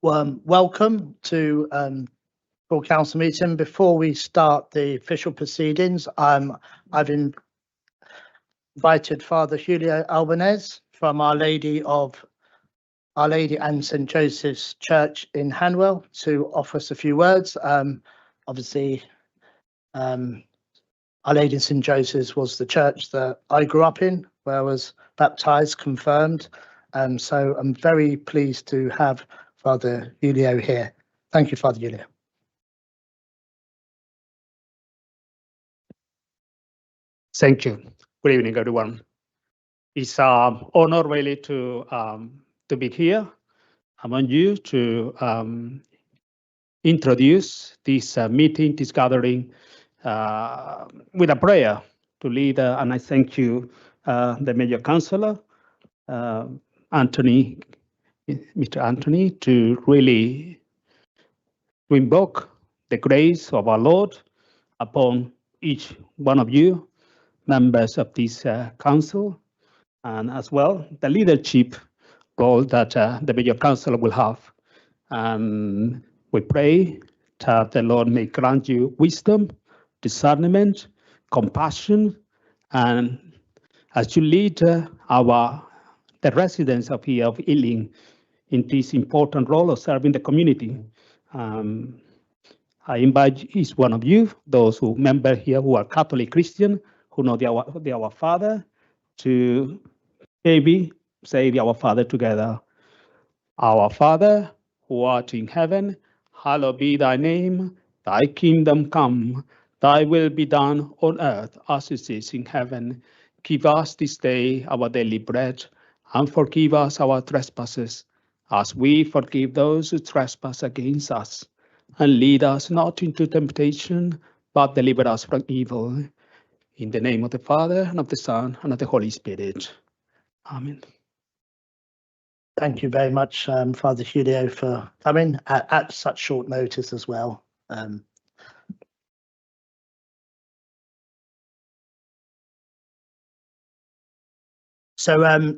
Welcome to full council meeting. Before we start the official proceedings, I've invited Father Julio Albanese from Our Lady and St Joseph's Church in Hanwell to offer us a few words. Obviously, Our Lady and St Joseph's was the church that I grew up in, where I was baptised, confirmed. So I'm very pleased to have Father Julio here. Thank you, Father Julio. Thank you. Good evening, everyone. It's an honor really to be here among you to introduce this meeting, this gathering with a prayer to lead. And I thank you, the Mayor Councillor, Anthony, Mr. Anthony, to really invoke the grace of our Lord upon each one of you, members of this council, and as well the leadership role that the Mayor Council will have. And we pray that the Lord may grant you wisdom, discernment, compassion, and as you lead the residents of here of Ealing in this important role of serving the community. I invite each one of you, those who member here who are Catholic Christian, who know the Our Father, to maybe say the Our Father together. Our Father, who art in heaven, hallowed be thy name. Thy kingdom come, thy will be done on earth as it is in heaven. Give us this day our daily bread, and forgive us our trespasses, as we forgive those who trespass against us. And lead us not into temptation, but deliver us from evil. In the name of the Father, and of the Son, and of the Holy Spirit. Amen. Thank you very much, Father Julio, for coming at such short notice as well. So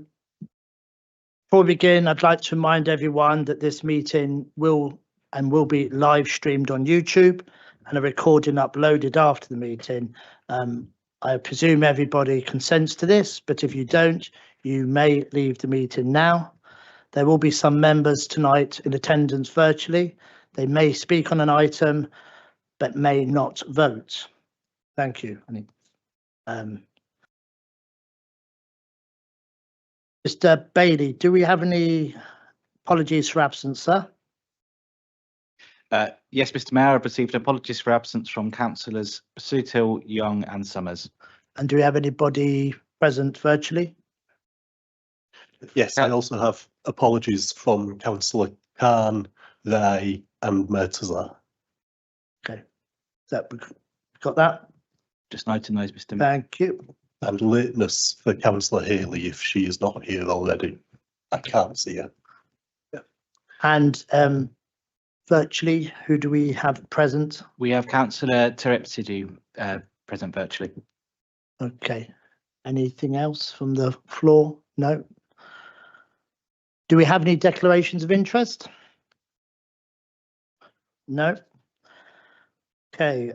before we begin, I'd like to remind everyone that this meeting will be live streamed on YouTube and a recording uploaded after the meeting. I presume everybody consents to this, but if you don't, you may leave the meeting now. There will be some members tonight in attendance virtually. They may speak on an item, but may not vote. Thank you. Mr. Bailey, do we have any apologies for absence, sir? Yes, Mr. Mayor, I've received apologies for absence from councillors Sutil, Young and Summers. And do we have anybody present virtually? Yes, I also have apologies from Councillor Khan, Ray and Murtaza. Okay, got that? Just noting those, Mr. Mayor. Thank you. And lateness for Councillor Haley if she is not here already. I can't see her. Yeah. And virtually, who do we have present? We have Councillor Terepsidou present virtually. Okay. Anything else from the floor? No. Do we have any declarations of interest? No. Okay.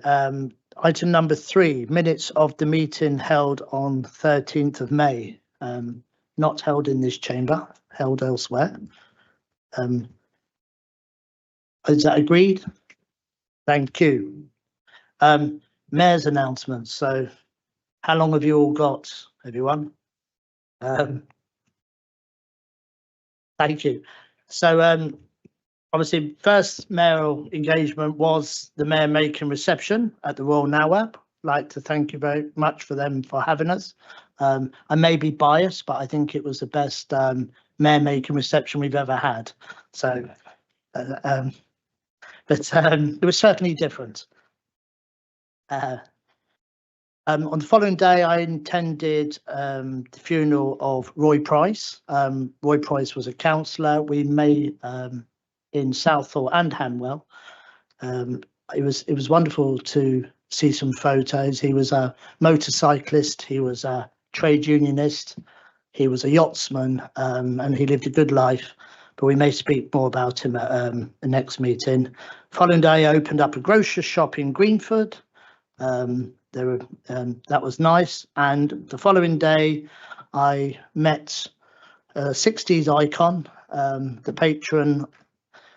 Item number 3, minutes of the meeting held on 13th of May. Not held in this chamber, held elsewhere. Is that agreed? Thank you. Mayor's announcements. So how long have you all got, everyone? Thank you. So obviously, first mayoral engagement was the mayor making reception at the Royal Nawab. I'd like to thank you very much for them for having us. I may be biased, but I think it was the best mayor making reception we've ever had. So, but it was certainly different. On the following day, I attended the funeral of Roy Price. Roy Price was a councillor. We made in Southall and Hanwell. It was wonderful to see some photos. He was a motorcyclist, he was a trade unionist, he was a yachtsman, and he lived a good life. but we may speak more about him at the next meeting. Following day, I opened up a grocer's shop in Greenford. That was nice. And the following day, I met a 60s icon, the patron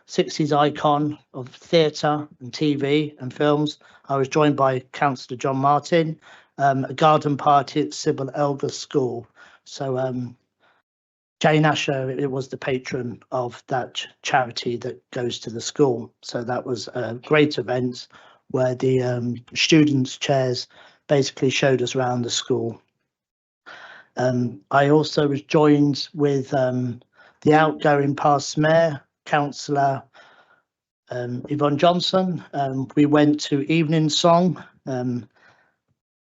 60s icon of theatre and TV and films. I was joined by Councillor John Martin, a garden party at Sybil Elder School. So Jane Asher, it was the patron of that charity that goes to the school. So that was a great event where the students' chairs basically showed us around the school. I also was joined with the outgoing past mayor, Councillor Yvonne Johnson. We went to evening song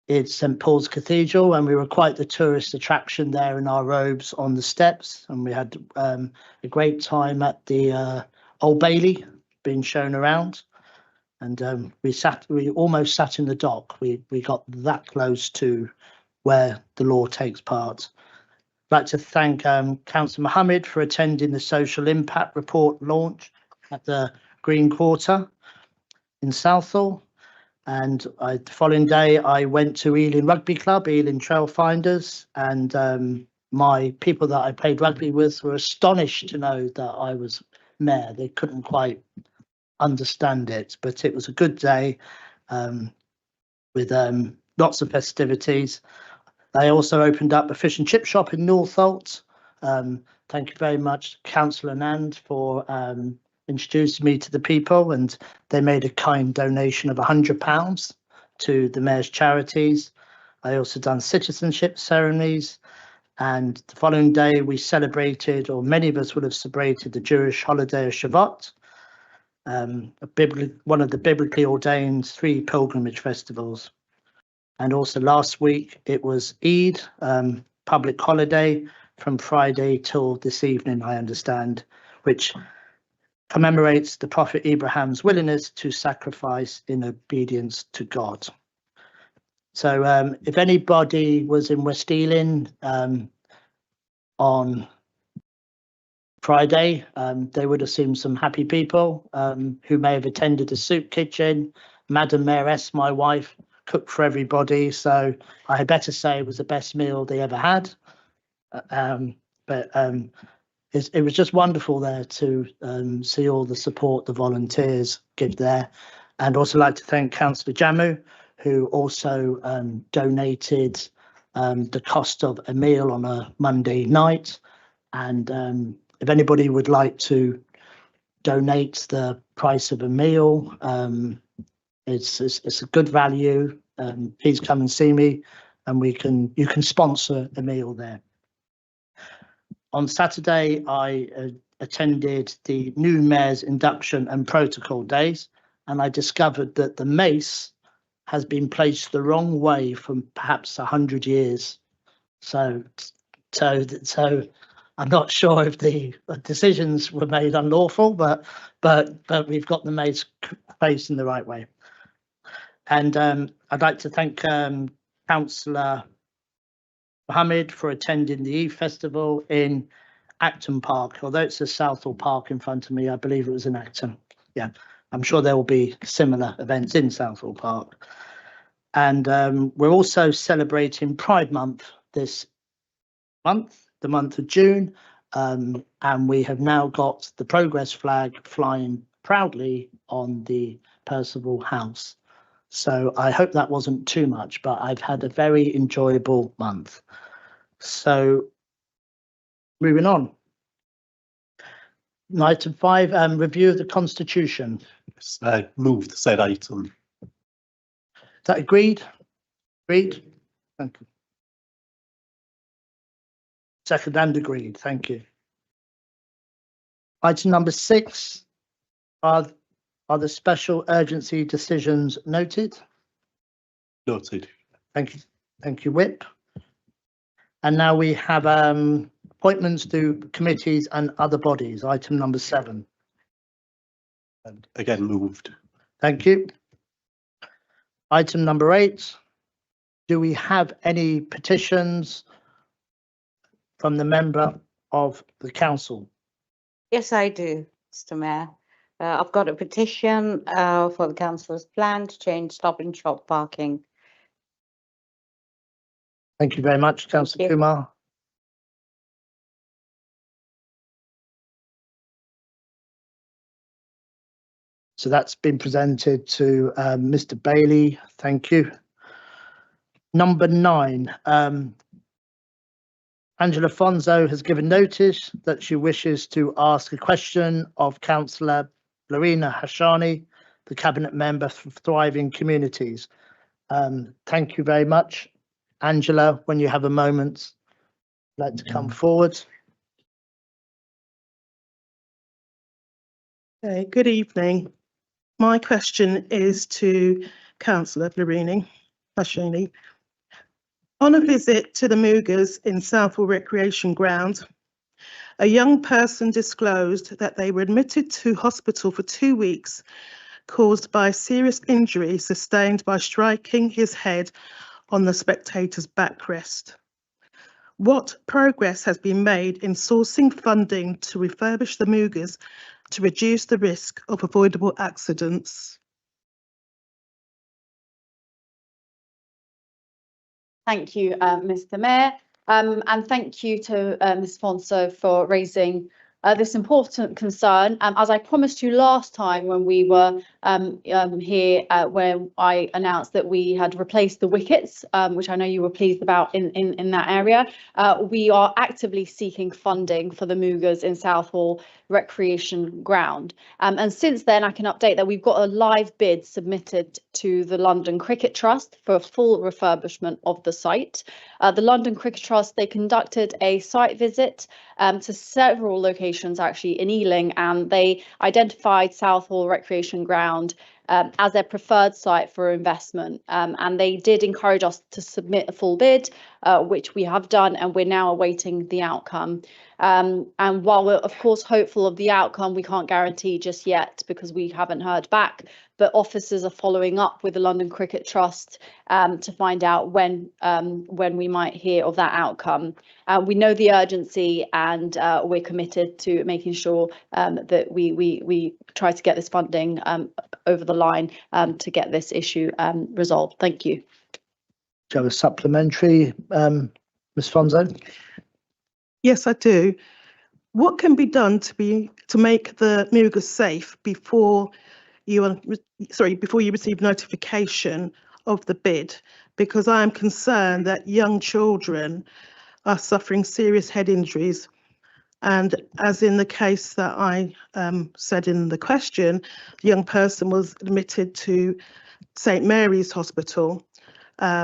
at St Paul's Cathedral, and we were quite the tourist attraction there in our robes on the steps, and we had a great time at the Old Bailey being shown around. And we almost sat in the dock. We got that close to where the law takes part. I'd like to thank Councillor Mohammed for attending the social impact report launch at the Green Quarter in Southall. And the following day, I went to Ealing Rugby Club, Ealing Trailfinders, and my people that I played rugby with were astonished to know that I was mayor. They couldn't quite understand it, but it was a good day with lots of festivities. They also opened up a fish and chip shop in Northolt. Thank you very much, Councillor Nand, for introduced me to the people, and they made a kind donation of £100 to the mayor's charities. I also done citizenship ceremonies, and the following day we celebrated, or many of us would have celebrated, the Jewish holiday of Shavuot, one of the biblically ordained 3 pilgrimage festivals. And also last week it was Eid, public holiday from Friday till this evening, I understand, which commemorates the Prophet Abraham's willingness to sacrifice in obedience to God. So if anybody was in West Ealing on Friday, they would have seen some happy people who may have attended a soup kitchen. Madam Mayoress, my wife, cooked for everybody, so I had better say it was the best meal they ever had. It was just wonderful there to see all the support the volunteers give there. And also like to thank Councillor Jamu, who also donated the cost of a meal on a Monday night. And if anybody would like to donate the price of a meal, it's a good value. Please come and see me, and you can sponsor a meal there. On Saturday, I attended the new mayor's induction and protocol days, and I discovered that the mace has been placed the wrong way for perhaps 100 years. So I'm not sure if the decisions were made unlawful, but we've got the mace placed in the right way. And I'd like to thank Councillor Mohammed for attending the Eve Festival in Acton Park. Although it's a Southall Park in front of me, I believe it was in Acton. Yeah, I'm sure there will be similar events in Southall Park. And we're also celebrating Pride Month this month, the month of June, and we have now got the Progress flag flying proudly on the Percival House. So I hope that wasn't too much, but I've had a very enjoyable month. So moving on. Item 5, review of the Constitution. Yes, I moved said item. Is that agreed? Agreed? Thank you. Second and agreed. Thank you. Item number 6, are the special urgency decisions noted? Noted. Thank you. Thank you, Whip. And now we have appointments to committees and other bodies. Item number 7. And again moved. Thank you. Item number 8. Do we have any petitions from the member of the council? Yes, I do, Mr. Mayor. I've got a petition for the councillor's plan to change Stop and Shop parking. Thank you very much, Councillor you. Kumar. So that's been presented to Mr. Bailey. Thank you. Number 9, Angela Fonzo has given notice that she wishes to ask a question of Councillor Lorena Hashani, the Cabinet Member for Thriving Communities. Thank you very much. Angela, when you have a moment, I'd like to come forward. Okay, good evening. My question is to Councillor Hashani. On a visit to the Moogers in Southall Recreation Ground, a young person disclosed that they were admitted to hospital for 2 weeks caused by serious injury sustained by striking his head on the spectator's backrest. What progress has been made in sourcing funding to refurbish the Moogers to reduce the risk of avoidable accidents? Thank you, Mr. Mayor, and thank you to Ms. Fonso for raising this important concern. As I promised you last time when we were here, where I announced that we had replaced the wickets, which I know you were pleased about in that area, we are actively seeking funding for the Moogers in Southall Recreation Ground. And since then, I can update that we've got a live bid submitted to the London Cricket Trust for a full refurbishment of the site. The London Cricket Trust, they conducted a site visit to several locations actually in Ealing, and they identified Southall Recreation Ground as their preferred site for investment. And they did encourage us to submit a full bid, which we have done, and we're now awaiting the outcome. And while we're of course hopeful of the outcome, we can't guarantee just yet because we haven't heard back. But officers are following up with the London Cricket Trust to find out when we might hear of that outcome. We know the urgency, and we're committed to making sure that we try to get this funding over the line to get this issue resolved. Thank you. Do you have a supplementary, Ms. Fonzo? Yes, I do. What can be done to make the Moogers safe before you receive notification of the bid? Because I am concerned that young children are suffering serious head injuries, and as in the case that I said in the question, the young person was admitted to St Mary's Hospital,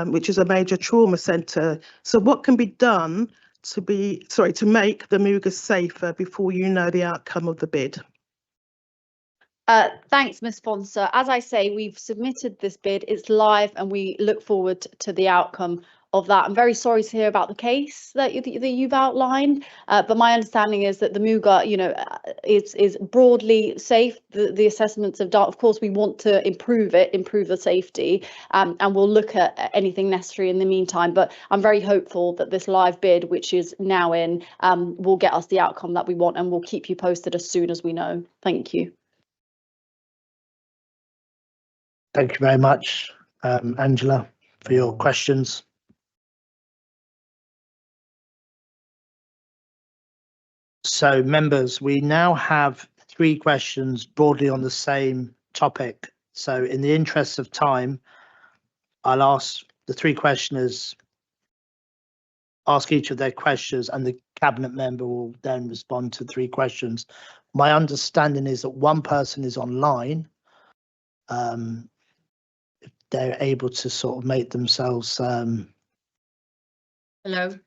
which is a major trauma centre. So what can be done to make the Moogers safer before you know the outcome of the bid? Thanks, Ms. Fonser. As I say, we've submitted this bid, it's live, and we look forward to the outcome of that. I'm very sorry to hear about the case that you've outlined, but my understanding is that the Mooger, is broadly safe. The assessments have done. Of course, we want to improve the safety, and we'll look at anything necessary in the meantime. But I'm very hopeful that this live bid, which is now in, will get us the outcome that we want, and we'll keep you posted as soon as we know. Thank you. Thank you very much, Angela, for your questions. So, members, we now have 3 questions broadly on the same topic. So, in the interest of time, I'll ask the 3 questioners, ask each of their questions, and the Cabinet Member will then respond to 3 questions. My understanding is that one person is online. If they're able to sort of make themselves. Hello.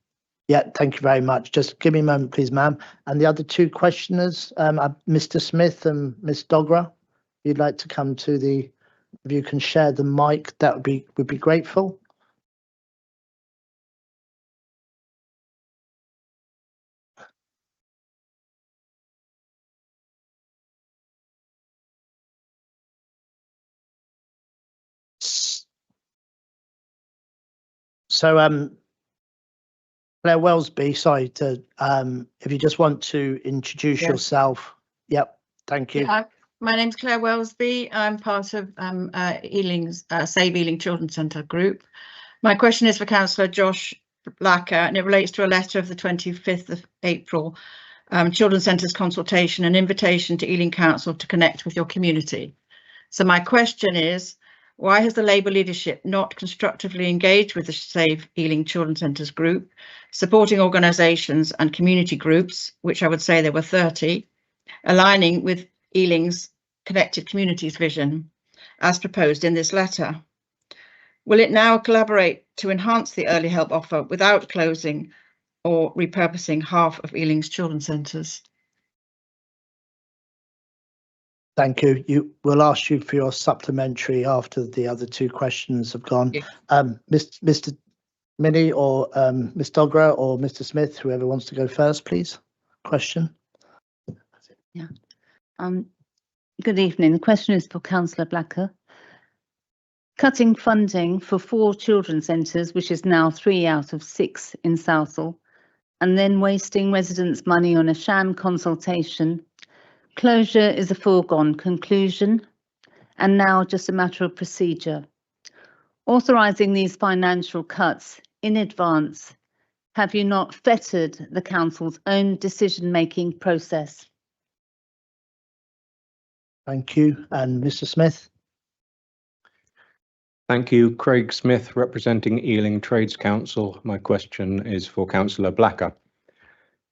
Yeah, thank you very much. Just give me a moment, please, ma'am. And the other 2 questioners, Mr. Smith and Miss Dogra, if you'd like to come to if you can share the mic, that would be grateful. So, Claire Wellsby, sorry to, if you just want to introduce yourself Yep, thank you. Yeah, my name's Claire Wellesby. I'm part of Ealing's Save Ealing Children's Centre group. My question is for Councillor Josh Blacker, and it relates to a letter of the 25th of April, Children's Centre's consultation and invitation to Ealing Council to connect with your community. So my question is, why has the Labour leadership not constructively engaged with the Save Ealing Children's Centres group, supporting organisations and community groups, which I would say there were 30, aligning with Ealing's Connected Communities vision as proposed in this letter? Will it now collaborate to enhance the early help offer without closing or repurposing half of Ealing's children's centres? Thank you. We'll ask you for your supplementary after the other two questions have gone. Yes. Mr. Minnie or Ms. Dogra or Mr. Smith, whoever wants to go first, please. Question. Yeah. Good evening. The question is for Councillor Blacker. Cutting funding for 4 children's centres, which is now 3 out of 6 in Southall, and then wasting residents' money on a sham consultation. Closure is a foregone conclusion, and now just a matter of procedure. Authorising these financial cuts in advance, have you not fettered the council's own decision-making process? Thank you. And Mr. Smith. Thank you. Craig Smith, representing Ealing Trades Council. My question is for Councillor Blacker.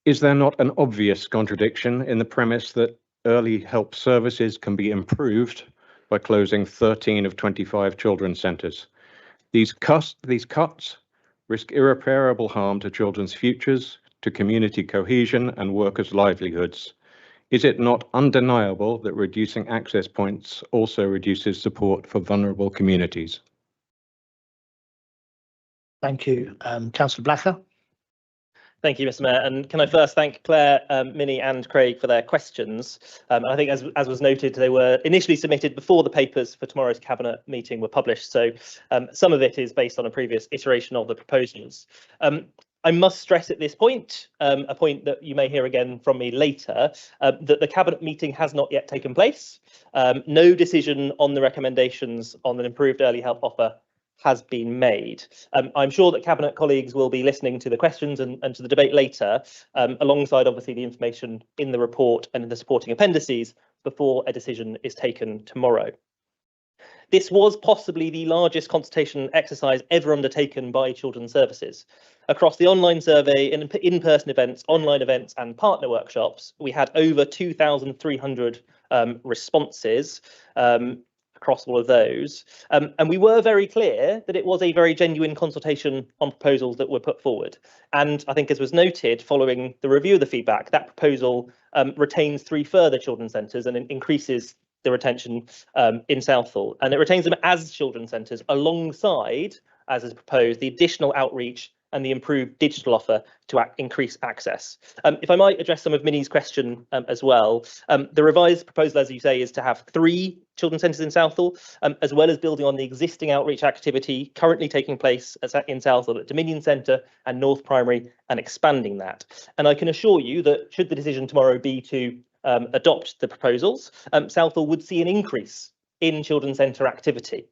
Is there not an obvious contradiction in the premise that early help services can be improved by closing 13 of 25 children's centres? These cuts risk irreparable harm to children's futures, to community cohesion and workers' livelihoods. Is it not undeniable that reducing access points also reduces support for vulnerable communities? Thank you. Councillor Blacker. Thank you, Mr. Mayor. And can I first thank Claire, Minnie and Craig for their questions. I think as was noted, they were initially submitted before the papers for tomorrow's Cabinet meeting were published. So some of it is based on a previous iteration of the proposals. I must stress at this point, a point that you may hear again from me later, that the Cabinet meeting has not yet taken place. No decision on the recommendations on an improved early help offer has been made. I'm sure that Cabinet colleagues will be listening to the questions and to the debate later, alongside obviously the information in the report and in the supporting appendices before a decision is taken tomorrow. This was possibly the largest consultation exercise ever undertaken by Children's Services. Across the online survey, in-person events, online events and partner workshops, we had over 2,300 responses across all of those. And we were very clear that it was a very genuine consultation on proposals that were put forward. And I think, as was noted, following the review of the feedback, that proposal retains 3 further children's centres and increases the retention in Southall, and it retains them as children's centres alongside, as is proposed, the additional outreach and the improved digital offer to increase access. If I might address some of Minnie's question as well, the revised proposal, as you say, is to have 3 children's centres in Southall, as well as building on the existing outreach activity currently taking place in Southall at Dominion Centre and North Primary, and expanding that. And I can assure you that should the decision tomorrow be to adopt the proposals, Southall would see an increase in children's centre activity,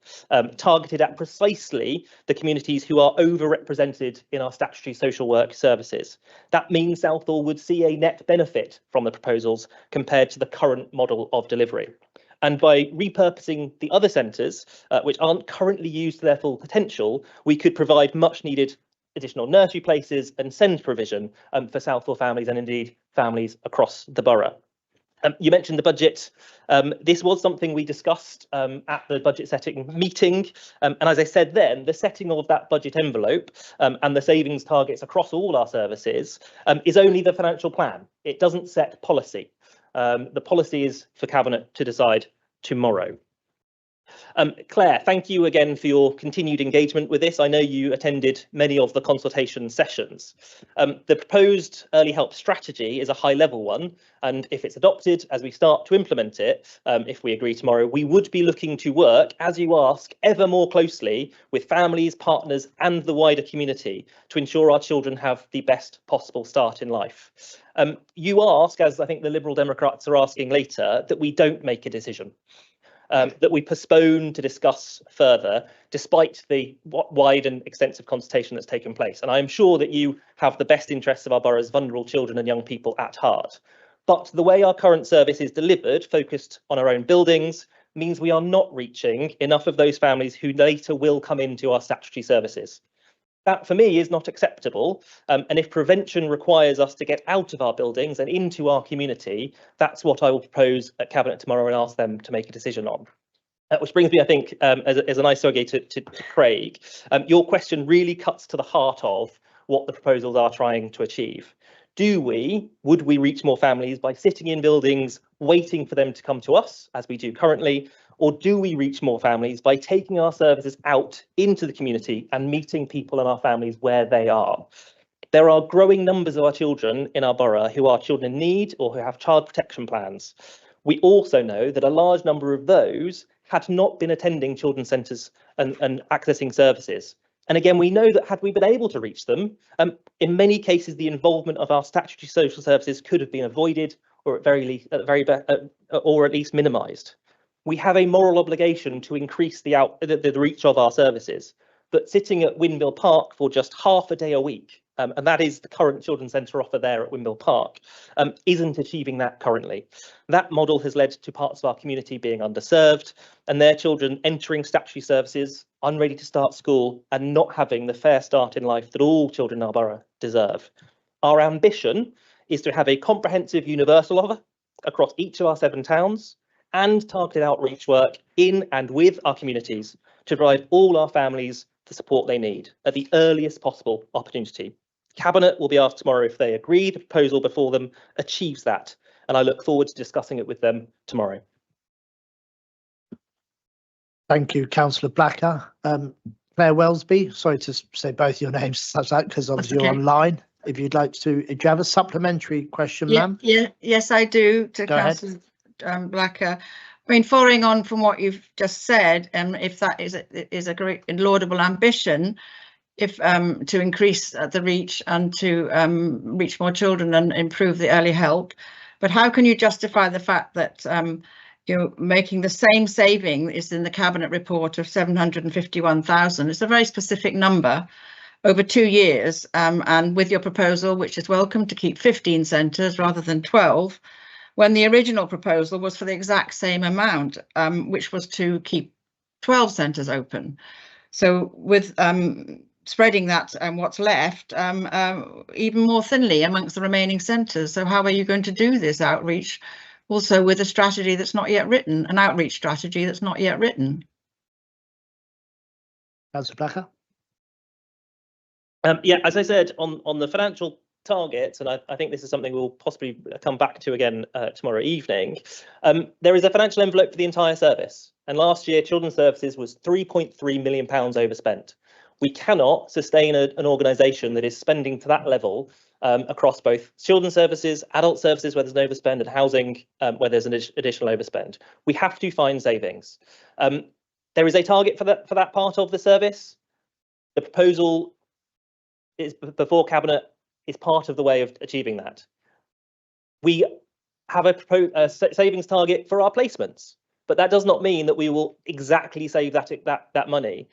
targeted at precisely the communities who are overrepresented in our statutory social work services. That means Southall would see a net benefit from the proposals compared to the current model of delivery. And by repurposing the other centres, which aren't currently used to their full potential, we could provide much needed additional nursery places and SEND provision for Southall families and indeed families across the borough. You mentioned the budget. This was something we discussed at the budget setting meeting. And as I said then, the setting of that budget envelope and the savings targets across all our services is only the financial plan. It doesn't set policy. The policy is for Cabinet to decide tomorrow. Claire, thank you again for your continued engagement with this. I know you attended many of the consultation sessions. The proposed early help strategy is a high level one, and if it's adopted, as we start to implement it, if we agree tomorrow, we would be looking to work, as you ask, ever more closely with families, partners and the wider community to ensure our children have the best possible start in life. You ask, as I think the Liberal Democrats are asking later, that we don't make a decision. That we postpone to discuss further, despite the wide and extensive consultation that's taken place. And I am sure that you have the best interests of our borough's vulnerable children and young people at heart. But the way our current service is delivered, focused on our own buildings, means we are not reaching enough of those families who later will come into our statutory services. That, for me, is not acceptable. And if prevention requires us to get out of our buildings and into our community, that's what I will propose at Cabinet tomorrow and ask them to make a decision on. Which brings me, I think, as a nice segue to Craig. Your question really cuts to the heart of what the proposals are trying to achieve. Would we reach more families by sitting in buildings, waiting for them to come to us, as we do currently? Or do we reach more families by taking our services out into the community and meeting people and our families where they are? There are growing numbers of our children in our borough who are children in need or who have child protection plans. We also know that a large number of those had not been attending children's centres and accessing services. And again, we know that had we been able to reach them, in many cases, the involvement of our statutory social services could have been avoided or at least minimised. We have a moral obligation to increase the reach of our services, but sitting at Windmill Park for just half a day a week, and that is the current children's centre offer there at Windmill Park, isn't achieving that currently. That model has led to parts of our community being underserved and their children entering statutory services, unready to start school and not having the fair start in life that all children in our borough deserve. Our ambition is to have a comprehensive universal offer across each of our 7 towns, and targeted outreach work in and with our communities to provide all our families the support they need at the earliest possible opportunity. Cabinet will be asked tomorrow if they agree the proposal before them achieves that, and I look forward to discussing it with them tomorrow. Thank you, Councillor Blacker. Claire Wellesby, sorry to say both your names such that because obviously okay. You're online. If you'd like to, do you have a supplementary question, ma'am? Yes, I do. To Go ahead. Councillor Blacker. I mean, following on from what you've just said, if that is a great and laudable ambition, if to increase the reach and to reach more children and improve the early help, but how can you justify the fact that you're making the same saving is in the Cabinet report of 751,000? It's a very specific number over 2 years, and with your proposal, which is welcome, to keep 15 centres rather than 12. When the original proposal was for the exact same amount, which was to keep 12 centres open. So with spreading that and what's left even more thinly amongst the remaining centres. So how are you going to do this outreach also with a strategy that's not yet written, an outreach strategy that's not yet written? Councillor Blacker. Yeah, as I said, on the financial targets, and I think this is something we'll possibly come back to again tomorrow evening, there is a financial envelope for the entire service, and last year Children's Services was £3.3 million overspent. We cannot sustain an organisation that is spending to that level across both children's services, adult services where there's an overspend, and housing where there's an additional overspend. We have to find savings. There is a target for that part of the service. The proposal is before Cabinet is part of the way of achieving that. We have a savings target for our placements, but that does not mean that we will exactly save that money,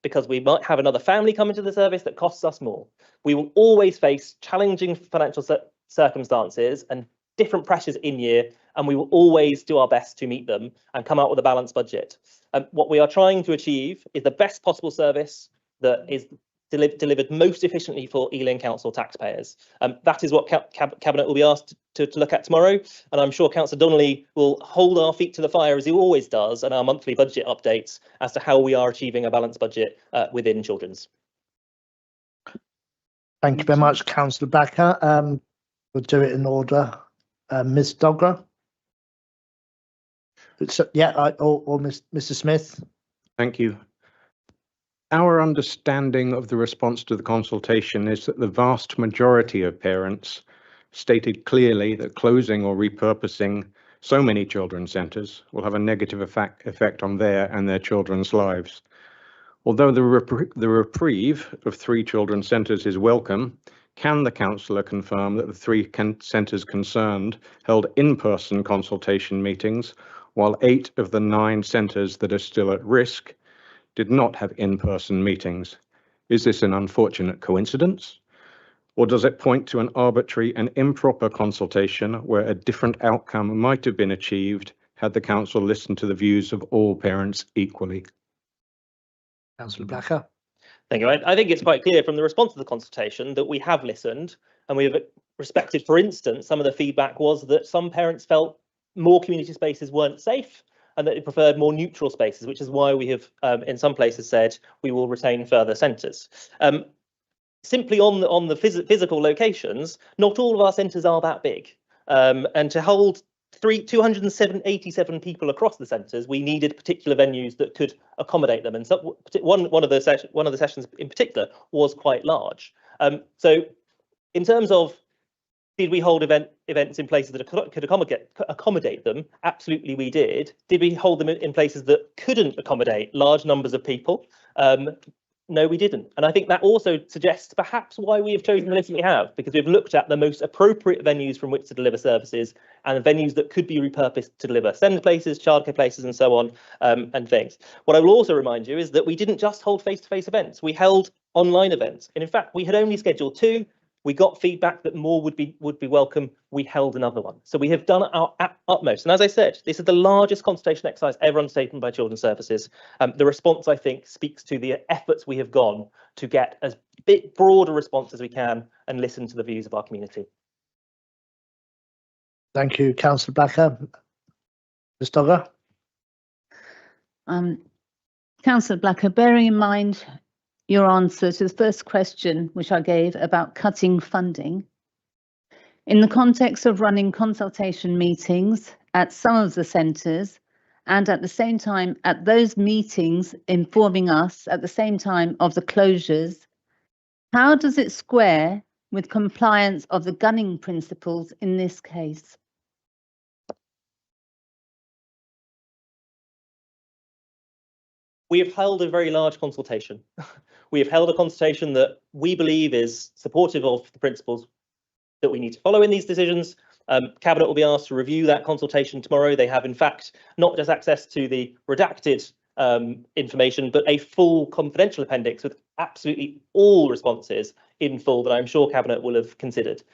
because we might have another family come into the service that costs us more. We will always face challenging financial circumstances and different pressures in year, and we will always do our best to meet them and come out with a balanced budget. What we are trying to achieve is the best possible service that is delivered most efficiently for Ealing Council taxpayers. That is what Cabinet will be asked to look at tomorrow, and I'm sure Councillor Donnelly will hold our feet to the fire, as he always does, in our monthly budget updates as to how we are achieving a balanced budget within children's. Thank you very much, Councillor Blacker. We'll do it in order. Ms. Dogra. So, yeah, or Mr. Smith. Thank you. Our understanding of the response to the consultation is that the vast majority of parents stated clearly that closing or repurposing so many children's centres will have a negative effect on their and their children's lives. Although the reprieve of 3 children's centres is welcome, can the councillor confirm that the 3 centres concerned held in-person consultation meetings, while 8 of the 9 centres that are still at risk did not have in-person meetings? Is this an unfortunate coincidence? Or does it point to an arbitrary and improper consultation where a different outcome might have been achieved had the council listened to the views of all parents equally? Councillor Blacker. Thank you. I think it's quite clear from the response to the consultation that we have listened and we have respected. For instance, some of the feedback was that some parents felt more community spaces weren't safe and that they preferred more neutral spaces, which is why we have in some places said we will retain further centres. Simply on the physical locations, not all of our centres are that big, and to hold 287 people across the centres, we needed particular venues that could accommodate them, and so one of the sessions in particular was quite large. So, in terms of did we hold events in places that could accommodate them? Absolutely, we did. Did we hold them in places that couldn't accommodate large numbers of people? No, we didn't. And I think that also suggests perhaps why we have chosen the list we have, because we've looked at the most appropriate venues from which to deliver services and the venues that could be repurposed to deliver send places, childcare places, and so on, and things. What I will also remind you is that we didn't just hold face-to-face events, we held online events. And in fact, we had only scheduled 2. We got feedback that more would be welcome. We held another one. So we have done our utmost. And as I said, this is the largest consultation exercise ever undertaken by Children's Services. The response, I think, speaks to the efforts we have gone to get as broad a response as we can and listen to the views of our community. Thank you, Councillor Blacker. Ms. Dogger. Councillor Blacker, bearing in mind your answer to the first question, which I gave about cutting funding, in the context of running consultation meetings at some of the centres and at the same time at those meetings informing us at the same time of the closures, how does it square with compliance of the gunning principles in this case? We have held a very large consultation. We have held a consultation that we believe is supportive of the principles that we need to follow in these decisions. Cabinet will be asked to review that consultation tomorrow. They have, in fact, not just access to the redacted information, but a full confidential appendix with absolutely all responses in full that I'm sure Cabinet will have considered.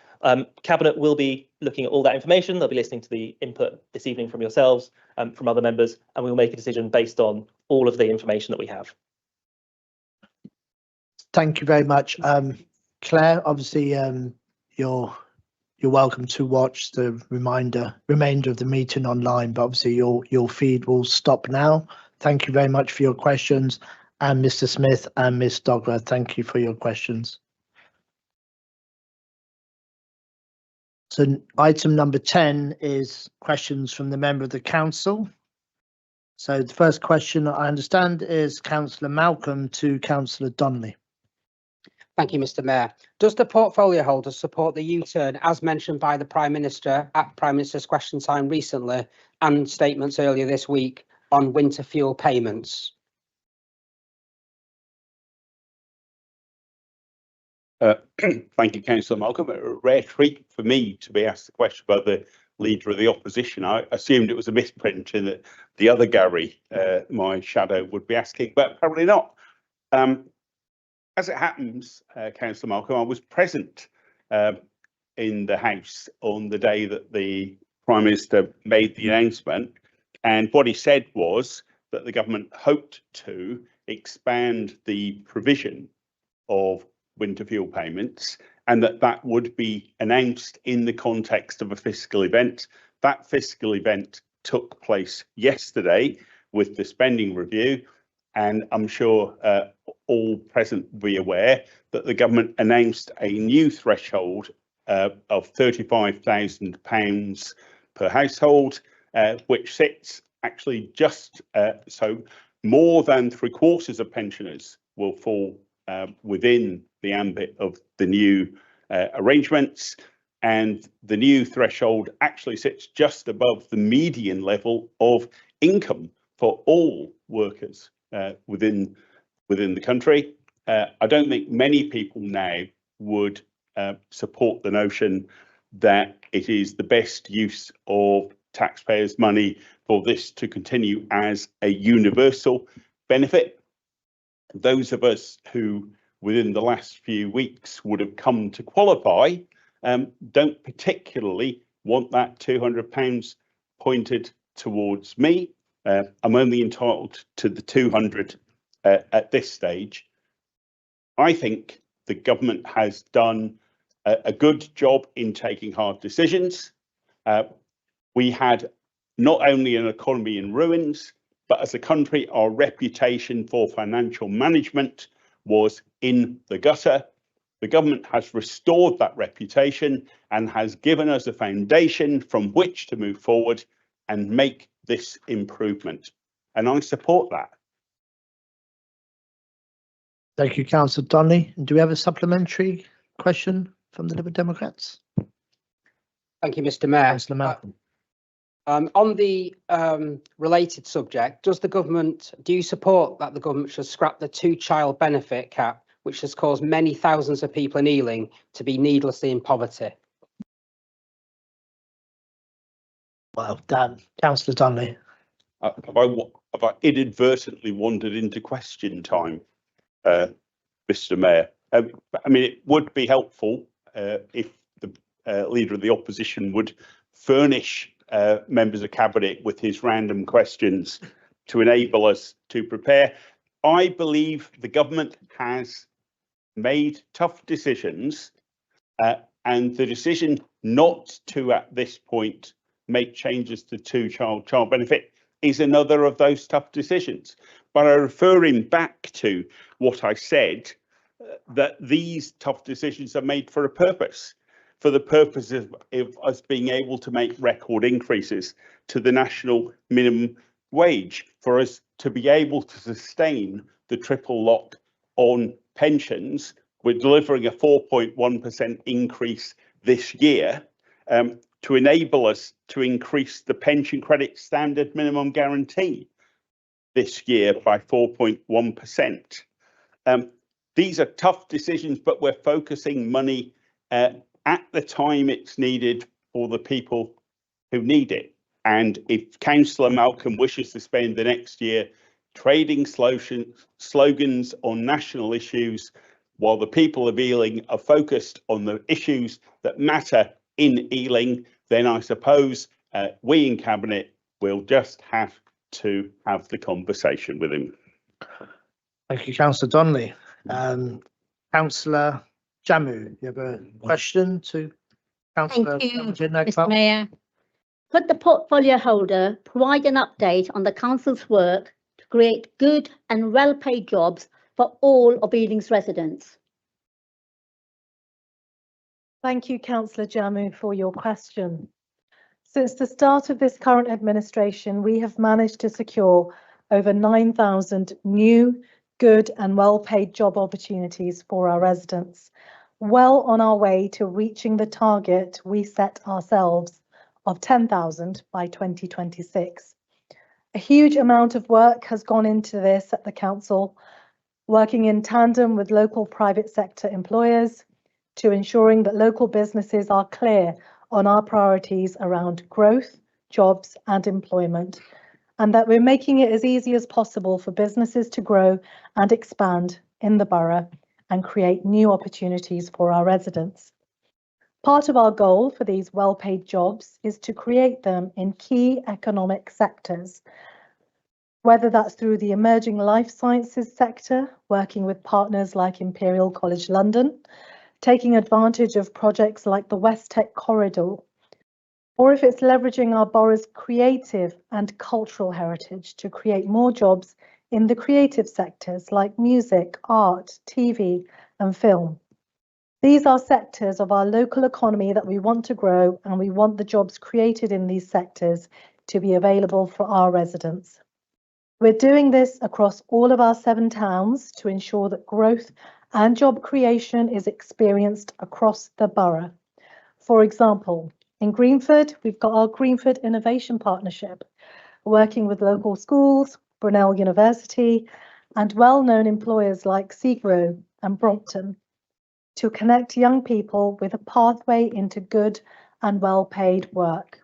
Cabinet will be looking at all that information. They'll be listening to the input this evening from yourselves, from other members, and we'll make a decision based on all of the information that we have. Thank you very much. Claire, obviously you're welcome to watch the remainder of the meeting online, but obviously your feed will stop now. Thank you very much for your questions, and Mr. Smith and Ms. Dogger, thank you for your questions. So item number 10 is questions from the member of the council. So the first question I understand is Councillor Malcolm to Councillor Donnelly. Thank you, Mr. Mayor. Does the portfolio holder support the U-turn as mentioned by the Prime Minister at Prime Minister's Question Time recently and statements earlier this week on winter fuel payments? Thank you, Councillor Malcolm. A rare treat for me to be asked the question by the Leader of the Opposition. I assumed it was a misprint and that the other Gary, my shadow, would be asking, but apparently not. As it happens, Councillor Malcolm, I was present in the House on the day that the Prime Minister made the announcement, and what he said was that the government hoped to expand the provision of winter fuel payments and that would be announced in the context of a fiscal event. That fiscal event took place yesterday with the spending review, and I'm sure all present will be aware that the government announced a new threshold of £35,000 per household, which sits actually just so more than 3/4 of pensioners will fall within the ambit of the new arrangements, and the new threshold actually sits just above the median level of income for all workers within the country. I don't think many people now would support the notion that it is the best use of taxpayers' money for this to continue as a universal benefit. Those of us who within the last few weeks would have come to qualify don't particularly want that £200 pointed towards me. I'm only entitled to the 200 at this stage. I think the government has done a good job in taking hard decisions. We had not only an economy in ruins, but as a country, our reputation for financial management was in the gutter. The government has restored that reputation and has given us a foundation from which to move forward and make this improvement. And I support that. Thank you, Councillor Donnelly. Do we have a supplementary question from the Liberal Democrats? Thank you, Mr. Mayor. Councillor Malcolm. On the related subject, do you support that the government should scrap the 2-child benefit cap, which has caused many thousands of people in Ealing to be needlessly in poverty? Well done, Councillor Donnelly. Have I inadvertently wandered into question time, Mr. Mayor? I mean, it would be helpful if the Leader of the Opposition would furnish members of Cabinet with his random questions to enable us to prepare. I believe the government has made tough decisions, and the decision not to, at this point, make changes to child benefit is another of those tough decisions. But I refer him back to what I said, that these tough decisions are made for a purpose, for the purpose of us being able to make record increases to the national minimum wage, for us to be able to sustain the triple lock on pensions. We're delivering a 4.1% increase this year, to enable us to increase the pension credit standard minimum guarantee this year by 4.1%. These are tough decisions, but we're focusing money at the time it's needed for the people who need it. And if Councillor Malcolm wishes to spend the next year trading slogans on national issues, while the people of Ealing are focused on the issues that matter in Ealing, then I suppose we in Cabinet will just have to have the conversation with him. Thank you, Councillor Donnelly. Councillor Jamu, you have a question to Councillor? Thank you, Mr. Mayor. Could the portfolio holder provide an update on the council's work to create good and well-paid jobs for all of Ealing's residents? Thank you, Councillor Jamu, for your question. Since the start of this current administration, we have managed to secure over 9,000 new, good and well-paid job opportunities for our residents, well on our way to reaching the target we set ourselves of 10,000 by 2026. A huge amount of work has gone into this at the council, working in tandem with local private sector employers to ensuring that local businesses are clear on our priorities around growth, jobs and employment, and that we're making it as easy as possible for businesses to grow and expand in the borough and create new opportunities for our residents. Part of our goal for these well-paid jobs is to create them in key economic sectors, whether that's through the emerging life sciences sector, working with partners like Imperial College London, taking advantage of projects like the West Tech Corridor, or if it's leveraging our borough's creative and cultural heritage to create more jobs in the creative sectors like music, art, TV and film. These are sectors of our local economy that we want to grow, and we want the jobs created in these sectors to be available for our residents. We're doing this across all of our 7 towns to ensure that growth and job creation is experienced across the borough. For example, in Greenford, we've got our Greenford Innovation Partnership, working with local schools, Brunel University, and well-known employers like Segro and Brompton to connect young people with a pathway into good and well-paid work.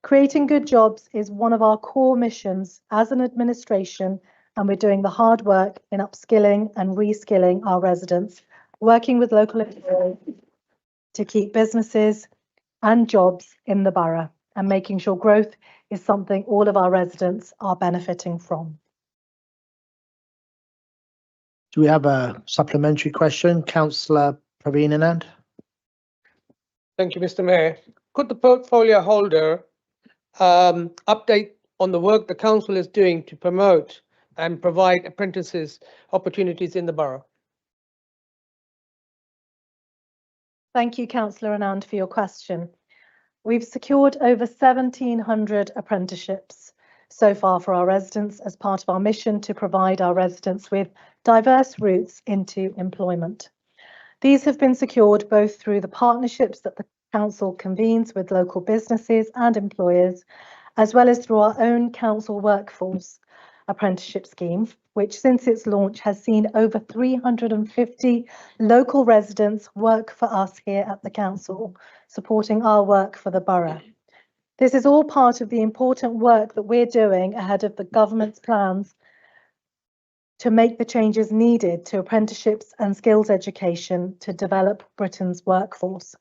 Creating good jobs is one of our core missions as an administration, and we're doing the hard work in upskilling and reskilling our residents, working with local employers to keep businesses and jobs in the borough and making sure growth is something all of our residents are benefiting from. Do we have a supplementary question? Councillor Praveen Anand. Thank you, Mr. Mayor. Could the portfolio holder update on the work the council is doing to promote and provide apprentices opportunities in the borough? Thank you, Councillor Anand, for your question. We've secured over 1,700 apprenticeships so far for our residents as part of our mission to provide our residents with diverse routes into employment. These have been secured both through the partnerships that the council convenes with local businesses and employers, as well as through our own council workforce apprenticeship scheme, which since its launch has seen over 350 local residents work for us here at the council, supporting our work for the borough. This is all part of the important work that we're doing ahead of the government's plans to make the changes needed to apprenticeships and skills education to develop Britain's workforce.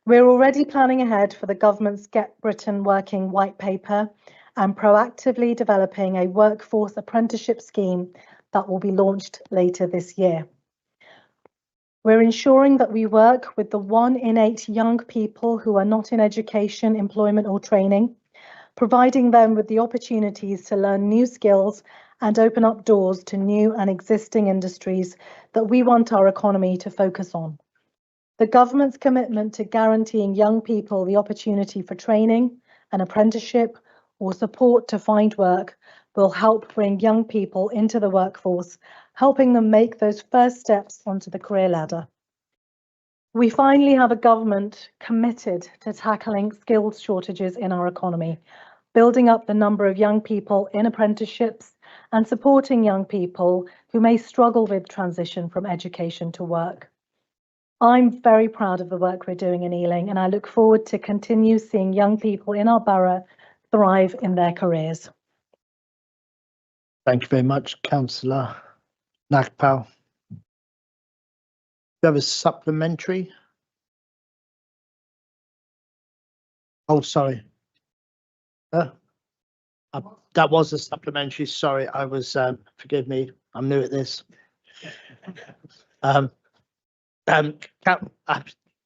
We're already planning ahead for the government's Get Britain Working white paper and proactively developing a workforce apprenticeship scheme that will be launched later this year. We're ensuring that we work with the 1 in 8 young people who are not in education, employment or training, providing them with the opportunities to learn new skills and open up doors to new and existing industries that we want our economy to focus on. The government's commitment to guaranteeing young people the opportunity for training, an apprenticeship or support to find work will help bring young people into the workforce, helping them make those first steps onto the career ladder. We finally have a government committed to tackling skills shortages in our economy, building up the number of young people in apprenticeships and supporting young people who may struggle with transition from education to work. I'm very proud of the work we're doing in Ealing, and I look forward to continue seeing young people in our borough thrive in their careers. Thank you very much, Councillor Nagpal. Do you have a supplementary? Oh, sorry. That was a supplementary. Sorry, I was, forgive me, I'm new at this.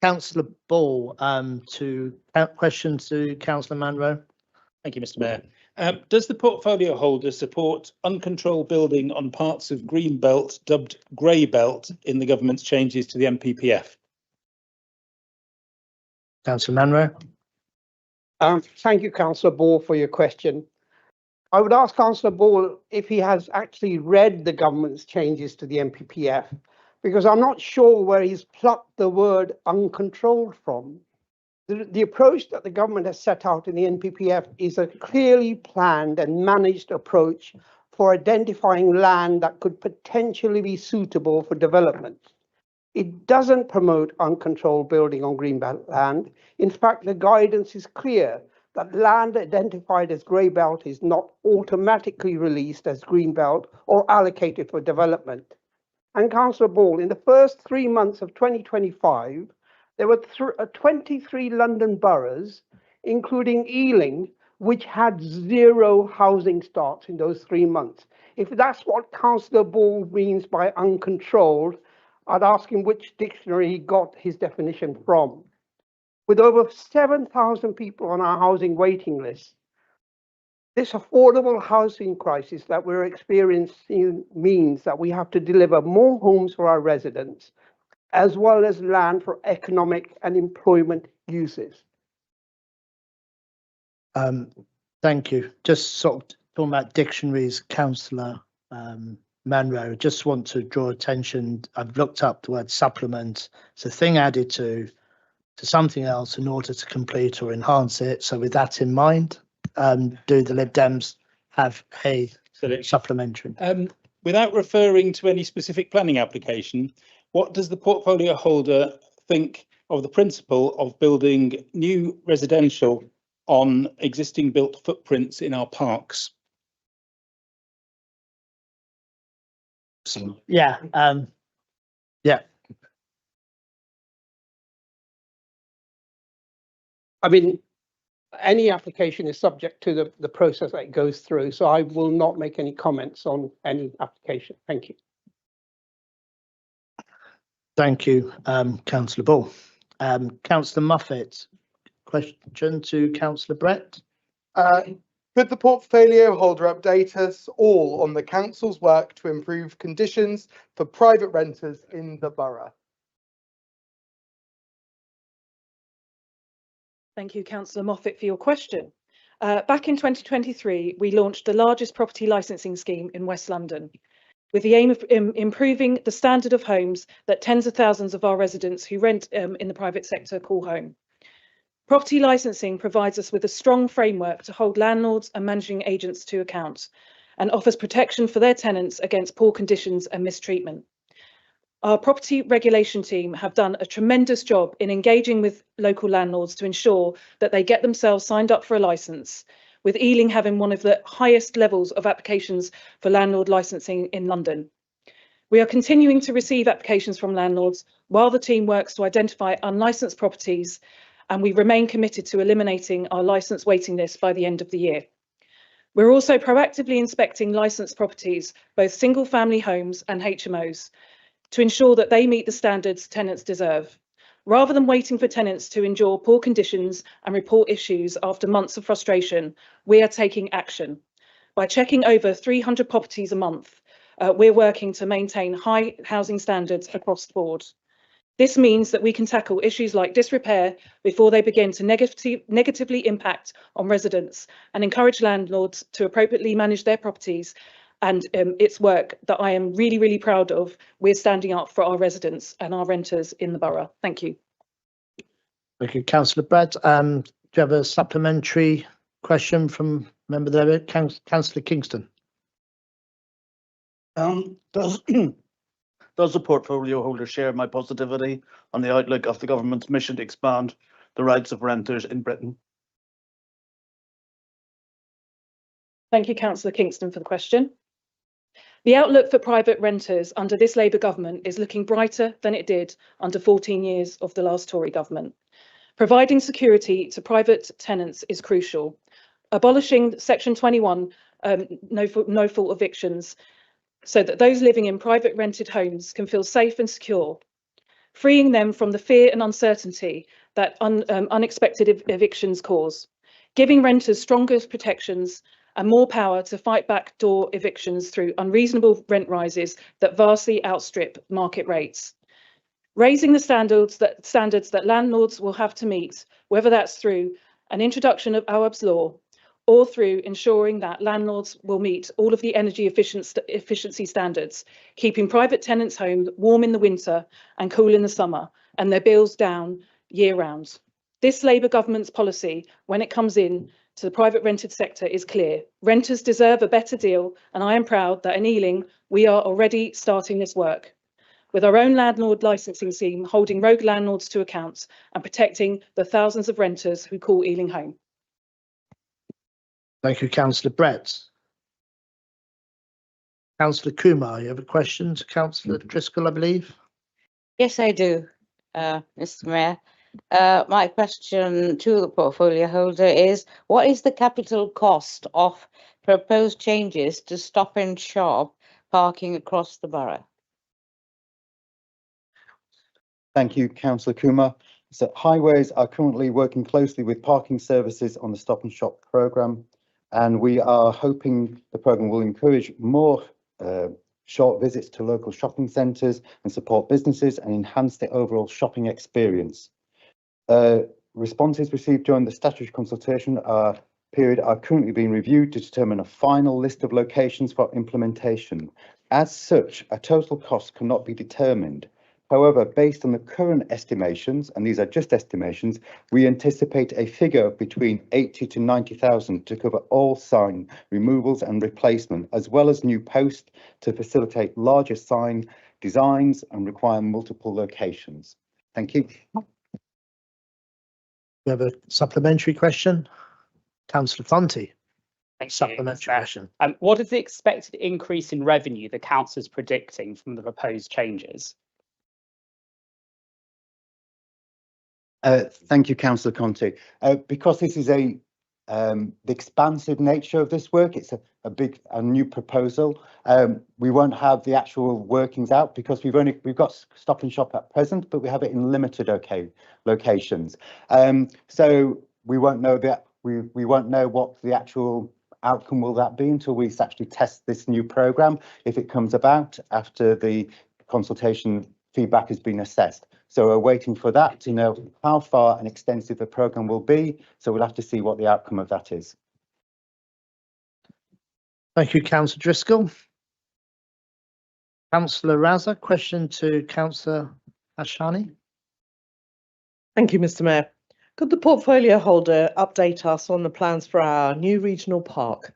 Councillor Ball, question to Councillor Munro. Thank you, Mr. Mayor. Does the portfolio holder support uncontrolled building on parts of Green Belt, dubbed Grey Belt, in the government's changes to the NPPF? Councillor Munro. Thank you, Councillor Ball, for your question. I would ask Councillor Ball if he has actually read the government's changes to the NPPF, because I'm not sure where he's plucked the word uncontrolled from. The approach that the government has set out in the NPPF is a clearly planned and managed approach for identifying land that could potentially be suitable for development. It doesn't promote uncontrolled building on greenbelt land. In fact, the guidance is clear that land identified as grey belt is not automatically released as greenbelt or allocated for development. And Councillor Ball, in the first 3 months of 2025, there were 23 London boroughs, including Ealing, which had 0 housing starts in those 3 months. If that's what Councillor Ball means by uncontrolled, I'd ask him which dictionary he got his definition from. With over 7,000 people on our housing waiting list, this affordable housing crisis that we're experiencing means that we have to deliver more homes for our residents, as well as land for economic and employment uses. Thank you. Just sort of talking about dictionaries, Councillor Manro, just want to draw attention. I've looked up the word supplement. It's a thing added to something else in order to complete or enhance it. So with that in mind, do the Lib Dems have a supplementary? Without referring to any specific planning application, what does the portfolio holder think of the principle of building new residential on existing built footprints in our parks? Yeah, yeah. I mean, any application is subject to the process that it goes through, so I will not make any comments on any application. Thank you. Thank you, Councillor Ball. Councillor Muffet, question to Councillor Brett. Could the portfolio holder update us all on the council's work to improve conditions for private renters in the borough? Thank you, Councillor Moffat, for your question. Back in 2023, we launched the largest property licensing scheme in West London, with the aim of improving the standard of homes that tens of thousands of our residents who rent in the private sector call home. Property licensing provides us with a strong framework to hold landlords and managing agents to account, and offers protection for their tenants against poor conditions and mistreatment. Our property regulation team have done a tremendous job in engaging with local landlords to ensure that they get themselves signed up for a licence, with Ealing having one of the highest levels of applications for landlord licensing in London. We are continuing to receive applications from landlords while the team works to identify unlicensed properties, and we remain committed to eliminating our licence waiting list by the end of the year. We're also proactively inspecting licensed properties, both single family homes and HMOs, to ensure that they meet the standards tenants deserve. Rather than waiting for tenants to endure poor conditions and report issues after months of frustration, we are taking action. By checking over 300 properties a month, we're working to maintain high housing standards across the board. This means that we can tackle issues like disrepair before they begin to negatively impact on residents, and encourage landlords to appropriately manage their properties. And it's work that I am really, really proud of. We're standing up for our residents and our renters in the borough. Thank you. Thank you, Councillor Brett. Do you have a supplementary question from member there, Councillor Kingston? Does the portfolio holder share my positivity on the outlook of the government's mission to expand the rights of renters in Britain? Thank you, Councillor Kingston, for the question. The outlook for private renters under this Labour government is looking brighter than it did under 14 years of the last Tory government. Providing security to private tenants is crucial. Abolishing Section 21 no fault evictions so that those living in private rented homes can feel safe and secure, freeing them from the fear and uncertainty that unexpected evictions cause, giving renters stronger protections and more power to fight backdoor evictions through unreasonable rent rises that vastly outstrip market rates. Raising the standards that landlords will have to meet, whether that's through an introduction of Awaab's law or through ensuring that landlords will meet all of the energy efficiency standards, keeping private tenants' homes warm in the winter and cool in the summer, and their bills down year round. This Labour government's policy, when it comes in to the private rented sector, is clear. Renters deserve a better deal, and I am proud that in Ealing we are already starting this work, with our own landlord licensing scheme holding rogue landlords to account and protecting the thousands of renters who call Ealing home. Thank you, Councillor Brett. Councillor Kumar, you have a question to Councillor Driscoll, I believe? Yes, I do, Mr. Mayor. My question to the portfolio holder is, what is the capital cost of proposed changes to Stop and Shop parking across the borough? Thank you, Councillor Kumar. So Highways are currently working closely with parking services on the Stop and Shop programme, and we are hoping the programme will encourage more short visits to local shopping centres and support businesses and enhance the overall shopping experience. Responses received during the statutory consultation are period are currently being reviewed to determine a final list of locations for implementation. As such, a total cost cannot be determined. However, based on the current estimations, and these are just estimations, we anticipate a figure of between 80 to 90,000 to cover all sign removals and replacement, as well as new posts to facilitate larger sign designs and require multiple locations. Thank you. We have a supplementary question. Councillor Fonty. Supplementary question. What is the expected increase in revenue the council is predicting from the proposed changes? Thank you, Councillor Conte. Because this is the expansive nature of this work, it's a new proposal. We won't have the actual workings out because we've got Stop and Shop at present, but we have it in limited locations. So we won't know that we won't know what the actual outcome will that be until we actually test this new program, if it comes about after the consultation feedback has been assessed. So we're waiting for that to know how far and extensive the programme will be. So we'll have to see what the outcome of that is. Thank you, Councillor Driscoll. Councillor Raza, question to Councillor Ashani. Thank you, Mr. Mayor. Could the portfolio holder update us on the plans for our new regional park?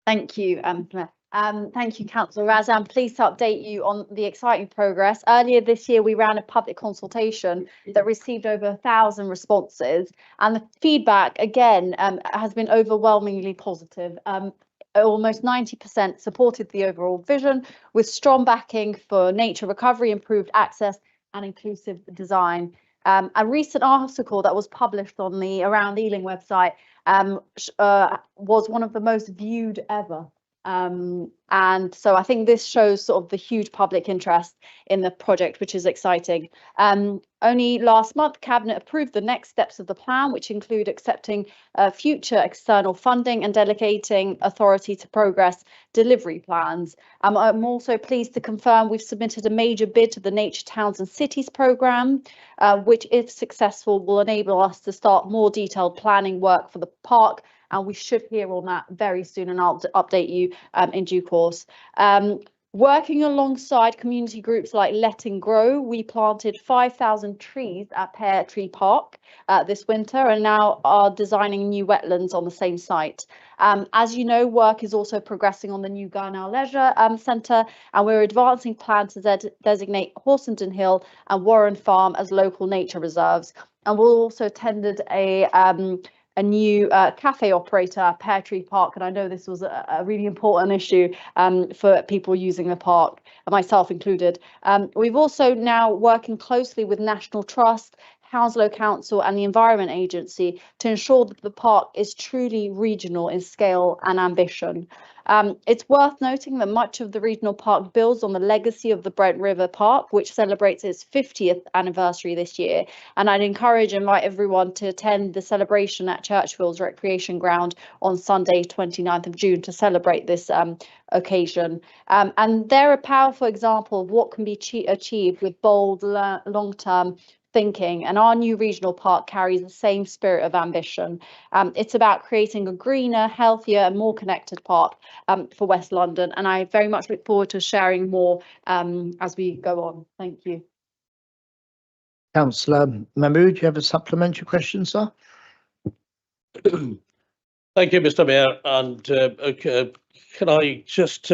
Thank you, Mayor. Thank you, Councillor Raz. I'm pleased to update you on the exciting progress. Earlier this year, we ran a public consultation that received over 1,000 responses, and the feedback, again, has been overwhelmingly positive. Almost 90% supported the overall vision, with strong backing for nature recovery, improved access, and inclusive design. A recent article that was published on the Around Ealing website was one of the most viewed ever. And so I think this shows sort of the huge public interest in the project, which is exciting. Only last month, Cabinet approved the next steps of the plan, which include accepting future external funding and delegating authority to progress delivery plans. I'm also pleased to confirm we've submitted a major bid to the Nature Towns and Cities programme, which, if successful, will enable us to start more detailed planning work for the park. And we should hear on that very soon, and I'll update you in due course. Working alongside community groups like Letting Grow, we planted 5,000 trees at Pear Tree Park this winter, and now are designing new wetlands on the same site. As you know, work is also progressing on the new Garnow Leisure Centre, and we're advancing plans to designate Horsenden Hill and Warren Farm as local nature reserves. And we'll also tendered a new cafe operator at Pear Tree Park, and I know this was a really important issue for people using the park, myself included. We've also now working closely with National Trust, Hounslow Council and the Environment Agency to ensure that the park is truly regional in scale and ambition. It's worth noting that much of the regional park builds on the legacy of the Brent River Park, which celebrates its 50th anniversary this year. And I'd invite everyone to attend the celebration at Churchville's Recreation Ground on Sunday, 29th of June, to celebrate this occasion. And they're a powerful example of what can be achieved with bold, long-term thinking, and our new regional park carries the same spirit of ambition. It's about creating a greener, healthier and more connected park for West London, and I very much look forward to sharing more as we go on. Thank you. Councillor Mahmood, do you have a supplementary question, sir? Thank you, Mr. Mayor, and can I just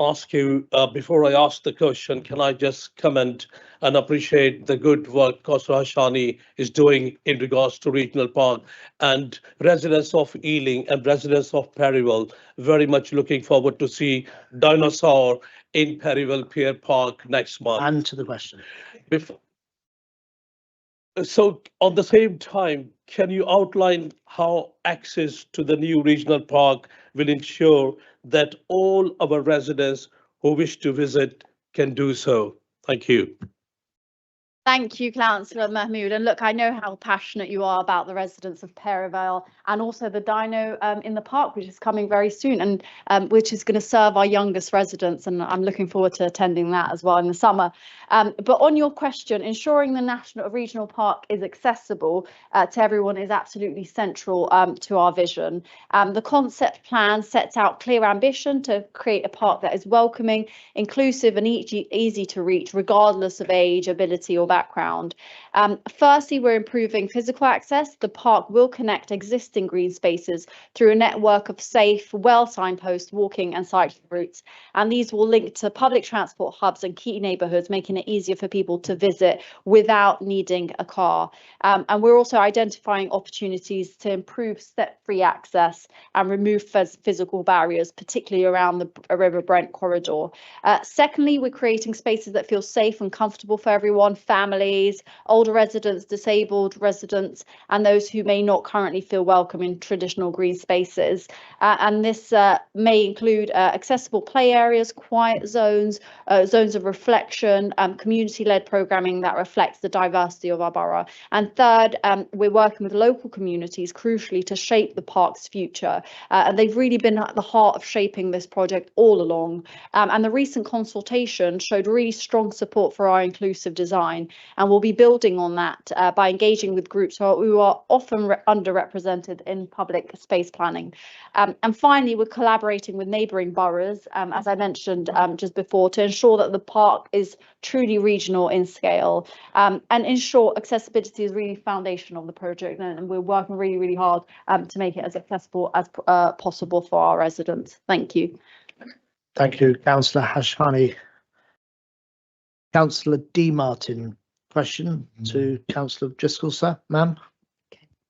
ask you, before I ask the question, can I just comment and appreciate the good work Councillor Ashani is doing in regards to regional park, and residents of Ealing and residents of Perivale very much looking forward to see dinosaur in Perivale Pier Park next month. And to the question. So on the same time, can you outline how access to the new regional park will ensure that all our residents who wish to visit can do so? Thank you. Thank you, Councillor Mahmood. And look, I know how passionate you are about the residents of Perivale and also the Dino in the park, which is coming very soon and which is going to serve our youngest residents. And I'm looking forward to attending that as well in the summer. But on your question, ensuring the national regional park is accessible to everyone is absolutely central to our vision. The concept plan sets out clear ambition to create a park that is welcoming, inclusive and easy to reach, regardless of age, ability or background. Firstly, we're improving physical access. The park will connect existing green spaces through a network of safe, well-signposted walking and cycling routes. And these will link to public transport hubs and key neighbourhoods, making it easier for people to visit without needing a car. And we're also identifying opportunities to improve step-free access and remove physical barriers, particularly around the River Brent corridor. Secondly, we're creating spaces that feel safe and comfortable for everyone, families, older residents, disabled residents, and those who may not currently feel welcome in traditional green spaces. And this may include accessible play areas, quiet zones, zones of reflection, community-led programming that reflects the diversity of our borough. And third, we're working with local communities, crucially, to shape the park's future. And they've really been at the heart of shaping this project all along. And the recent consultation showed really strong support for our inclusive design, and we'll be building on that by engaging with groups who are often underrepresented in public space planning. And finally, we're collaborating with neighbouring boroughs, as I mentioned just before, to ensure that the park is truly regional in scale. And in short, accessibility is really foundation of the project, and we're working really, really hard to make it as accessible as possible for our residents. Thank you. Thank you, Councillor Hashani. Councillor D. Martin, question to Councillor Driscoll, sir, ma'am.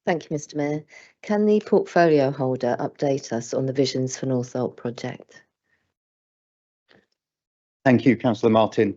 Thank you, Mr. Mayor. Can the portfolio holder update us on the Visions for Northolt project? Thank you, Councillor Martin.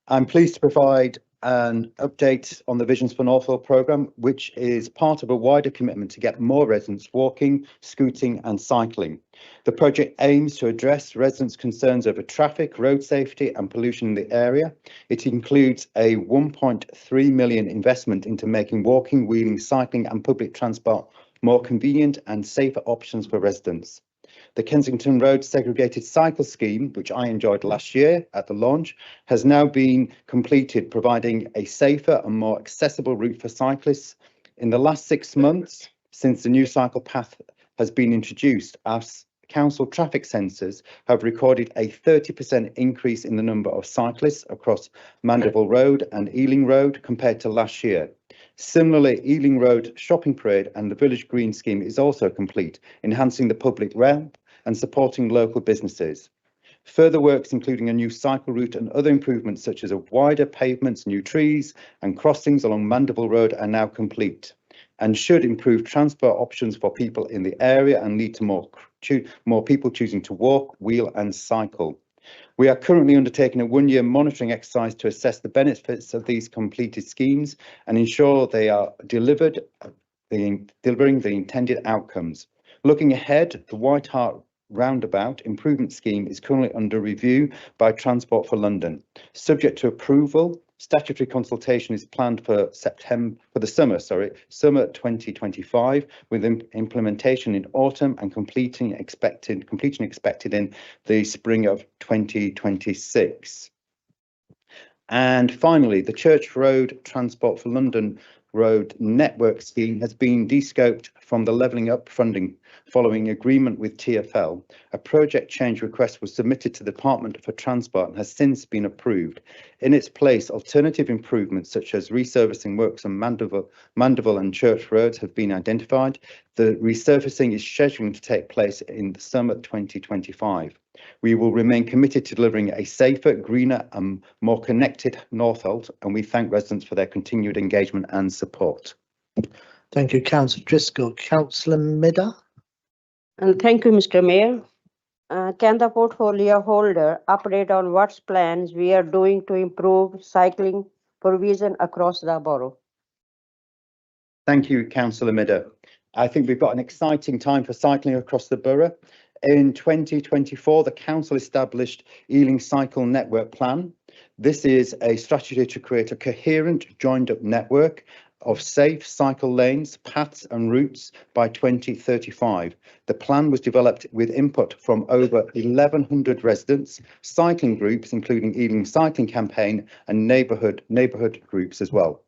I'm pleased to provide an update on the Visions for Northolt programme, which is part of a wider commitment to get more residents walking, scooting and cycling. The project aims to address residents' concerns over traffic, road safety and pollution in the area. It includes a 1.3 million investment into making walking, wheeling, cycling and public transport more convenient and safer options for residents. The Kensington Road Segregated Cycle Scheme, which I enjoyed last year at the launch, has now been completed, providing a safer and more accessible route for cyclists. In the last 6 months, since the new cycle path has been introduced, our council traffic sensors have recorded a 30% increase in the number of cyclists across Mandeville Road and Ealing Road compared to last year. Similarly, Ealing Road Shopping Parade and the Village Green Scheme is also complete, enhancing the public realm and supporting local businesses. Further works, including a new cycle route and other improvements such as a wider pavements, new trees and crossings along Mandeville Road are now complete and should improve transport options for people in the area and lead to more people choosing to walk, wheel and cycle. We are currently undertaking a one-year monitoring exercise to assess the benefits of these completed schemes and ensure they are delivering the intended outcomes. Looking ahead, the White Hart Roundabout Improvement Scheme is currently under review by Transport for London. Subject to approval, statutory consultation is planned for summer 2025, with implementation in autumn and completion expected in the spring of 2026. And finally, the Church Road Transport for London Road Network Scheme has been de-scoped from the Levelling Up funding following agreement with TfL. A project change request was submitted to the Department for Transport and has since been approved. In its place, alternative improvements such as resurfacing works on Mandeville and Church Roads have been identified. The resurfacing is scheduled to take place in the summer 2025. We will remain committed to delivering a safer, greener and more connected Northolt, and we thank residents for their continued engagement and support. Thank you, Councillor Driscoll. Councillor Midder. And thank you, Mr. Mayor. Can the portfolio holder update on what plans we are doing to improve cycling provision across the borough? Thank you, Councillor Midder. I think we've got an exciting time for cycling across the borough. In 2024, the council established Ealing Cycle Network Plan. This is a strategy to create a coherent, joined-up network of safe cycle lanes, paths and routes by 2035. The plan was developed with input from over 1,100 residents, cycling groups, including Ealing Cycling Campaign and neighbourhood groups as well.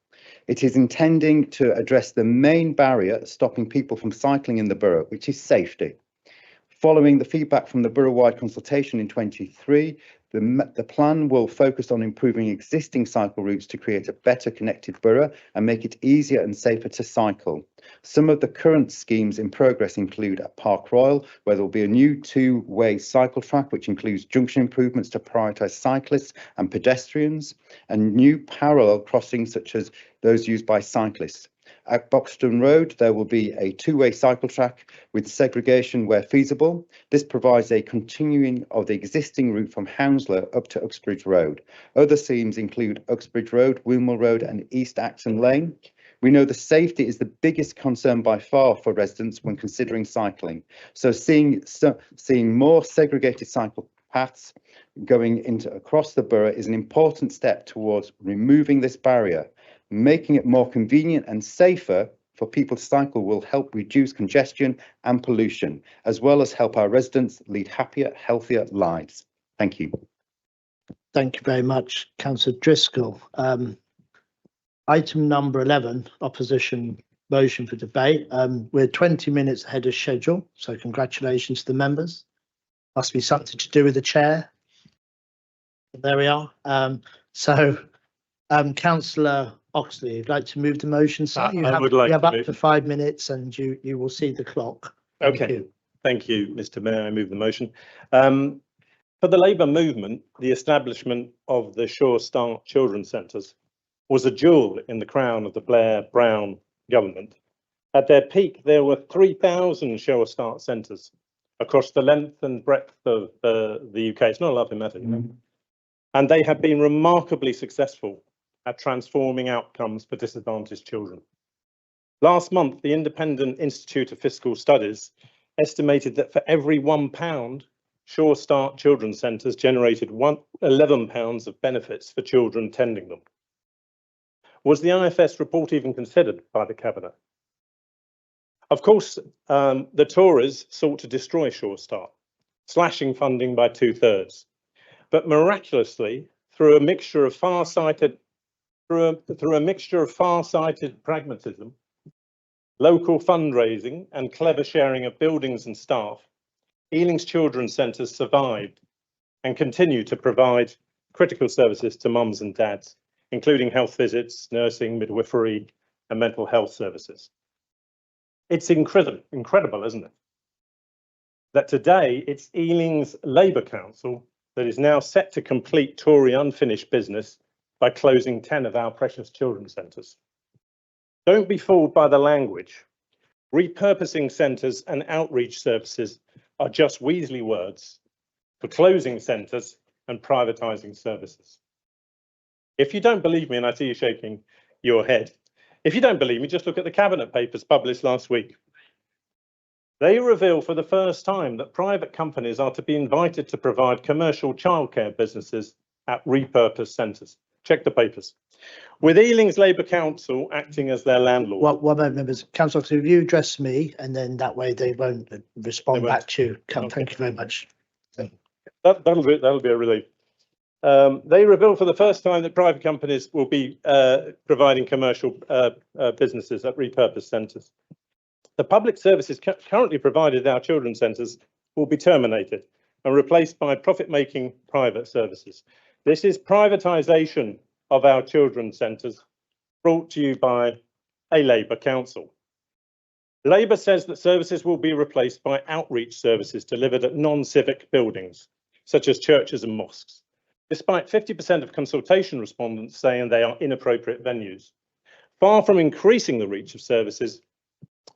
It is intending to address the main barrier stopping people from cycling in the borough, which is safety. Following the feedback from the borough-wide consultation in 23, the plan will focus on improving existing cycle routes to create a better connected borough and make it easier and safer to cycle. Some of the current schemes in progress include at Park Royal, where there will be a new two-way cycle track, which includes junction improvements to prioritise cyclists and pedestrians, and new parallel crossings such as those used by cyclists. At Boxton Road, there will be a two-way cycle track with segregation where feasible. This provides a continuing of the existing route from Hounslow up to Uxbridge Road. Other schemes include Uxbridge Road, Wimble Road and East Acton Lane. We know the safety is the biggest concern by far for residents when considering cycling. So seeing more segregated cycle paths going across the borough is an important step towards removing this barrier. Making it more convenient and safer for people to cycle will help reduce congestion and pollution, as well as help our residents lead happier, healthier lives. Thank you. Thank you very much, Councillor Driscoll. Item number 11, opposition motion for debate. We're 20 minutes ahead of schedule, so congratulations to the members. Must be something to do with the chair. There we are. Councillor Oxley, you'd like to move the motion, sir? You have up to 5 minutes and you will see the clock. Okay. Thank you, Mr. Mayor. I move the motion. For the Labour movement, the establishment of the Sure Start Children's Centres was a jewel in the crown of the Blair-Brown government. At their peak, there were 3,000 Sure Start centres across the length and breadth of the UK. It's not a lovely matter, you know. And they have been remarkably successful at transforming outcomes for disadvantaged children. Last month, the Independent Institute of Fiscal Studies estimated that for every £1 Sure Start Children's Centres generated £11 of benefits for children tending them. Was the IFS report even considered by the Cabinet? Of course, the Tories sought to destroy Sure Start, slashing funding by 2/3. But miraculously, through a mixture of far-sighted pragmatism, local fundraising and clever sharing of buildings and staff, Ealing's Children's Centres survived and continue to provide critical services to mums and dads, including health visits, nursing, midwifery and mental health services. It's incredible, isn't it? That today it's Ealing's Labour Council that is now set to complete Tory unfinished business by closing 10 of our precious children's centres. Don't be fooled by the language. Repurposing centres and outreach services are just Weasley words for closing centres and privatising services. If you don't believe me, and I see you shaking your head, if you don't believe me, just look at the Cabinet papers published last week. They reveal for the first time that private companies are to be invited to provide commercial childcare businesses at repurposed centres. Check the papers. With Ealing's Labour Council acting as their landlord. Well, one moment, members. Councillor, if you address me, and then that way they won't respond back to you. Thank you very much. That'll be a relief. They reveal for the first time that private companies will be providing commercial businesses at repurposed centres. The public services currently provided at our children's centres will be terminated and replaced by profit-making private services. This is privatisation of our children's centres, brought to you by a Labour council. Labour says that services will be replaced by outreach services delivered at non-civic buildings, such as churches and mosques, despite 50% of consultation respondents saying they are inappropriate venues. Far from increasing the reach of services,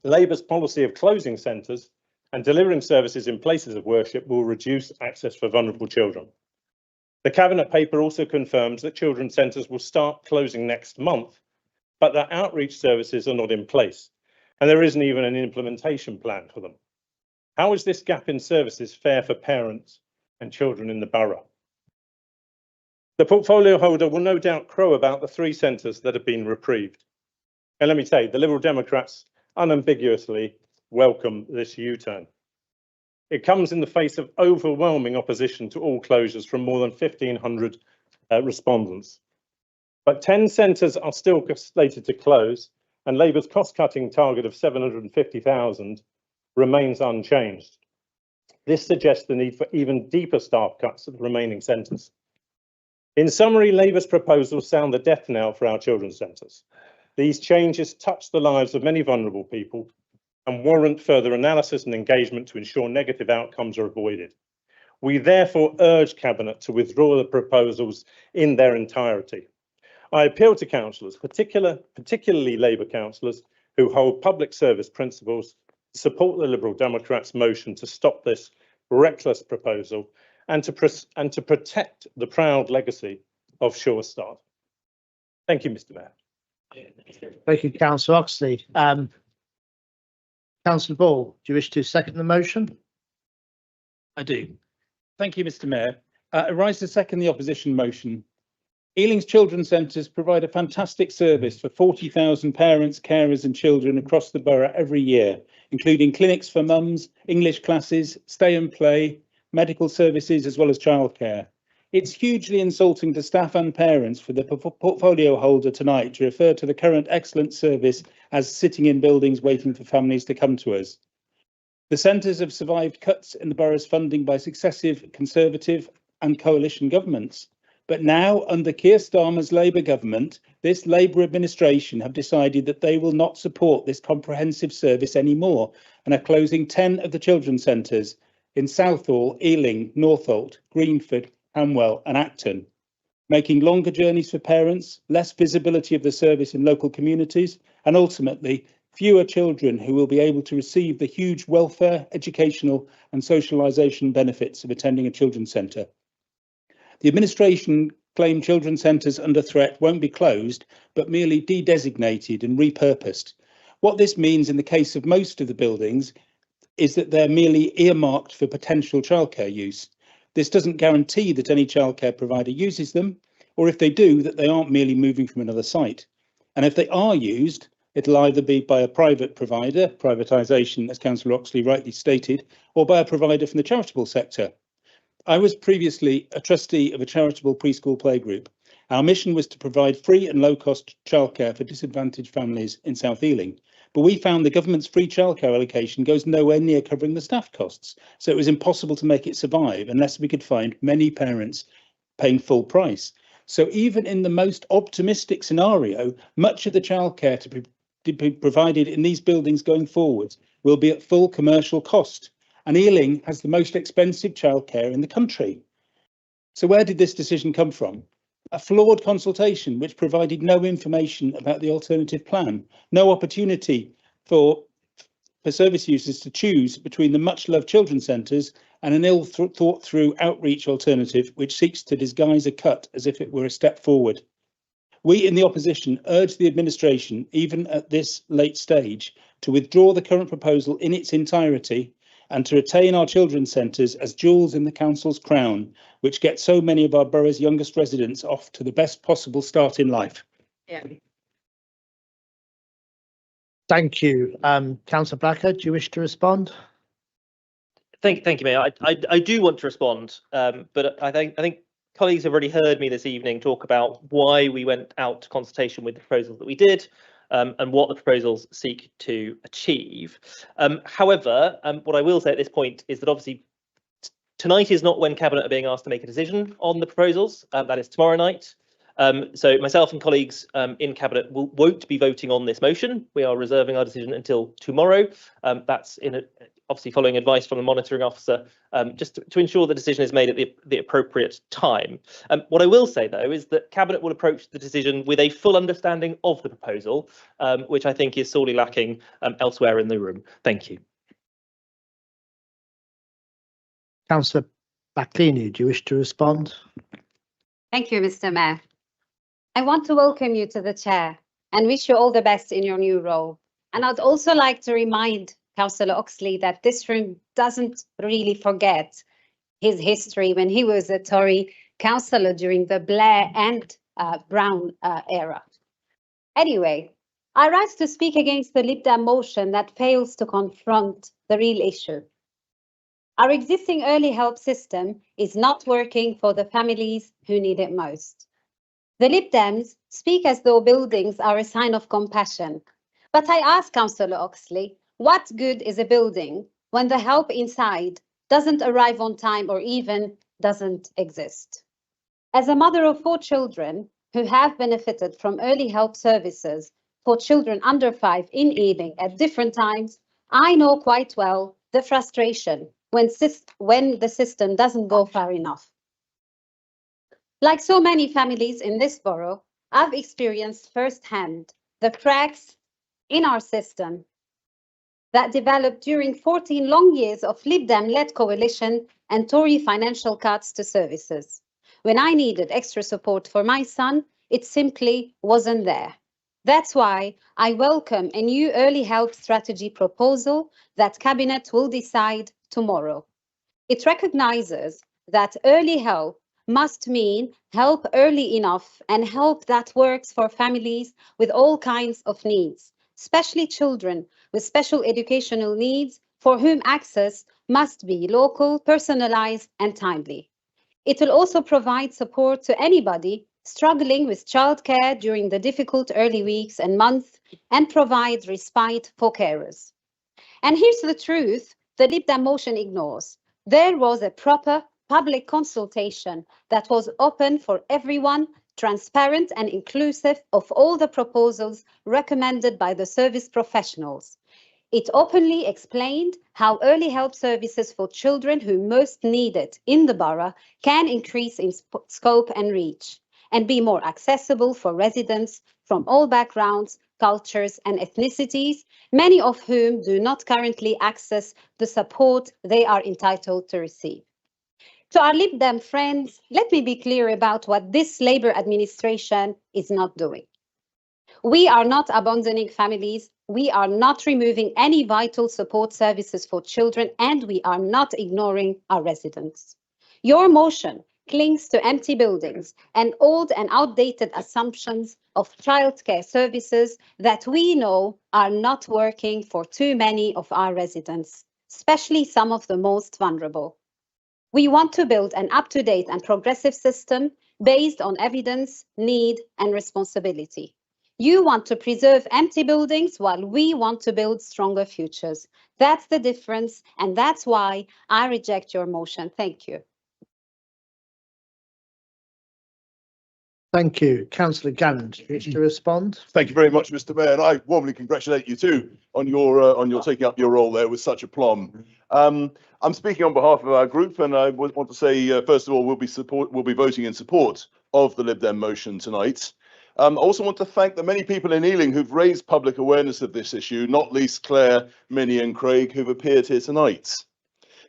Labour's policy of closing centres and delivering services in places of worship will reduce access for vulnerable children. The Cabinet paper also confirms that children's centres will start closing next month, but that outreach services are not in place, and there isn't even an implementation plan for them. How is this gap in services fair for parents and children in the borough? The portfolio holder will no doubt crow about the 3 centres that have been reprieved. And let me say, the Liberal Democrats unambiguously welcome this U-turn. It comes in the face of overwhelming opposition to all closures from more than 1,500 respondents. But 10 centres are still slated to close, and Labour's cost-cutting target of 750,000 remains unchanged. This suggests the need for even deeper staff cuts at the remaining centres. In summary, Labour's proposals sound the death knell for our children's centres. These changes touch the lives of many vulnerable people and warrant further analysis and engagement to ensure negative outcomes are avoided. We therefore urge Cabinet to withdraw the proposals in their entirety. I appeal to councillors, particularly Labour councillors, who hold public service principles, to support the Liberal Democrats' motion to stop this reckless proposal and to protect the proud legacy of Sure Start. Thank you, Mr. Mayor. Thank you, Councillor Oxley. Councillor Ball, do you wish to second the motion? I do. Thank you, Mr. Mayor. I rise to second the opposition motion. Ealing's Children's Centres provide a fantastic service for 40,000 parents, carers and children across the borough every year, including clinics for mums, English classes, stay and play, medical services, as well as childcare. It's hugely insulting to staff and parents for the portfolio holder tonight to refer to the current excellent service as sitting in buildings waiting for families to come to us. The centres have survived cuts in the borough's funding by successive Conservative and coalition governments. But now, under Keir Starmer's Labour government, this Labour administration have decided that they will not support this comprehensive service anymore and are closing 10 of the children's centres in Southall, Ealing, Northolt, Greenford, Hanwell and Acton, making longer journeys for parents, less visibility of the service in local communities, and ultimately fewer children who will be able to receive the huge welfare, educational and socialisation benefits of attending a children's centre. The administration claim children's centres under threat won't be closed, but merely de-designated and repurposed. What this means in the case of most of the buildings is that they're merely earmarked for potential childcare use. This doesn't guarantee that any childcare provider uses them, or if they do, that they aren't merely moving from another site. And if they are used, it'll either be by a private provider, privatisation, as Councillor Oxley rightly stated, or by a provider from the charitable sector. I was previously a trustee of a charitable preschool playgroup. Our mission was to provide free and low-cost childcare for disadvantaged families in South Ealing. But we found the government's free childcare allocation goes nowhere near covering the staff costs. So it was impossible to make it survive unless we could find many parents paying full price. So even in the most optimistic scenario, much of the childcare to be provided in these buildings going forward will be at full commercial cost. And Ealing has the most expensive childcare in the country. So where did this decision come from? A flawed consultation which provided no information about the alternative plan, no opportunity for service users to choose between the much-loved children's centres and an ill-thought-through outreach alternative which seeks to disguise a cut as if it were a step forward. We in the opposition urge the administration, even at this late stage, to withdraw the current proposal in its entirety and to retain our children's centres as jewels in the council's crown, which get so many of our borough's youngest residents off to the best possible start in life. Yeah. Thank you. Councillor Blacker, do you wish to respond? Thank you, Mayor. I do want to respond, but I think colleagues have already heard me this evening talk about why we went out to consultation with the proposals that we did. And what the proposals seek to achieve. However, what I will say at this point is that obviously tonight is not when Cabinet are being asked to make a decision on the proposals. That is tomorrow night. So myself and colleagues in Cabinet won't be voting on this motion. We are reserving our decision until tomorrow. That's obviously following advice from the monitoring officer, just to ensure the decision is made at the appropriate time. What I will say, though, is that Cabinet will approach the decision with a full understanding of the proposal, which I think is sorely lacking elsewhere in the room. Thank you. Councillor Backlini, do you wish to respond? Thank you, Mr. Mayor. I want to welcome you to the chair and wish you all the best in your new role. And I'd also like to remind Councillor Oxley that this room doesn't really forget his history when he was a Tory councillor during the Blair and Brown era. Anyway, I rise to speak against the Lib Dem motion that fails to confront the real issue. Our existing early help system is not working for the families who need it most. The Lib Dems speak as though buildings are a sign of compassion. But I ask Councillor Oxley, what good is a building when the help inside doesn't arrive on time or even doesn't exist? As a mother of 4 children who have benefited from early help services for children under 5 in Ealing at different times, I know quite well the frustration when the system doesn't go far enough. Like so many families in this borough, I've experienced firsthand the cracks in our system that developed during 14 long years of Lib Dem-led coalition and Tory financial cuts to services. When I needed extra support for my son, it simply wasn't there. That's why I welcome a new early help strategy proposal that Cabinet will decide tomorrow. It recognises that early help must mean help early enough and help that works for families with all kinds of needs, especially children with special educational needs for whom access must be local, personalised and timely. It will also provide support to anybody struggling with childcare during the difficult early weeks and months and provide respite for carers. And here's the truth the Lib Dem motion ignores. There was a proper public consultation that was open for everyone, transparent and inclusive of all the proposals recommended by the service professionals. It openly explained how early help services for children who most need it in the borough can increase in scope and reach and be more accessible for residents from all backgrounds, cultures and ethnicities, many of whom do not currently access the support they are entitled to receive. To our Lib Dem friends, let me be clear about what this Labour administration is not doing. We are not abandoning families, we are not removing any vital support services for children, and we are not ignoring our residents. Your motion clings to empty buildings and old and outdated assumptions of childcare services that we know are not working for too many of our residents, especially some of the most vulnerable. We want to build an up-to-date and progressive system based on evidence, need, and responsibility. You want to preserve empty buildings while we want to build stronger futures. That's the difference, and that's why I reject your motion. Thank you. Thank you. Councillor Gannon, wish to respond? Thank you very much, Mr. Mayor, and I warmly congratulate you too on your taking up your role there with such aplomb. I'm speaking on behalf of our group, and I want to say, first of all, we'll be voting in support of the Lib Dem motion tonight. I also want to thank the many people in Ealing who've raised public awareness of this issue, not least Claire, Minnie and Craig, who've appeared here tonight.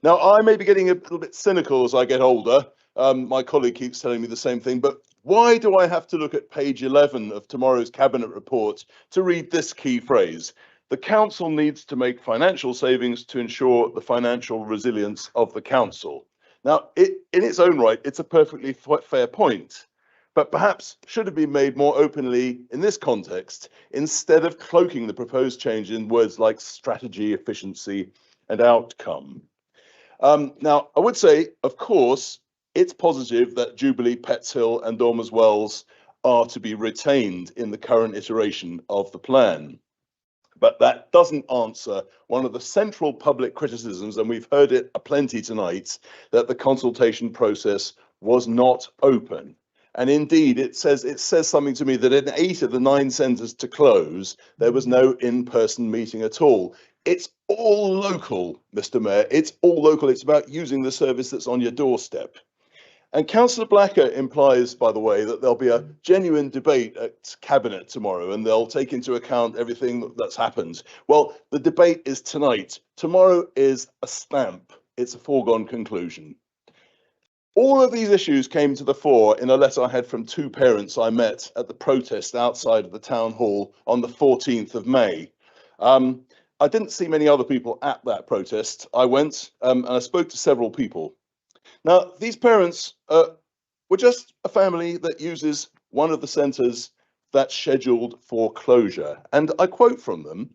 Now, I may be getting a little bit cynical as I get older. My colleague keeps telling me the same thing, but why do I have to look at page 11 of tomorrow's Cabinet report to read this key phrase? The council needs to make financial savings to ensure the financial resilience of the council. Now, in its own right, it's a perfectly fair point, but perhaps should have been made more openly in this context, instead of cloaking the proposed change in words like strategy, efficiency, and outcome. Now, I would say, of course, it's positive that Jubilee, Pets Hill and Dormers Wells are to be retained in the current iteration of the plan. But that doesn't answer one of the central public criticisms, and we've heard it aplenty tonight, that the consultation process was not open. And indeed, it says something to me that in 8 of the 9 centres to close, there was no in-person meeting at all. It's all local, Mr. Mayor. It's all local. It's about using the service that's on your doorstep. And Councillor Blacker implies, by the way, that there'll be a genuine debate at Cabinet tomorrow and they'll take into account everything that's happened. Well, the debate is tonight. Tomorrow is a stamp. It's a foregone conclusion. All of these issues came to the fore in a letter I had from 2 parents I met at the protest outside of the town hall on the 14th of May. I didn't see many other people at that protest. I went and I spoke to several people. Now, these parents were just a family that uses one of the centres that's scheduled for closure. And I quote from them,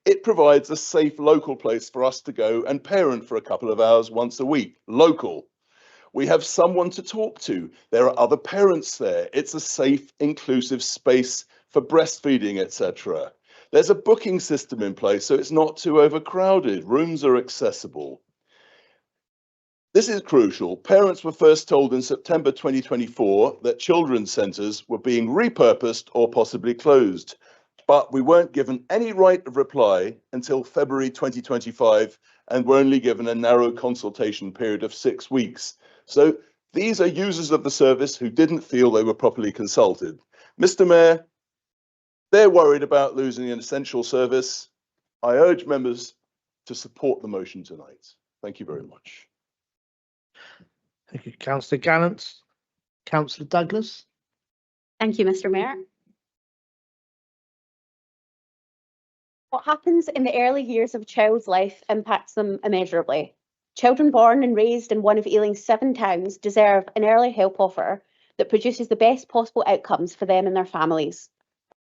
"It provides a safe local place for us to go and parent for a couple of hours once a week, local. We have someone to talk to. There are other parents there. It's a safe, inclusive space for breastfeeding, etc. There's a booking system in place, so it's not too overcrowded. Rooms are accessible." This is crucial. Parents were first told in September 2024 that children's centres were being repurposed or possibly closed, but we weren't given any right of reply until February 2025, and were only given a narrow consultation period of 6 weeks. So these are users of the service who didn't feel they were properly consulted. Mr. Mayor, they're worried about losing an essential service. I urge members to support the motion tonight. Thank you very much. Thank you, Councillor Gallant. Councillor Douglas. Thank you, Mr. Mayor. What happens in the early years of a child's life impacts them immeasurably. Children born and raised in one of Ealing's 7 towns deserve an early help offer that produces the best possible outcomes for them and their families.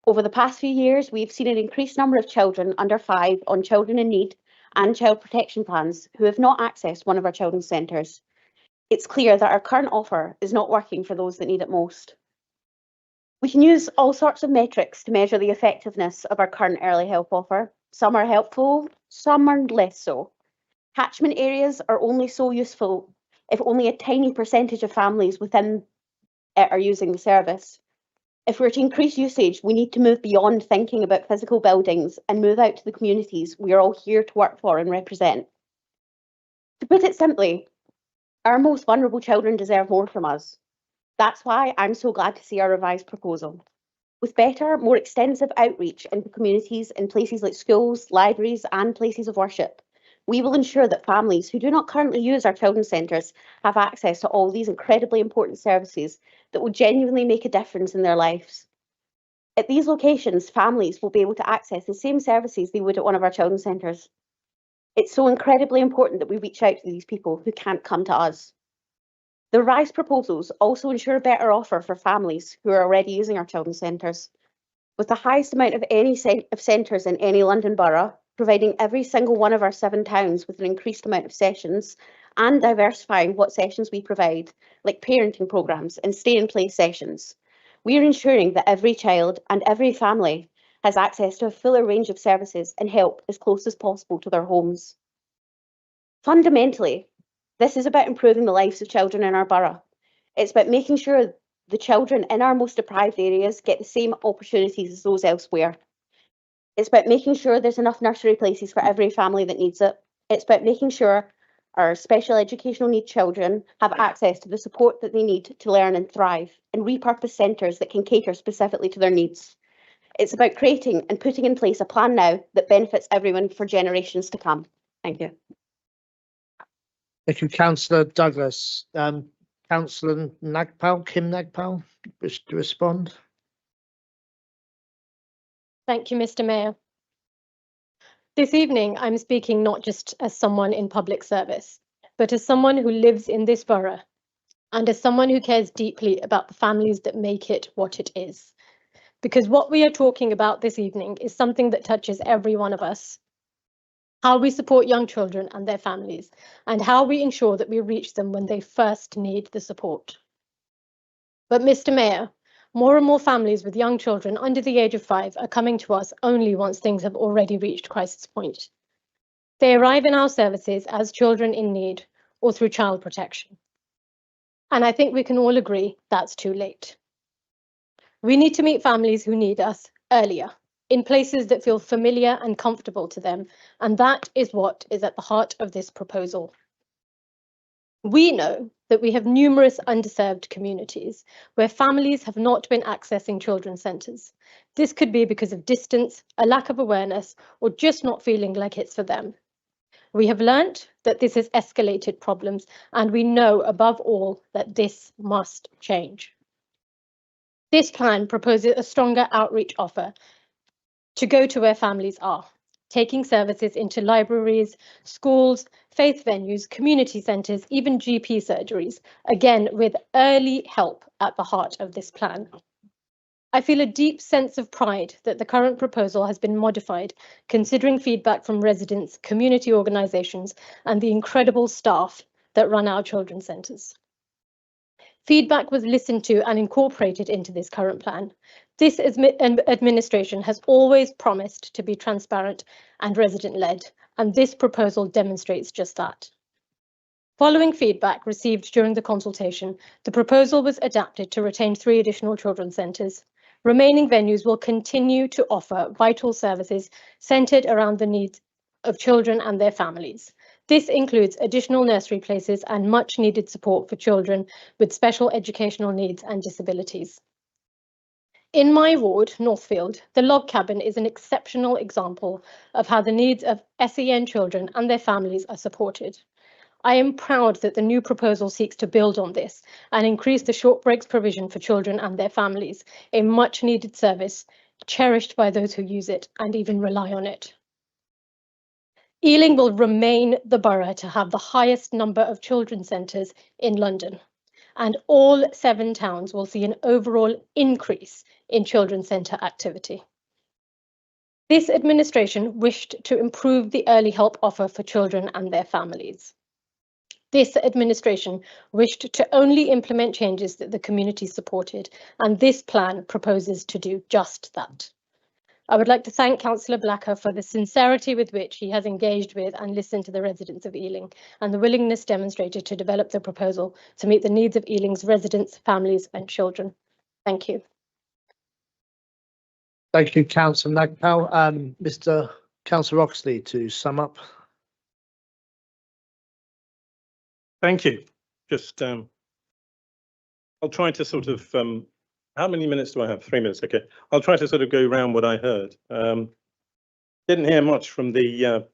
Over the past few years, we've seen an increased number of children under 5 on Children in Need and child protection plans who have not accessed one of our children's centres. It's clear that our current offer is not working for those that need it most. We can use all sorts of metrics to measure the effectiveness of our current early help offer. Some are helpful, some are less so. Catchment areas are only so useful if only a tiny percentage of families within it are using the service. If we're to increase usage, we need to move beyond thinking about physical buildings and move out to the communities we are all here to work for and represent. To put it simply, our most vulnerable children deserve more from us. That's why I'm so glad to see our revised proposal. With better, more extensive outreach into communities in places like schools, libraries and places of worship, we will ensure that families who do not currently use our children's centres have access to all these incredibly important services that will genuinely make a difference in their lives. At these locations, families will be able to access the same services they would at one of our children's centres. It's so incredibly important that we reach out to these people who can't come to us. The revised proposals also ensure a better offer for families who are already using our children's centres. With the highest amount of any centres in any London borough, providing every single one of our 7 towns with an increased amount of sessions and diversifying what sessions we provide, like parenting programmes and stay-in-place sessions, we are ensuring that every child and every family has access to a fuller range of services and help as close as possible to their homes. Fundamentally, this is about improving the lives of children in our borough. It's about making sure the children in our most deprived areas get the same opportunities as those elsewhere. It's about making sure there's enough nursery places for every family that needs it. It's about making sure our special educational need children have access to the support that they need to learn and thrive, and repurpose centres that can cater specifically to their needs. It's about creating and putting in place a plan now that benefits everyone for generations to come. Thank you. Thank you, Councillor Douglas. Councillor Nagpal, Kim Nagpal, wish to respond? Thank you, Mr. Mayor. This evening, I'm speaking not just as someone in public service, but as someone who lives in this borough and as someone who cares deeply about the families that make it what it is. Because what we are talking about this evening is something that touches every one of us. How we support young children and their families, and how we ensure that we reach them when they first need the support. But Mr. Mayor, more and more families with young children under the age of 5 are coming to us only once things have already reached crisis point. They arrive in our services as children in need or through child protection. And I think we can all agree that's too late. We need to meet families who need us earlier, in places that feel familiar and comfortable to them, and that is what is at the heart of this proposal. We know that we have numerous underserved communities where families have not been accessing children's centres. This could be because of distance, a lack of awareness, or just not feeling like it's for them. We have learnt that this has escalated problems, and we know above all that this must change. This plan proposes a stronger outreach offer to go to where families are, taking services into libraries, schools, faith venues, community centres, even GP surgeries, again with early help at the heart of this plan. I feel a deep sense of pride that the current proposal has been modified, considering feedback from residents, community organisations, and the incredible staff that run our children's centres. Feedback was listened to and incorporated into this current plan. This administration has always promised to be transparent and resident-led, and this proposal demonstrates just that. Following feedback received during the consultation, the proposal was adapted to retain 3 additional children's centres. Remaining venues will continue to offer vital services centred around the needs of children and their families. This includes additional nursery places and much needed support for children with special educational needs and disabilities. In my ward, Northfield, the Log Cabin is an exceptional example of how the needs of SEN children and their families are supported. I am proud that the new proposal seeks to build on this and increase the short breaks provision for children and their families, a much needed service cherished by those who use it and even rely on it. Ealing will remain the borough to have the highest number of children's centres in London, and all 7 towns will see an overall increase in children's centre activity. This administration wished to improve the early help offer for children and their families. This administration wished to only implement changes that the community supported, and this plan proposes to do just that. I would like to thank Councillor Blacker for the sincerity with which he has engaged with and listened to the residents of Ealing, and the willingness demonstrated to develop the proposal to meet the needs of Ealing's residents, families and children. Thank you. Thank you, Councillor Nagpal. Mr. Councillor Oxley, to sum up. Thank you. Just, I'll try to sort of, how many minutes do I have? 3 minutes, okay. I'll try to sort of go around what I heard. Didn't hear much from the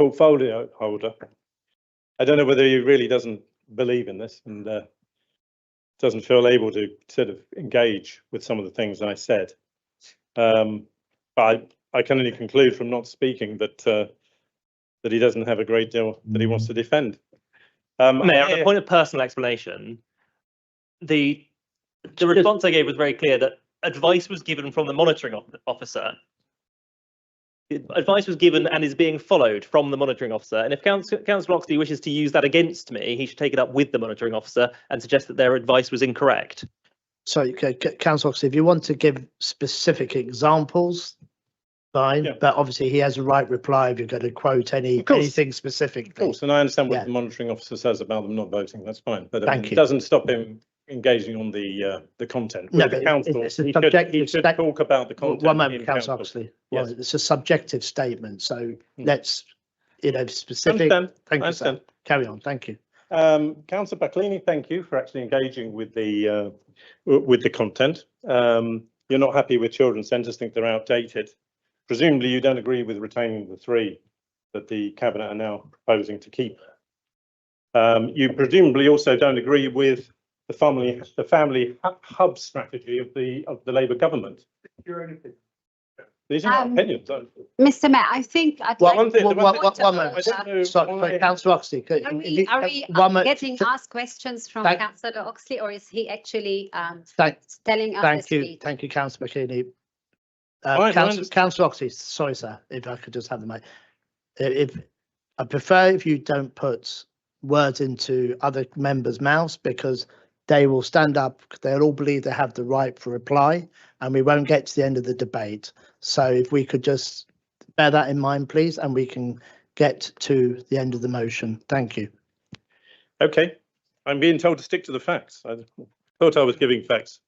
portfolio holder. I don't know whether he really doesn't believe in this and doesn't feel able to sort of engage with some of the things I said. But I can only conclude from not speaking that that he doesn't have a great deal that he wants to defend. Mayor, on a point of personal explanation, the response I gave was very clear that advice was given from the monitoring officer. Advice was given and is being followed from the monitoring officer. And if Councillor Oxley wishes to use that against me, he should take it up with the monitoring officer and suggest that their advice was incorrect. So, Councillor Oxley, if you want to give specific examples, fine. Yeah. But obviously he has a right reply if you're going to quote anything specific. Of course, and I understand what the monitoring officer says about them not voting. That's fine, but it doesn't stop him engaging on the content. No, with the council, he should talk about the content. One moment, Councillor Oxley. Well, it's a subjective statement, so let's, specific. Thank you, sir. Carry on. Thank you. Councillor Bacchini, thank you for actually engaging with the content. You're not happy with children's centres, think they're outdated. Presumably you don't agree with retaining the 3 that the Cabinet are now proposing to keep. You presumably also don't agree with the family hub strategy of the Labour government. These are my opinions. Mr. Mayor, I think I'd like one moment. Sorry, Councillor Oxley. Are we getting asked questions from Councillor Oxley, or is he actually telling us? Thank you, Councillor Bacchini. Councillor Oxley, sorry, sir, if I could just have the mic. I prefer if you don't put words into other members' mouths, because they will stand up, they'll all believe they have the right for reply, and we won't get to the end of the debate. So if we could just bear that in mind, please, and we can get to the end of the motion. Thank you. Okay, I'm being told to stick to the facts. I thought I was giving facts.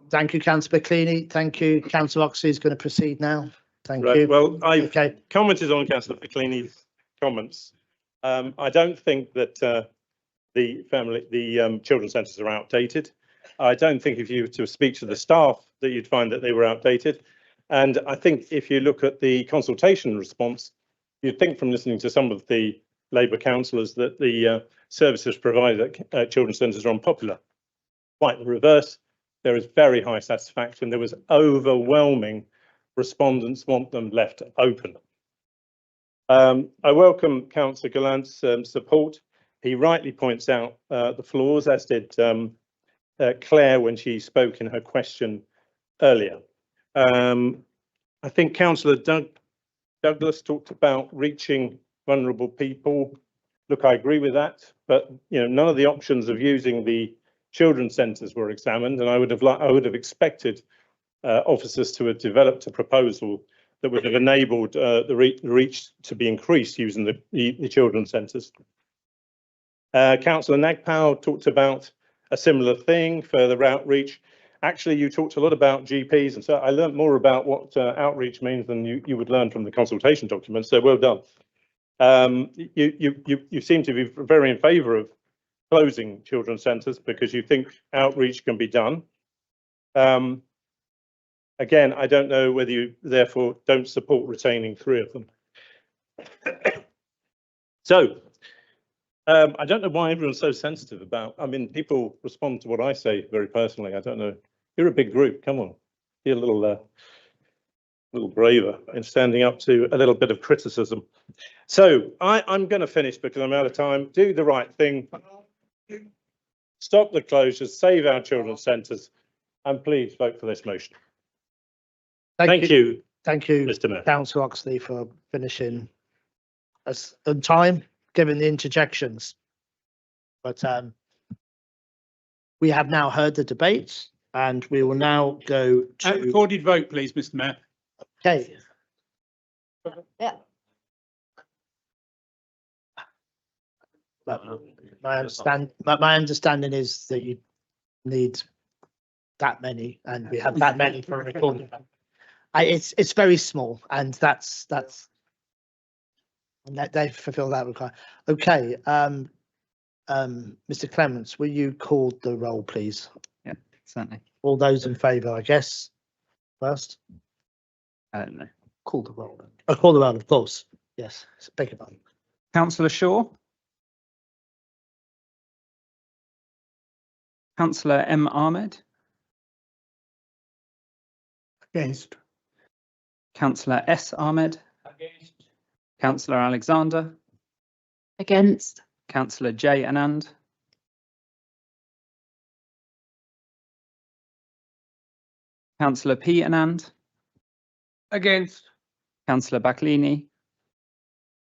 Thank you, Councillor Bacchini. Thank you. Councillor Oxley is going to proceed now. Thank you. Well, I've commented on Councillor Bacchini's comments. I don't think that the children's centres are outdated. I don't think if you were to speak to the staff that you'd find that they were outdated. And I think if you look at the consultation response, you'd think from listening to some of the Labour councillors that the services provided at children's centres are unpopular. Quite the reverse. There is very high satisfaction. There was overwhelming respondents want them left open. I welcome Councillor Gallant's support. He rightly points out the flaws, as did Claire when she spoke in her question earlier. I think Councillor Douglas talked about reaching vulnerable people. Look, I agree with that, but none of the options of using the children's centres were examined, and I would have expected officers to have developed a proposal that would have enabled the reach to be increased using the children's centres. Councillor Nagpal talked about a similar thing, further outreach. Actually, you talked a lot about GPs, and so I learned more about what outreach means than you would learn from the consultation document. So well done. You seem to be very in favour of closing children's centres because you think outreach can be done. Again, I don't know whether you therefore don't support retaining 3 of them. So I don't know why everyone's so sensitive about. I mean, people respond to what I say very personally. I don't know. You're a big group. Come on, be a little braver in standing up to a little bit of criticism. So I'm going to finish because I'm out of time. Do the right thing. Stop the closures. Save our children's centres, and please vote for this motion. Thank you. Thank you, Mr. Mayor. Councillor Oxley, for finishing us on time, given the interjections. But we have now heard the debate, and we will now go to Recorded vote, please, Mr. Mayor. Okay. Yeah. My understanding is that you need that many, and we have that many for a recording. It's very small, and that's and that they fulfil that requirement. Okay, Mr. Clements, will you call the roll, please? Yeah, certainly. All those in favour, I guess. First, No, call the roll. I call the roll, of course. Yes, beg your pardon. Councillor Shaw. Councillor M. Ahmed. Against. Councillor S. Ahmed. Against. Councillor Alexander. Against. Councillor J. Anand. Councillor P. Anand. Against. Councillor Baklini.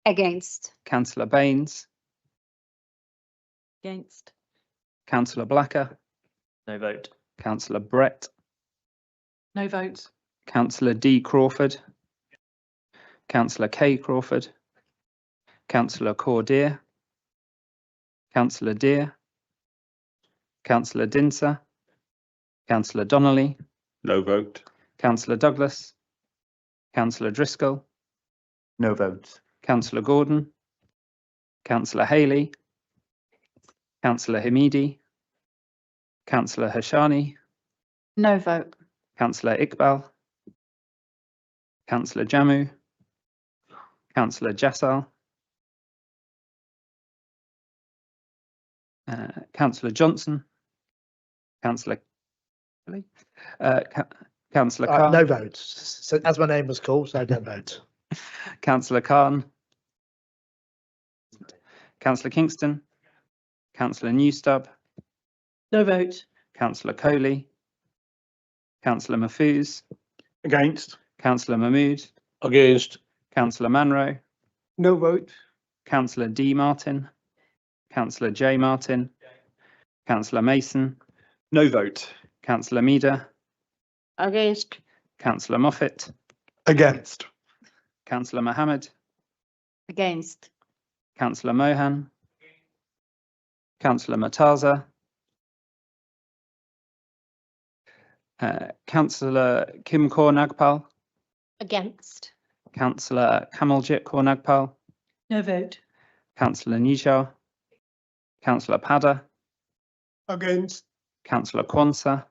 Against. Councillor Baines. Against. Councillor Blacker. No vote. Councillor Brett. No votes. Councillor D. Crawford. Councillor K. Crawford. Councillor Cordeer. Councillor Deer. Councillor Dinser. Councillor Donnelly. No vote. Councillor Douglas. Councillor Driscoll. No votes. Councillor Gordon. Councillor Haley. Councillor Hamidi. Councillor Hashani. No vote. Councillor Iqbal. Councillor Jammu. Councillor Jassal. Councillor Johnson. Councillor Kelly. Councillor Khan. No votes. So, as my name was called, so I don't vote. Councillor Khan. Councillor Kingston. Councillor Newstub. No vote. Councillor Coley. Councillor Mahfouz. Against. Councillor Mahmood. Against. Councillor Manro. No vote. Councillor D. Martin. Councillor J. Martin. Councillor Mason. No vote. Councillor Meader. Against. Councillor Moffat. Against. Councillor Mohammed. Against. Councillor Mohan. Councillor Mataza. Councillor Kim Kaur Nagpal. Against. Councillor Kamaljit Kaur Nagpal. No vote. Councillor Nijar. Councillor Padda. Against. Councillor Kwanzaa.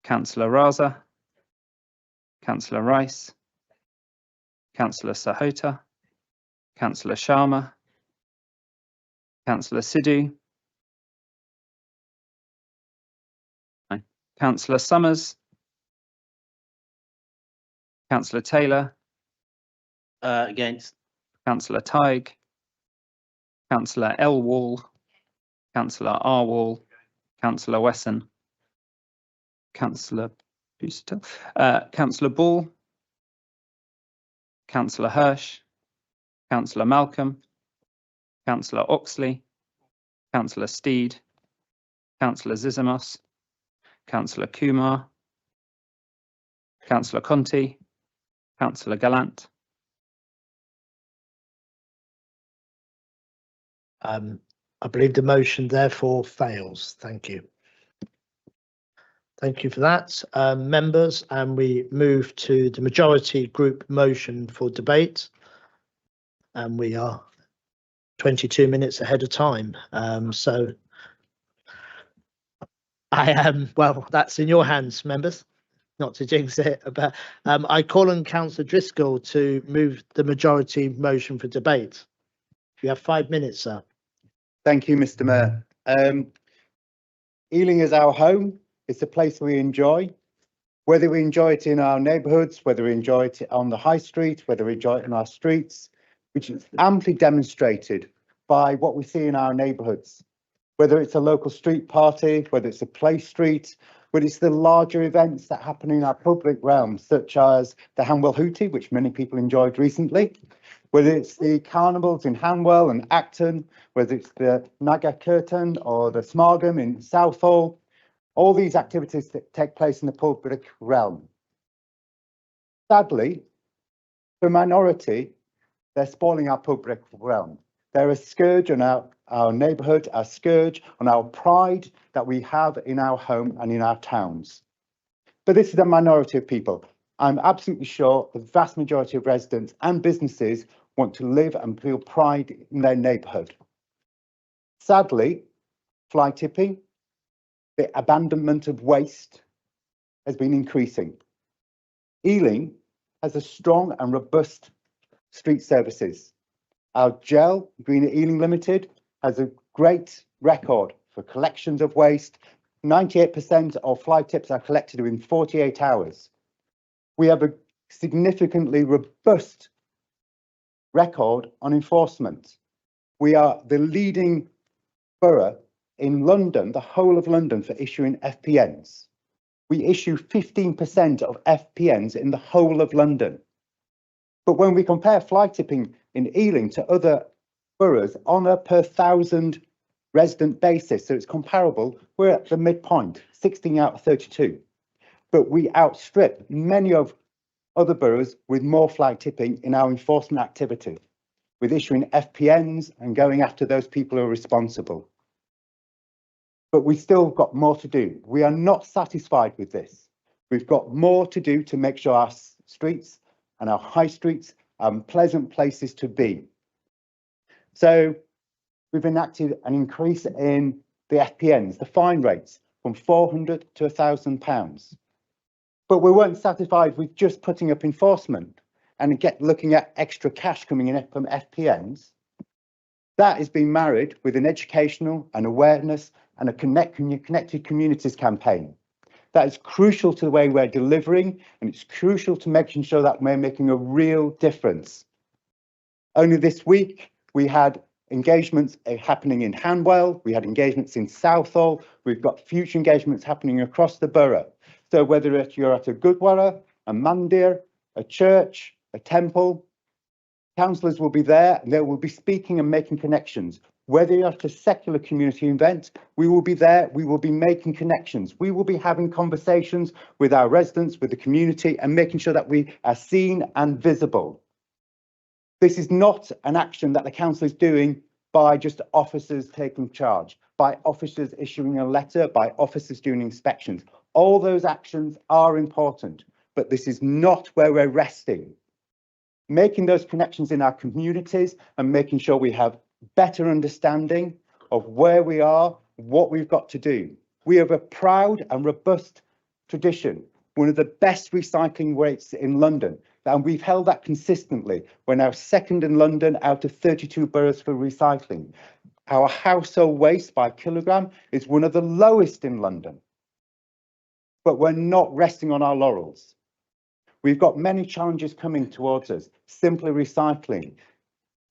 Councillor Raza. Councillor Rice. Councillor Sahota. Councillor Sharma. Councillor Sidhu. Councillor Summers. Councillor Taylor, Against. Councillor Tighe, Councillor L. Wall, Councillor R. Wall, Councillor Wesson, Councillor Busuttil, Councillor Ball, Councillor Hirsch, Councillor Malcolm, Councillor Oxley, Councillor Steed, Councillor Zizamos, Councillor Kumar, Councillor Conti, Councillor Gallant. I believe the motion therefore fails. Thank you. Thank you for that, members, and we move to the majority group motion for debate. And we are 22 minutes ahead of time. So I am, well, that's in your hands, members, not to jinx it, but I call on Councillor Driscoll to move the majority motion for debate. You have 5 minutes, sir. Thank you, Mr. Mayor. Ealing is our home. It's a place we enjoy. Whether we enjoy it in our neighbourhoods, whether we enjoy it on the high street, whether we enjoy it in our streets, which is amply demonstrated by what we see in our neighbourhoods. Whether it's a local street party, whether it's a play street, whether it's the larger events that happen in our public realm, such as the Hanwell Hootie, which many people enjoyed recently, whether it's the carnivals in Hanwell and Acton, whether it's the Naga Curtain or the Smargham in Southall, all these activities that take place in the public realm. Sadly, for a minority, they're spoiling our public realm. They're a scourge on our neighbourhood, a scourge on our pride that we have in our home and in our towns. But this is a minority of people. I'm absolutely sure the vast majority of residents and businesses want to live and feel pride in their neighbourhood. Sadly, fly tipping, the abandonment of waste has been increasing. Ealing has a strong and robust street services. Our GEL, Greener Ealing Limited, has a great record for collections of waste. 98% of fly tips are collected within 48 hours. We have a significantly robust record on enforcement. We are the leading borough in London, the whole of London, for issuing FPNs. We issue 15% of FPNs in the whole of London. But when we compare fly tipping in Ealing to other boroughs on a per 1,000 resident basis, so it's comparable, we're at the midpoint, 16 out of 32. But we outstrip many of other boroughs with more fly tipping in our enforcement activity, with issuing FPNs and going after those people who are responsible. But we still got more to do. We are not satisfied with this. We've got more to do to make sure our streets and our high streets are pleasant places to be. So we've enacted an increase in the FPNs, the fine rates, from £400 to £1,000. But we weren't satisfied with just putting up enforcement and looking at extra cash coming in from FPNs. That is being married with an educational and awareness and a connected communities campaign. That is crucial to the way we're delivering, and it's crucial to making sure that we're making a real difference. Only this week, we had engagements happening in Hanwell, we had engagements in Southall, we've got future engagements happening across the borough. So whether you're at a Gurdwara, a mandir, a church, a temple, councillors will be there and they will be speaking and making connections. Whether you're at a secular community event, we will be there, we will be making connections. We will be having conversations with our residents, with the community, and making sure that we are seen and visible. This is not an action that the council is doing by just officers taking charge, by officers issuing a letter, by officers doing inspections. All those actions are important, but this is not where we're resting. Making those connections in our communities and making sure we have better understanding of where we are, what we've got to do. We have a proud and robust tradition, one of the best recycling rates in London, and we've held that consistently. We're now second in London out of 32 boroughs for recycling. Our household waste by kilogram is one of the lowest in London. But we're not resting on our laurels. We've got many challenges coming towards us. Simply recycling,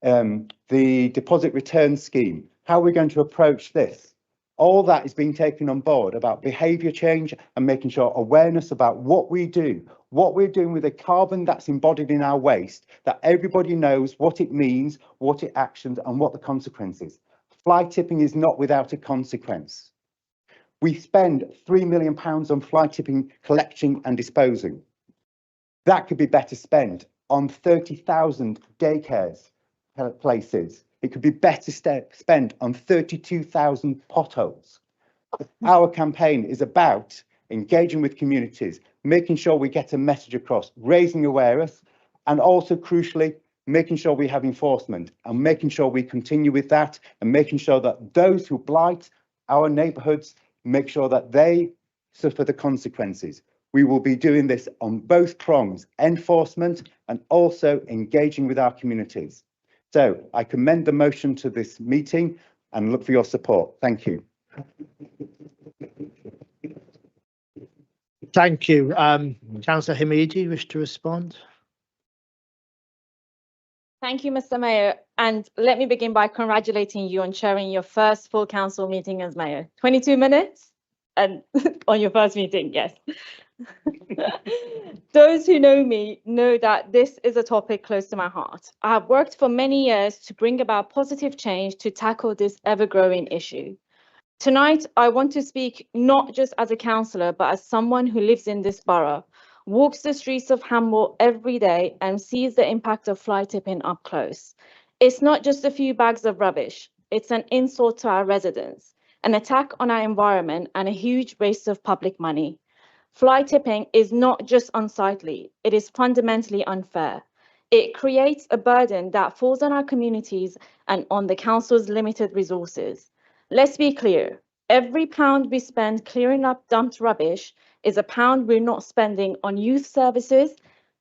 the deposit return scheme, how are we going to approach this? All that is being taken on board about behaviour change and making sure awareness about what we do, what we're doing with the carbon that's embodied in our waste, that everybody knows what it means, what it actions and what the consequences. Fly tipping is not without a consequence. We spend £3 million on fly tipping collection and disposing. That could be better spent on 30,000 daycares places. It could be better spent on 32,000 potholes. Our campaign is about engaging with communities, making sure we get a message across, raising awareness, and also crucially, making sure we have enforcement and making sure we continue with that and making sure that those who blight our neighbourhoods, make sure that they suffer the consequences. We will be doing this on both prongs, enforcement and also engaging with our communities. So I commend the motion to this meeting and look for your support. Thank you. Thank you. Councillor Hamidi, you wish to respond? Thank you, Mr. Mayor. And let me begin by congratulating you on chairing your first full council meeting as mayor. 22 minutes and on your first meeting, yes. Those who know me know that this is a topic close to my heart. I have worked for many years to bring about positive change to tackle this ever-growing issue. Tonight, I want to speak not just as a councillor, but as someone who lives in this borough, walks the streets of Hamwell every day and sees the impact of fly tipping up close. It's not just a few bags of rubbish. It's an insult to our residents, an attack on our environment and a huge waste of public money. Fly tipping is not just unsightly, it is fundamentally unfair. It creates a burden that falls on our communities and on the council's limited resources. Let's be clear, every pound we spend clearing up dumped rubbish is a pound we're not spending on youth services,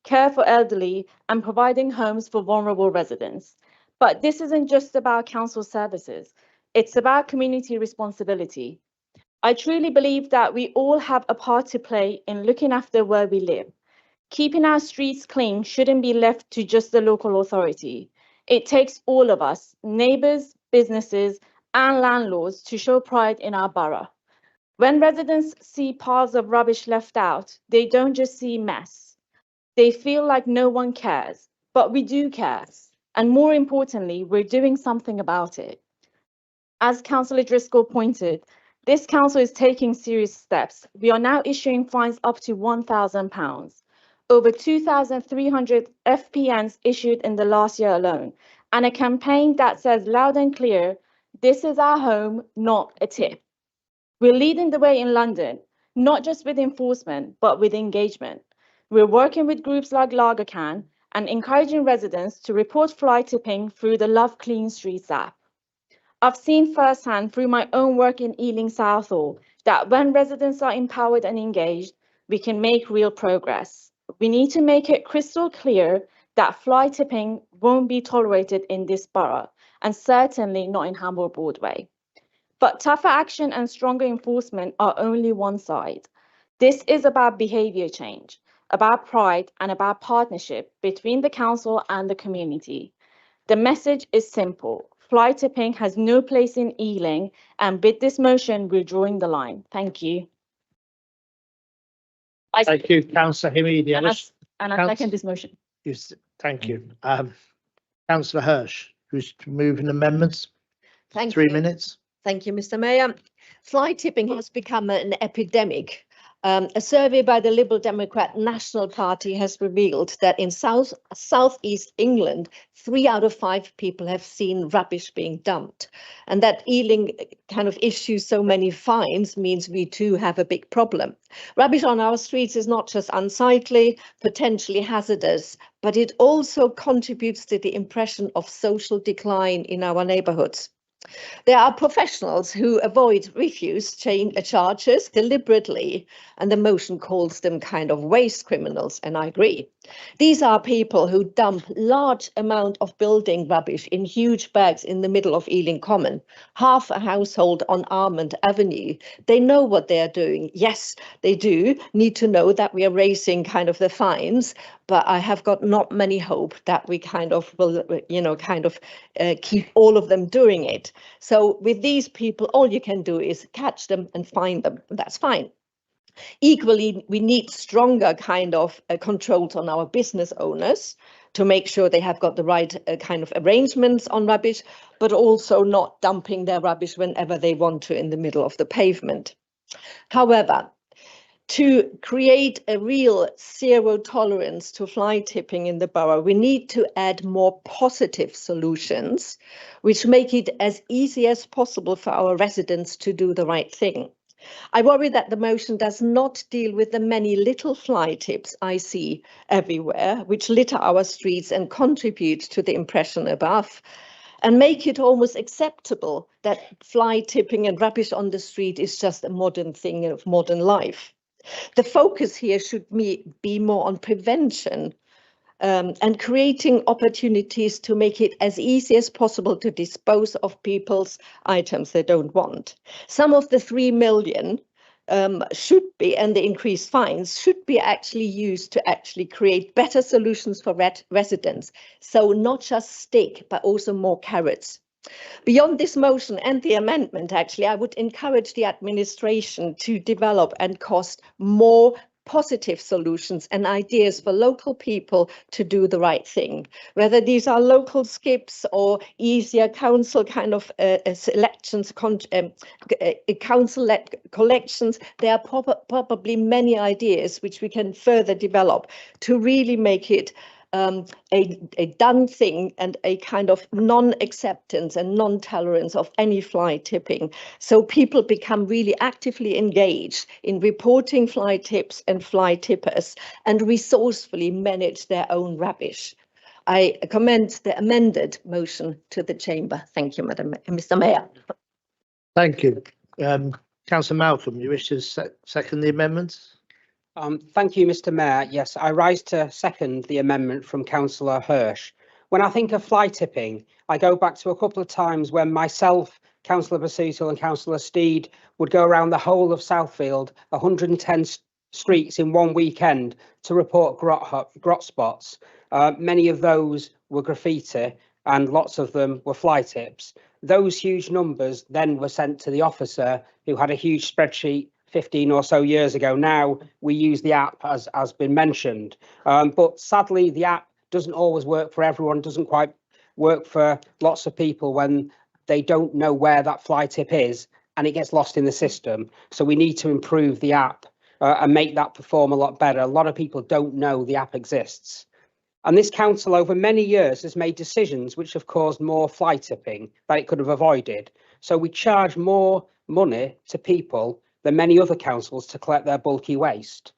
care for elderly, and providing homes for vulnerable residents. But this isn't just about council services, it's about community responsibility. I truly believe that we all have a part to play in looking after where we live. Keeping our streets clean shouldn't be left to just the local authority. It takes all of us, neighbours, businesses, and landlords to show pride in our borough. When residents see piles of rubbish left out, they don't just see mess. They feel like no one cares, but we do care. And more importantly, we're doing something about it. As Councillor Driscoll pointed, this council is taking serious steps. We are now issuing fines up to £1,000. Over 2,300 FPNs issued in the last year alone, and a campaign that says loud and clear, this is our home, not a tip. We're leading the way in London, not just with enforcement, but with engagement. We're working with groups like Lagercan and encouraging residents to report fly tipping through the Love Clean Streets app. I've seen firsthand through my own work in Ealing Southall that when residents are empowered and engaged, we can make real progress. We need to make it crystal clear that fly tipping won't be tolerated in this borough, and certainly not in Hamwell Broadway. But tougher action and stronger enforcement are only one side. This is about behaviour change, about pride, and about partnership between the council and the community. The message is simple. Fly tipping has no place in Ealing, and with this motion, we're drawing the line. Thank you. Thank you, Councillor Hamidi. And I second this motion. Yes, thank you. Councillor Hirsch, who's moving amendments? Thank 3 you. minutes. Thank you, Mr. Mayor. Fly tipping has become an epidemic. A survey by the Liberal Democrat National Party has revealed that in southeast England, 3 out of 5 people have seen rubbish being dumped. And that Ealing kind of issues so many fines means we too have a big problem. Rubbish on our streets is not just unsightly, potentially hazardous, but it also contributes to the impression of social decline in our neighbourhoods. There are professionals who avoid refuse charges deliberately, and the motion calls them kind of waste criminals, and I agree. These are people who dump large amount of building rubbish in huge bags in the middle of Ealing Common, half a household on Armand Avenue. They know what they are doing. Yes, they do need to know that we are raising kind of the fines, but I have got not many hope that we kind of will, keep all of them doing it. So with these people, all you can do is catch them and fine them. That's fine. Equally, we need stronger kind of controls on our business owners to make sure they have got the right kind of arrangements on rubbish, but also not dumping their rubbish whenever they want to in the middle of the pavement. However, to create a real zero tolerance to fly tipping in the borough, we need to add more positive solutions, which make it as easy as possible for our residents to do the right thing. I worry that the motion does not deal with the many little fly tips I see everywhere, which litter our streets and contribute to the impression above, and make it almost acceptable that fly tipping and rubbish on the street is just a modern thing of modern life. The focus here should be more on prevention and creating opportunities to make it as easy as possible to dispose of people's items they don't want. Some of the 3 million should be, and the increased fines should be actually used to actually create better solutions for residents. So not just stick, but also more carrots. Beyond this motion and the amendment, actually, I would encourage the administration to develop and cost more positive solutions and ideas for local people to do the right thing. Whether these are local skips or easier council kind of selections, council-led collections, there are probably many ideas which we can further develop to really make it a done thing and a kind of non-acceptance and non-tolerance of any fly tipping. So people become really actively engaged in reporting fly tips and fly tippers and resourcefully manage their own rubbish. I commend the amended motion to the chamber. Thank you, Mr. Mayor. Thank you. Councillor Malcolm, you wish to second the amendments? Thank you, Mr. Mayor. Yes, I rise to second the amendment from Councillor Hirsch. When I think of fly tipping, I go back to a couple of times when myself, Councillor Basuto and Councillor Steed would go around the whole of Southfield, 110 streets in one weekend to report grot spots. Many of those were graffiti and lots of them were fly tips. Those huge numbers then were sent to the officer who had a huge spreadsheet 15 or so years ago. Now we use the app as been mentioned, but sadly the app doesn't always work for everyone, doesn't quite work for lots of people when they don't know where that fly tip is and it gets lost in the system. So we need to improve the app and make that perform a lot better. A lot of people don't know the app exists. And this council over many years has made decisions which have caused more fly tipping that it could have avoided. So we charge more money to people than many other councils to collect their bulky waste.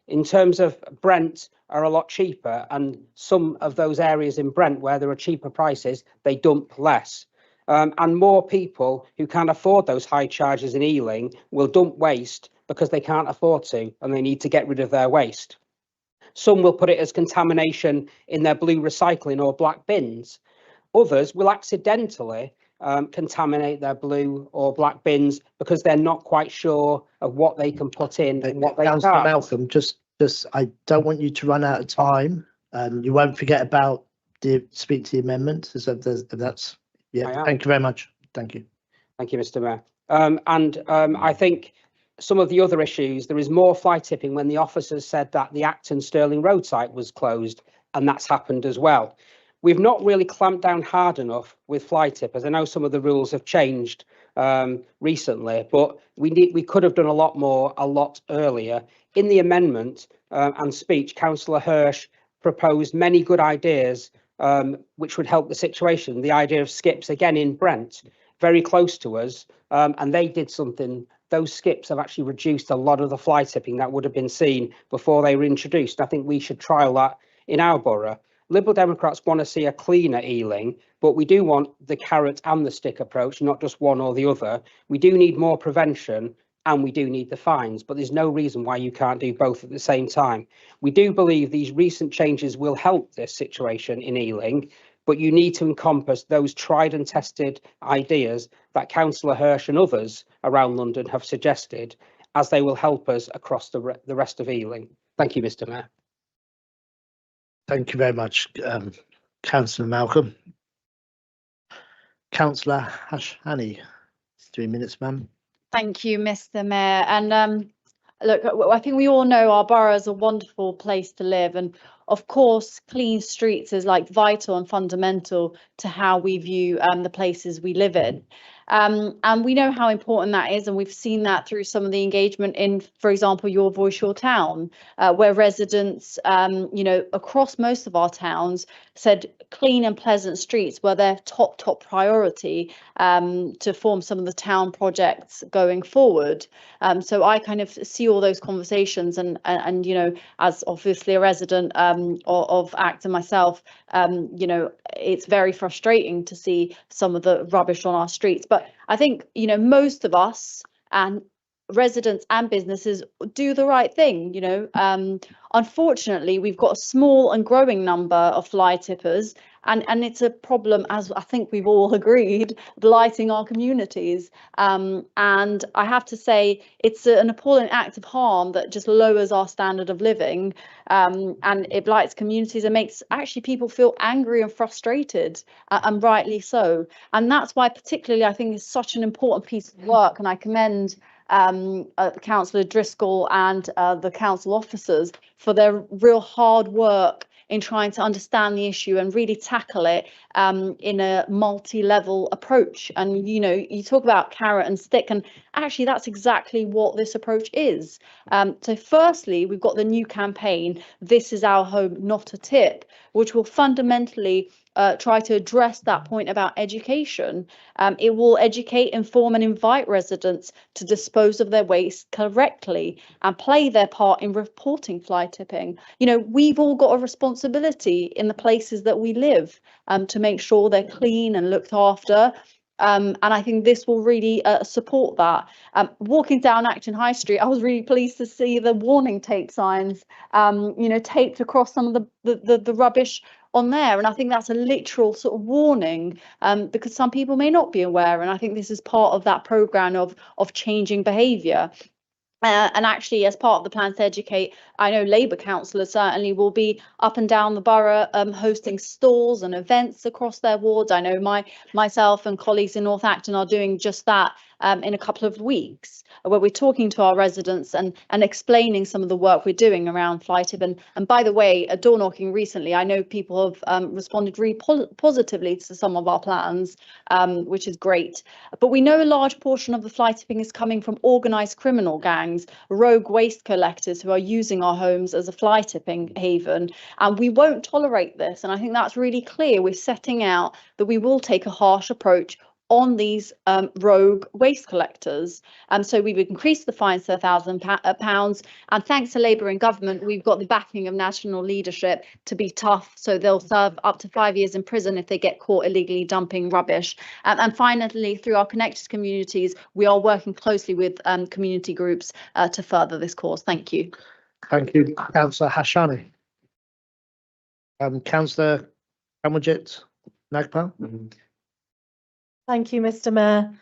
In terms of Brent are a lot cheaper, and some of those areas in Brent where there are cheaper prices, they dump less. And more people who can't afford those high charges in Ealing will dump waste because they can't afford to and they need to get rid of their waste. Some will put it as contamination in their blue recycling or black bins. Others will accidentally contaminate their blue or black bins because they're not quite sure of what they can put in and what they can't. Councillor Malcolm, just I don't want you to run out of time. You won't forget about the speak to the amendment. So that's Thank you very much. Thank you. Thank you, Mr. Mayor. I think some of the other issues, there is more fly tipping when the officers said that the Acton Stirling Road site was closed, and that's happened as well. We've not really clamped down hard enough with fly tippers. I know some of the rules have changed recently, but we could have done a lot more a lot earlier. In the amendment and speech, Councillor Hirsch proposed many good ideas which would help the situation. The idea of skips again in Brent, very close to us, and they did something. Those skips have actually reduced a lot of the fly tipping that would have been seen before they were introduced. I think we should trial that in our borough. Liberal Democrats want to see a cleaner Ealing, but we do want the carrot and the stick approach, not just one or the other. We do need more prevention and we do need the fines, but there's no reason why you can't do both at the same time. We do believe these recent changes will help this situation in Ealing, but you need to encompass those tried and tested ideas that Councillor Hirsch and others around London have suggested, as they will help us across the rest of Ealing. Thank you, Mr. Mayor. Thank you very much, Councillor Malcolm. Councillor Hashani, 3 minutes, ma'am. Thank you, Mr. Mayor. And look, I think we all know our borough is a wonderful place to live. And of course, clean streets is like vital and fundamental to how we view the places we live in. And we know how important that is, and we've seen that through some of the engagement in, for example, Your Voice, Your Town, where residents, across most of our towns said clean and pleasant streets were their top priority to form some of the town projects going forward. So I kind of see all those conversations, and as obviously a resident of Acton myself, it's very frustrating to see some of the rubbish on our streets. But I think, most of us and residents and businesses do the right thing. Unfortunately, we've got a small and growing number of fly tippers, and it's a problem, as I think we've all agreed, blighting our communities. And I have to say, it's an appalling act of harm that just lowers our standard of living, and it blights communities and makes actually people feel angry and frustrated, and rightly so. And that's why particularly I think it's such an important piece of work, and I commend Councillor Driscoll and the council officers for their real hard work in trying to understand the issue and really tackle it in a multi-level approach. And you talk about carrot and stick, and actually that's exactly what this approach is. So firstly, we've got the new campaign, This Is Our Home, Not a Tip, which will fundamentally try to address that point about education. It will educate, inform and invite residents to dispose of their waste correctly and play their part in reporting fly tipping. We've all got a responsibility in the places that we live to make sure they're clean and looked after. And I think this will really support that. Walking down Acton High Street, I was really pleased to see the warning tape signs, taped across some of the rubbish on there. And I think that's a literal sort of warning, because some people may not be aware. And I think this is part of that programme of changing behaviour. And actually, as part of the plan to educate, I know Labour councillors certainly will be up and down the borough hosting stalls and events across their wards. I know myself and colleagues in North Acton are doing just that in a couple of weeks, where we're talking to our residents and explaining some of the work we're doing around fly tip. And by the way, a door knocking recently, I know people have responded really positively to some of our plans, which is great. But we know a large portion of the fly tipping is coming from organised criminal gangs, rogue waste collectors who are using our homes as a fly tipping haven. And we won't tolerate this. And I think that's really clear. We're setting out that we will take a harsh approach on these rogue waste collectors. So we've increased the fines to £1,000, and thanks to Labour in government, we've got the backing of national leadership to be tough, so they'll serve up to 5 years in prison if they get caught illegally dumping rubbish. And finally, through our connected communities, we are working closely with community groups to further this cause. Thank you. Thank you, Councillor Hashani. Councillor Kamaljeet Nagpal. Thank you, Mr. Mayor.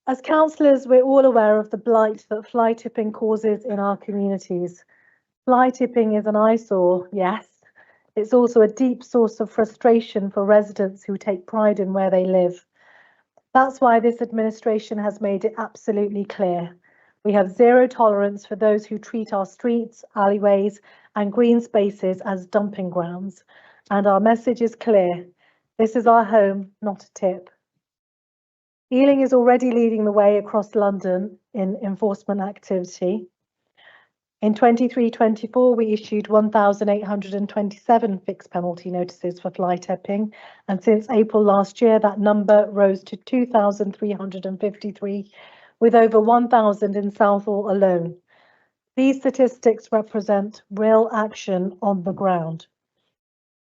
As councillors, we're all aware of the blight that fly tipping causes in our communities. Fly tipping is an eyesore, yes. It's also a deep source of frustration for residents who take pride in where they live. That's why this administration has made it absolutely clear. We have zero tolerance for those who treat our streets, alleyways, and green spaces as dumping grounds. And our message is clear. This is our home, not a tip. Ealing is already leading the way across London in enforcement activity. In 23-24, we issued 1,827 fixed penalty notices for fly tipping, and since April last year, that number rose to 2,353, with over 1,000 in Southall alone. These statistics represent real action on the ground.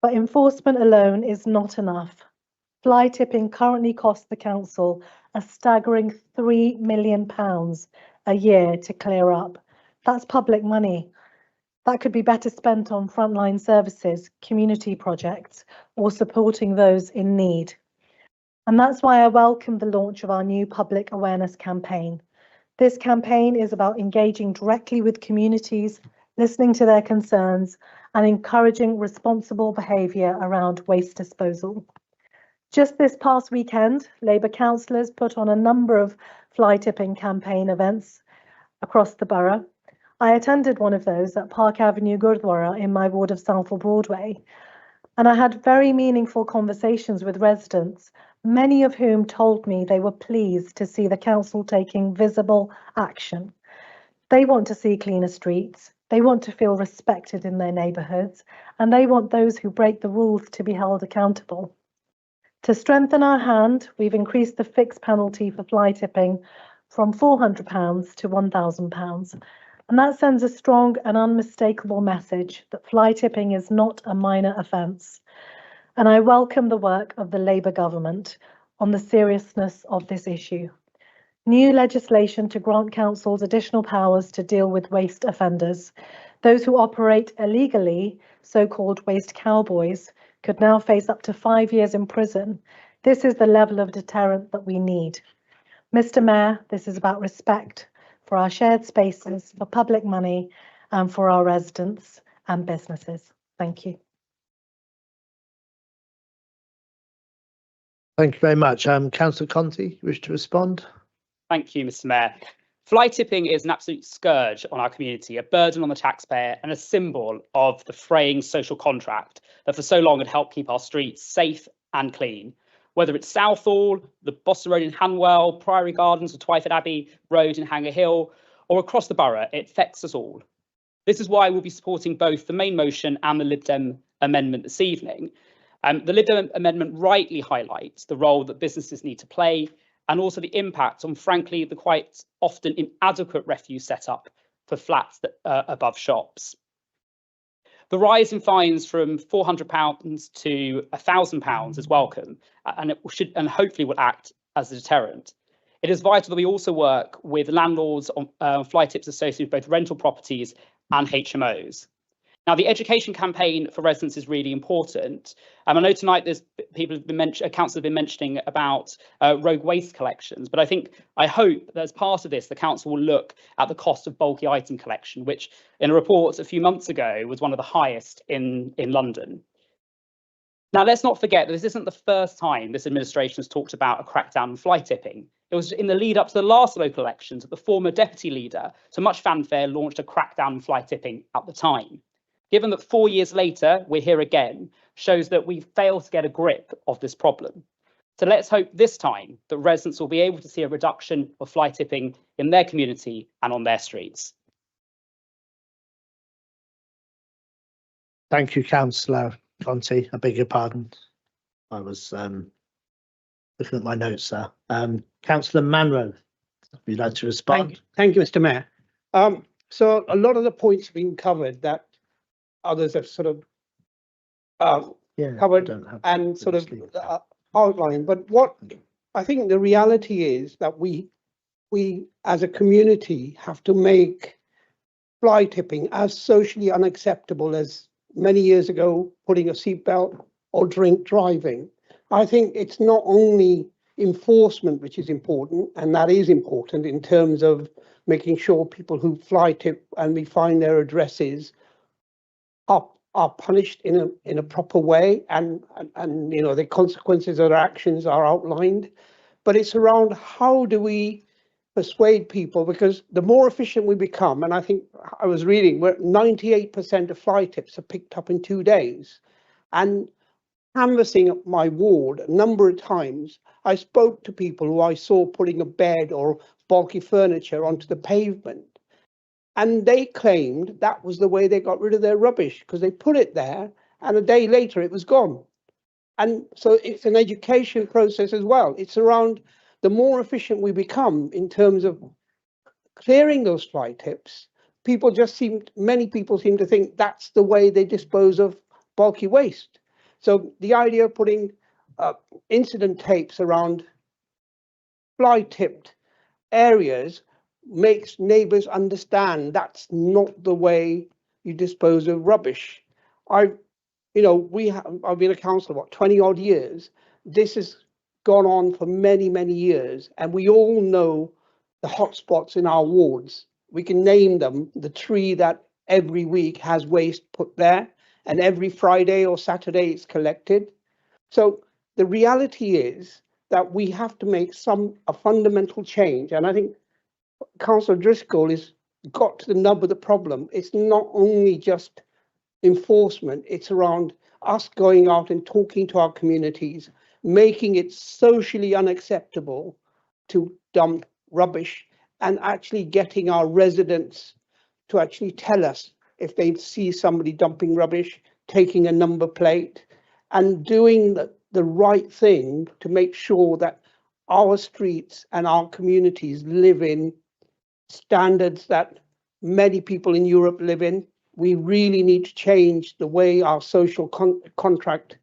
But enforcement alone is not enough. Fly tipping currently costs the council a staggering £3 million a year to clear up. That's public money. That could be better spent on frontline services, community projects, or supporting those in need. And that's why I welcome the launch of our new public awareness campaign. This campaign is about engaging directly with communities, listening to their concerns, and encouraging responsible behaviour around waste disposal. Just this past weekend, Labour councillors put on a number of fly tipping campaign events across the borough. I attended one of those at Park Avenue Gurdwara in my ward of Southall Broadway, and I had very meaningful conversations with residents, many of whom told me they were pleased to see the council taking visible action. They want to see cleaner streets, they want to feel respected in their neighbourhoods, and they want those who break the rules to be held accountable. To strengthen our hand, we've increased the fixed penalty for fly tipping from £400 to £1,000. And that sends a strong and unmistakable message that fly tipping is not a minor offence. And I welcome the work of the Labour government on the seriousness of this issue. New legislation to grant councils additional powers to deal with waste offenders. Those who operate illegally, so-called waste cowboys, could now face up to 5 years in prison. This is the level of deterrent that we need. Mr. Mayor, this is about respect for our shared spaces, for public money, and for our residents and businesses. Thank you. Thank you very much. Councillor Conti, you wish to respond? Thank you, Mr. Mayor. Fly tipping is an absolute scourge on our community, a burden on the taxpayer and a symbol of the fraying social contract that for so long had helped keep our streets safe and clean. Whether it's Southall, the Boston Road in Hanwell, Priory Gardens or Twyford Abbey Road in Hanger Hill, or across the borough, it affects us all. This is why we'll be supporting both the main motion and the Lib Dem amendment this evening. The Lib Dem amendment rightly highlights the role that businesses need to play and also the impact on, frankly, the quite often inadequate refuse setup for flats that, above shops. The rise in fines from £400 to £1,000 is welcome, and it should and hopefully will act as a deterrent. It is vital that we also work with landlords on fly tips associated with both rental properties and HMOs. Now, the education campaign for residents is really important. I know tonight there's people have been council have been mentioning about rogue waste collections, but I hope that as part of this, the council will look at the cost of bulky item collection, which in a report a few months ago was one of the highest in London. Now, let's not forget that this isn't the first time this administration has talked about a crackdown on fly tipping. It was in the lead up to the last local elections that the former deputy leader, to much fanfare, launched a crackdown on fly tipping at the time. Given that 4 years later, we're here again, shows that we've failed to get a grip of this problem. So let's hope this time that residents will be able to see a reduction of fly tipping in their community and on their streets. Thank you, Councillor Conti. I beg your pardon. I was looking at my notes, sir. Councillor Manro, would you like to respond? Thank you, Mr. Mayor. So a lot of the points have been covered that others have sort of covered and sort of outlined. But what I think the reality is that we as a community have to make fly tipping as socially unacceptable as many years ago putting a seatbelt or drink driving. I think it's not only enforcement which is important, and that is important in terms of making sure people who fly tip and we find their addresses are punished in a proper way, and you know the consequences of their actions are outlined. But it's around how do we persuade people, because the more efficient we become, and I think I was reading where 98% of fly tips are picked up in 2 days, and canvassing my ward a number of times, I spoke to people who I saw putting a bed or bulky furniture onto the pavement. And they claimed that was the way they got rid of their rubbish, because they put it there and a day later it was gone. And so it's an education process as well. It's around the more efficient we become in terms of clearing those fly tips. Many people seem to think that's the way they dispose of bulky waste. So the idea of putting incident tapes around fly-tipped areas makes neighbours understand that's not the way you dispose of rubbish. I've been a councillor, 20 odd years. This has gone on for many, many years, and we all know the hotspots in our wards. We can name them, the tree that every week has waste put there, and every Friday or Saturday it's collected. So the reality is that we have to make a fundamental change, and I think Councillor Driscoll has got to the nub of the problem. It's not only just enforcement, it's around us going out and talking to our communities, making it socially unacceptable to dump rubbish, and actually getting our residents to actually tell us if they see somebody dumping rubbish, taking a number plate, and doing the right thing to make sure that our streets and our communities live in standards that many people in Europe live in. We really need to change the way our social contract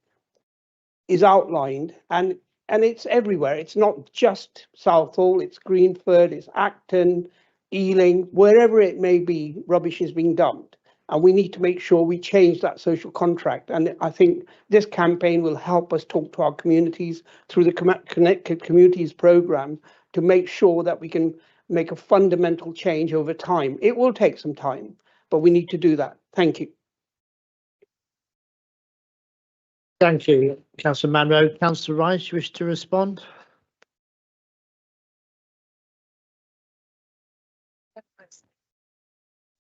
is outlined, and it's everywhere. It's not just Southall, it's Greenford, it's Acton, Ealing, wherever it may be, rubbish is being dumped. And we need to make sure we change that social contract. And I think this campaign will help us talk to our communities through the Connected Communities programme to make sure that we can make a fundamental change over time. It will take some time, but we need to do that. Thank you. Thank you, Councillor Munro. Councillor Rice, you wish to respond?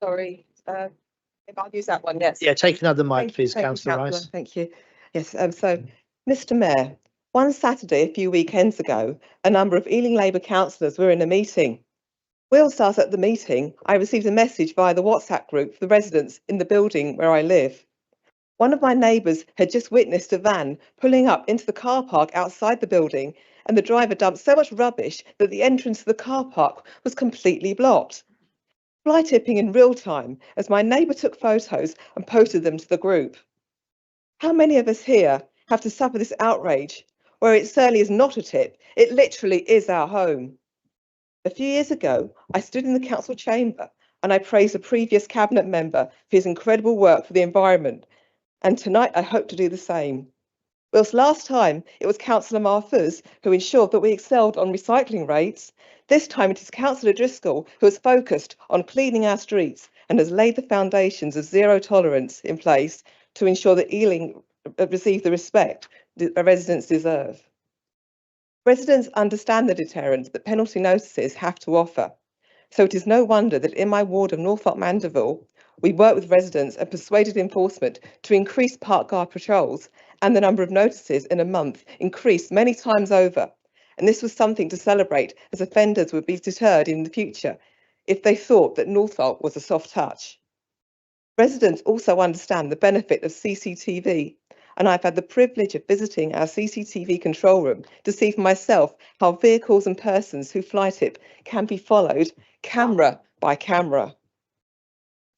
Sorry, if I'll use that one, yes. Yeah, take another mic, please, Councillor Rice. Thank you. Yes, so, Mr Mayor, one Saturday a few weekends ago, a number of Ealing Labour councillors were in a meeting. Whilst I was at the meeting, I received a message via the WhatsApp group for the residents in the building where I live. One of my neighbours had just witnessed a van pulling up into the car park outside the building, and the driver dumped so much rubbish that the entrance to the car park was completely blocked. Fly tipping in real time as my neighbour took photos and posted them to the group. How many of us here have to suffer this outrage, where it certainly is not a tip, it literally is our home? A few years ago, I stood in the council chamber and I praised a previous cabinet member for his incredible work for the environment, and tonight I hope to do the same. Whilst last time it was Councillor Marfuz who ensured that we excelled on recycling rates, this time it is Councillor Driscoll who has focused on cleaning our streets and has laid the foundations of zero tolerance in place to ensure that Ealing receive the respect that residents deserve. Residents understand the deterrent that penalty notices have to offer, so it is no wonder that in my ward of Norfolk Mandeville, we worked with residents and persuaded enforcement to increase park guard patrols, and the number of notices in a month increased many times over. And this was something to celebrate, as offenders would be deterred in the future if they thought that Norfolk was a soft touch. Residents also understand the benefit of CCTV, and I've had the privilege of visiting our CCTV control room to see for myself how vehicles and persons who fly tip can be followed camera by camera.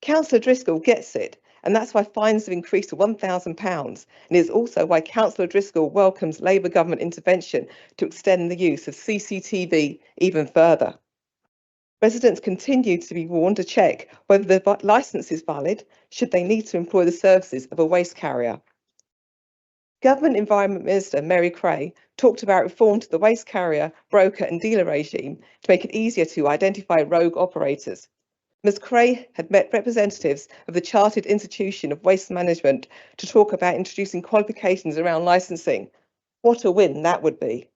Councillor Driscoll gets it, and that's why fines have increased to £1,000, and it is also why Councillor Driscoll welcomes Labour government intervention to extend the use of CCTV even further. Residents continue to be warned to check whether the licence is valid should they need to employ the services of a waste carrier. Government Environment Minister Mary Creagh talked about reform to the waste carrier, broker and dealer regime to make it easier to identify rogue operators. Ms Creagh had met representatives of the Chartered Institution of Waste Management to talk about introducing qualifications around licensing. What a win that would be.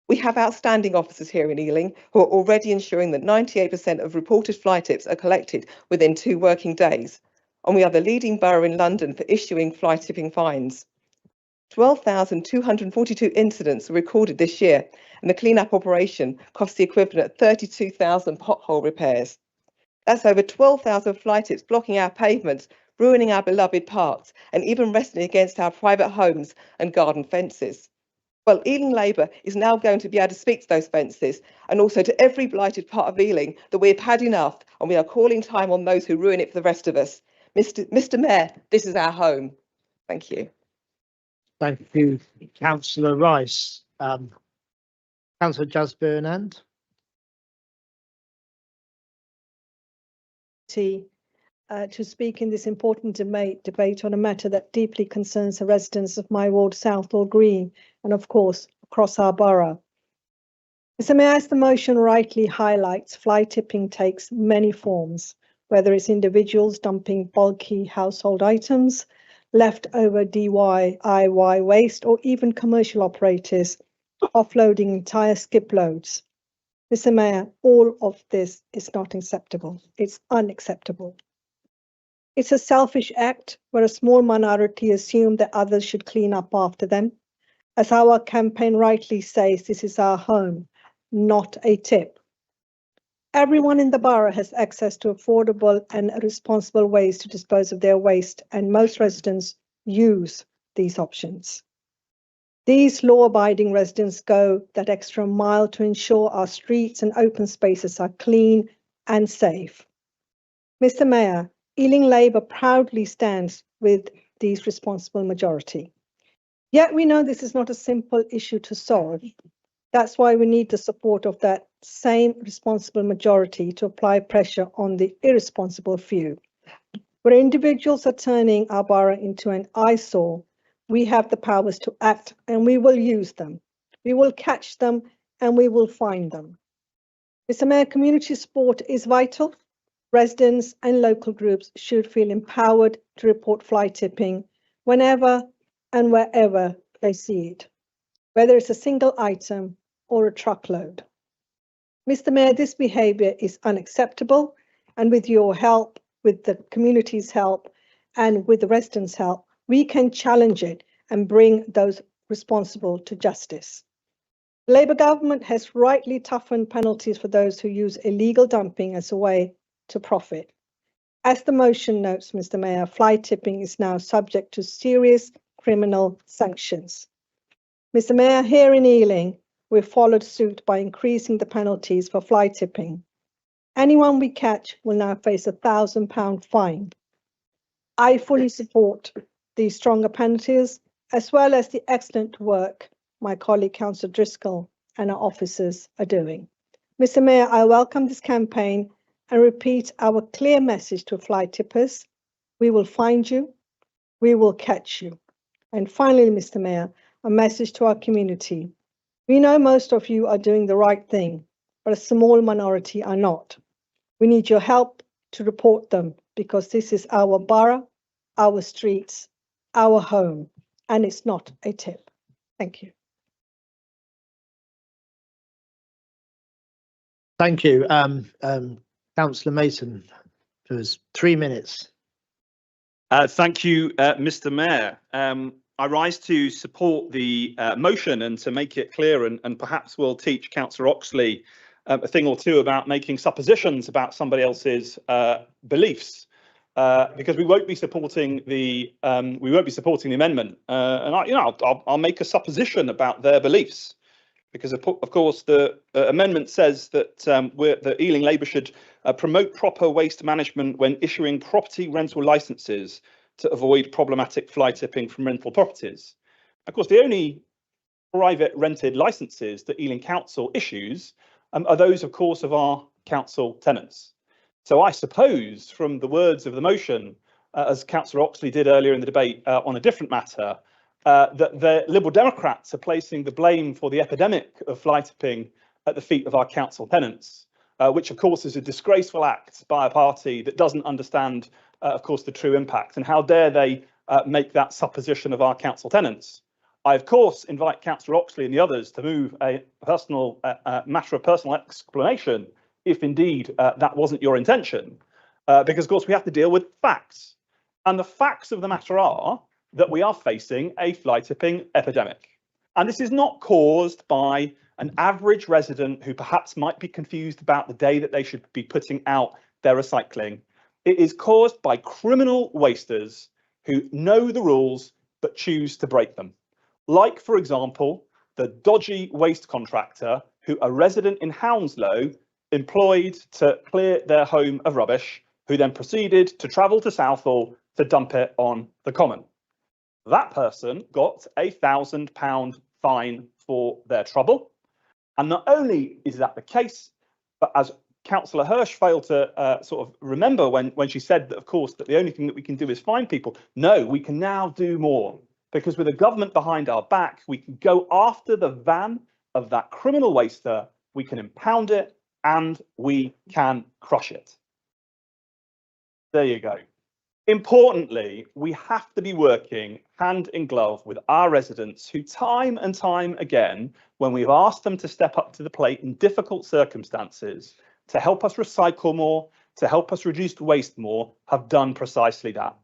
We have outstanding officers here in Ealing who are already ensuring that 98% of reported fly tips are collected within 2 working days, and we are the leading borough in London for issuing fly tipping fines. 12,242 incidents were recorded this year, and the clean-up operation cost the equivalent of 32,000 pothole repairs. That's over 12,000 fly tips blocking our pavements, ruining our beloved parks, and even wrestling against our private homes and garden fences. Well, Ealing Labour is now going to be able to speak to those fences and also to every blighted part of Ealing that we've had enough, and we are calling time on those who ruin it for the rest of us. Mr Mayor, this is our home. Thank you. Thank you, Councillor Rice. Councillor Jasburnand. To speak in this important debate on a matter that deeply concerns the residents of my ward, Southall Green, and of course, across our borough. Mr. Mayor, as the motion rightly highlights, fly tipping takes many forms, whether it's individuals dumping bulky household items, leftover DIY waste, or even commercial operators offloading entire skip loads. Mr. Mayor, all of this is not acceptable. It's unacceptable. It's a selfish act where a small minority assume that others should clean up after them. As our campaign rightly says, this is our home, not a tip. Everyone in the borough has access to affordable and responsible ways to dispose of their waste, and most residents use these options. These law-abiding residents go that extra mile to ensure our streets and open spaces are clean and safe. Mr. Mayor, Ealing Labour proudly stands with these responsible majority. Yet we know this is not a simple issue to solve. That's why we need the support of that same responsible majority to apply pressure on the irresponsible few. Where individuals are turning our borough into an eyesore, we have the powers to act, and we will use them. We will catch them and we will find them. Mr. Mayor, community support is vital. Residents and local groups should feel empowered to report fly tipping whenever and wherever they see it, whether it's a single item or a truckload. Mr. Mayor, this behaviour is unacceptable, and with your help, with the community's help, and with the residents' help, we can challenge it and bring those responsible to justice. The Labour government has rightly toughened penalties for those who use illegal dumping as a way to profit. As the motion notes, Mr. Mayor, fly tipping is now subject to serious criminal sanctions. Mr. Mayor, here in Ealing, we've followed suit by increasing the penalties for fly tipping. Anyone we catch will now face a £1,000 fine. I fully support these stronger penalties, as well as the excellent work my colleague Councillor Driscoll and our officers are doing. Mr. Mayor, I welcome this campaign and repeat our clear message to fly tippers. We will find you, we will catch you. And finally, Mr. Mayor, a message to our community. We know most of you are doing the right thing, but a small minority are not. We need your help to report them, because this is our borough, our streets, our home, and it's not a tip. Thank you. Thank you. Councillor Mason, for 3 minutes. Thank you, Mr. Mayor. I rise to support the motion and to make it clear, and perhaps we'll teach Councillor Oxley a thing or two about making suppositions about somebody else's beliefs, because we won't be supporting the amendment. And I'll make a supposition about their beliefs, because of course the amendment says that the Ealing Labour should promote proper waste management when issuing property rental licences to avoid problematic fly tipping from rental properties. Of course, the only private rented licences that Ealing Council issues are those, of course, of our council tenants. So I suppose from the words of the motion, as Councillor Oxley did earlier in the debate on a different matter, that the Liberal Democrats are placing the blame for the epidemic of fly tipping at the feet of our council tenants, which of course is a disgraceful act by a party that doesn't understand, of course, the true impact. And how dare they make that supposition of our council tenants? I, of course, invite Councillor Oxley and the others to move a personal matter of personal explanation, if indeed that wasn't your intention, because, of course, we have to deal with facts. And the facts of the matter are that we are facing a fly tipping epidemic. And this is not caused by an average resident who perhaps might be confused about the day that they should be putting out their recycling. It is caused by criminal wasters who know the rules but choose to break them. Like, for example, the dodgy waste contractor who a resident in Hounslow employed to clear their home of rubbish, who then proceeded to travel to Southall to dump it on the common. That person got a £1,000 fine for their trouble. And not only is that the case, but as Councillor Hirsch failed to sort of remember when she said that, of course, that the only thing that we can do is fine people. No, we can now do more, because with a government behind our back, we can go after the van of that criminal waster, we can impound it, and we can crush it. There you go. Importantly, we have to be working hand in glove with our residents who time and time again, when we've asked them to step up to the plate in difficult circumstances, to help us recycle more, to help us reduce waste more, have done precisely that.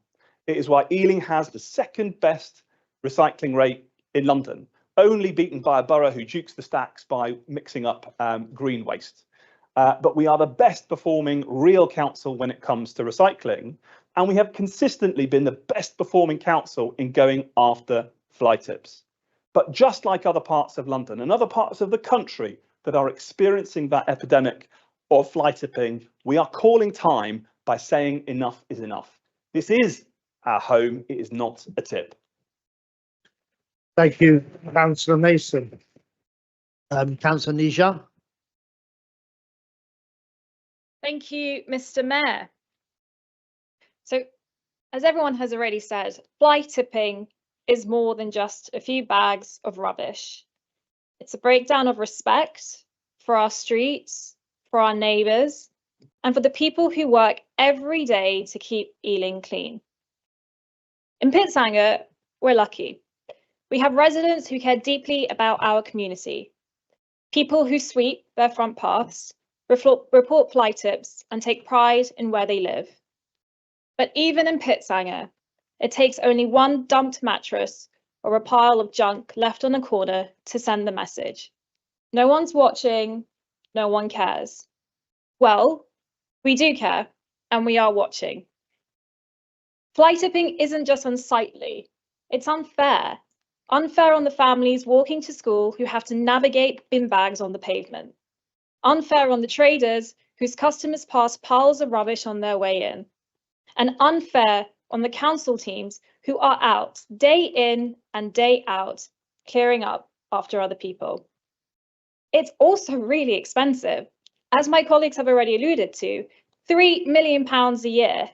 It is why Ealing has the second best recycling rate in London, only beaten by a borough who dukes the stacks by mixing up green waste. But we are the best performing real council when it comes to recycling, and we have consistently been the best performing council in going after fly tips. But just like other parts of London and other parts of the country that are experiencing that epidemic of fly tipping, we are calling time by saying enough is enough. This is our home, it is not a tip. Thank you, Councillor Mason. Councillor Nija. Thank you, Mr. Mayor. So, as everyone has already said, fly tipping is more than just a few bags of rubbish. It's a breakdown of respect for our streets, for our neighbours, and for the people who work every day to keep Ealing clean. In Pitsanger, we're lucky. We have residents who care deeply about our community, people who sweep their front paths, report fly tips, and take pride in where they live. But even in Pitsanger, it takes only one dumped mattress or a pile of junk left on a corner to send the message. No one's watching, no one cares. Well, we do care, and we are watching. Fly tipping isn't just unsightly, it's unfair. Unfair on the families walking to school who have to navigate bin bags on the pavement. Unfair on the traders whose customers pass piles of rubbish on their way in. And unfair on the council teams who are out day in and day out, clearing up after other people. It's also really expensive. As my colleagues have already alluded to, £3 million a year.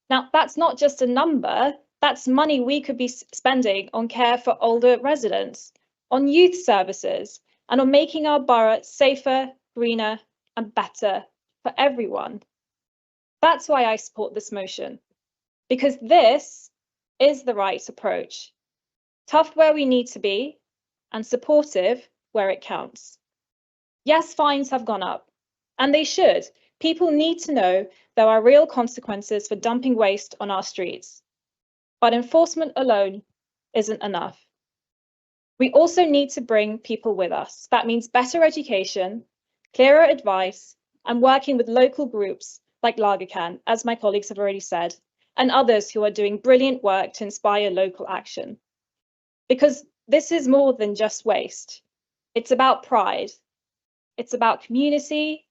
Now, that's not just a number, that's money we could be spending on care for older residents, on youth services, and on making our borough safer, greener, and better for everyone. That's why I support this motion, because this is the right approach. Tough where we need to be, and supportive where it counts. Yes, fines have gone up, and they should. People need to know there are real consequences for dumping waste on our streets. But enforcement alone isn't enough. We also need to bring people with us. That means better education, clearer advice, and working with local groups like Lagercan, as my colleagues have already said, and others who are doing brilliant work to inspire local action. Because this is more than just waste. It's about pride. It's about community,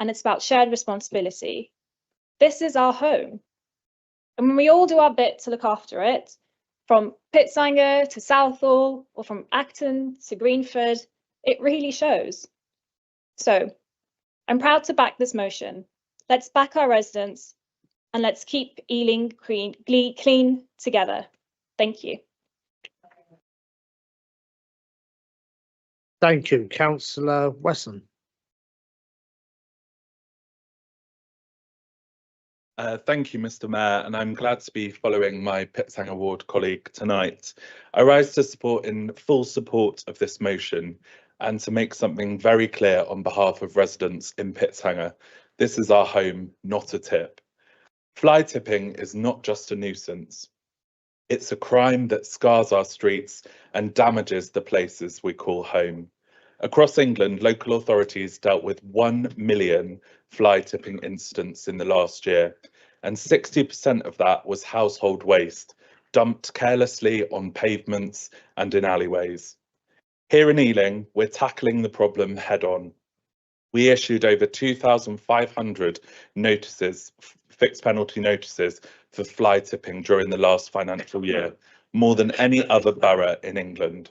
and it's about shared responsibility. This is our home. And when we all do our bit to look after it, from Pitsanger to Southall, or from Acton to Greenford, it really shows. So, I'm proud to back this motion. Let's back our residents, and let's keep Ealing clean together. Thank you. Thank you, Councillor Wesson. Thank you, Mr. Mayor, and I'm glad to be following my Pitsanger ward colleague tonight. I rise to support in full support of this motion and to make something very clear on behalf of residents in Pitsanger. This is our home, not a tip. Fly tipping is not just a nuisance. It's a crime that scars our streets and damages the places we call home. Across England, local authorities dealt with 1 million fly tipping incidents in the last year, and 60% of that was household waste, dumped carelessly on pavements and in alleyways. Here in Ealing, we're tackling the problem head on. We issued over 2,500 notices, fixed penalty notices for fly tipping during the last financial year, more than any other borough in England,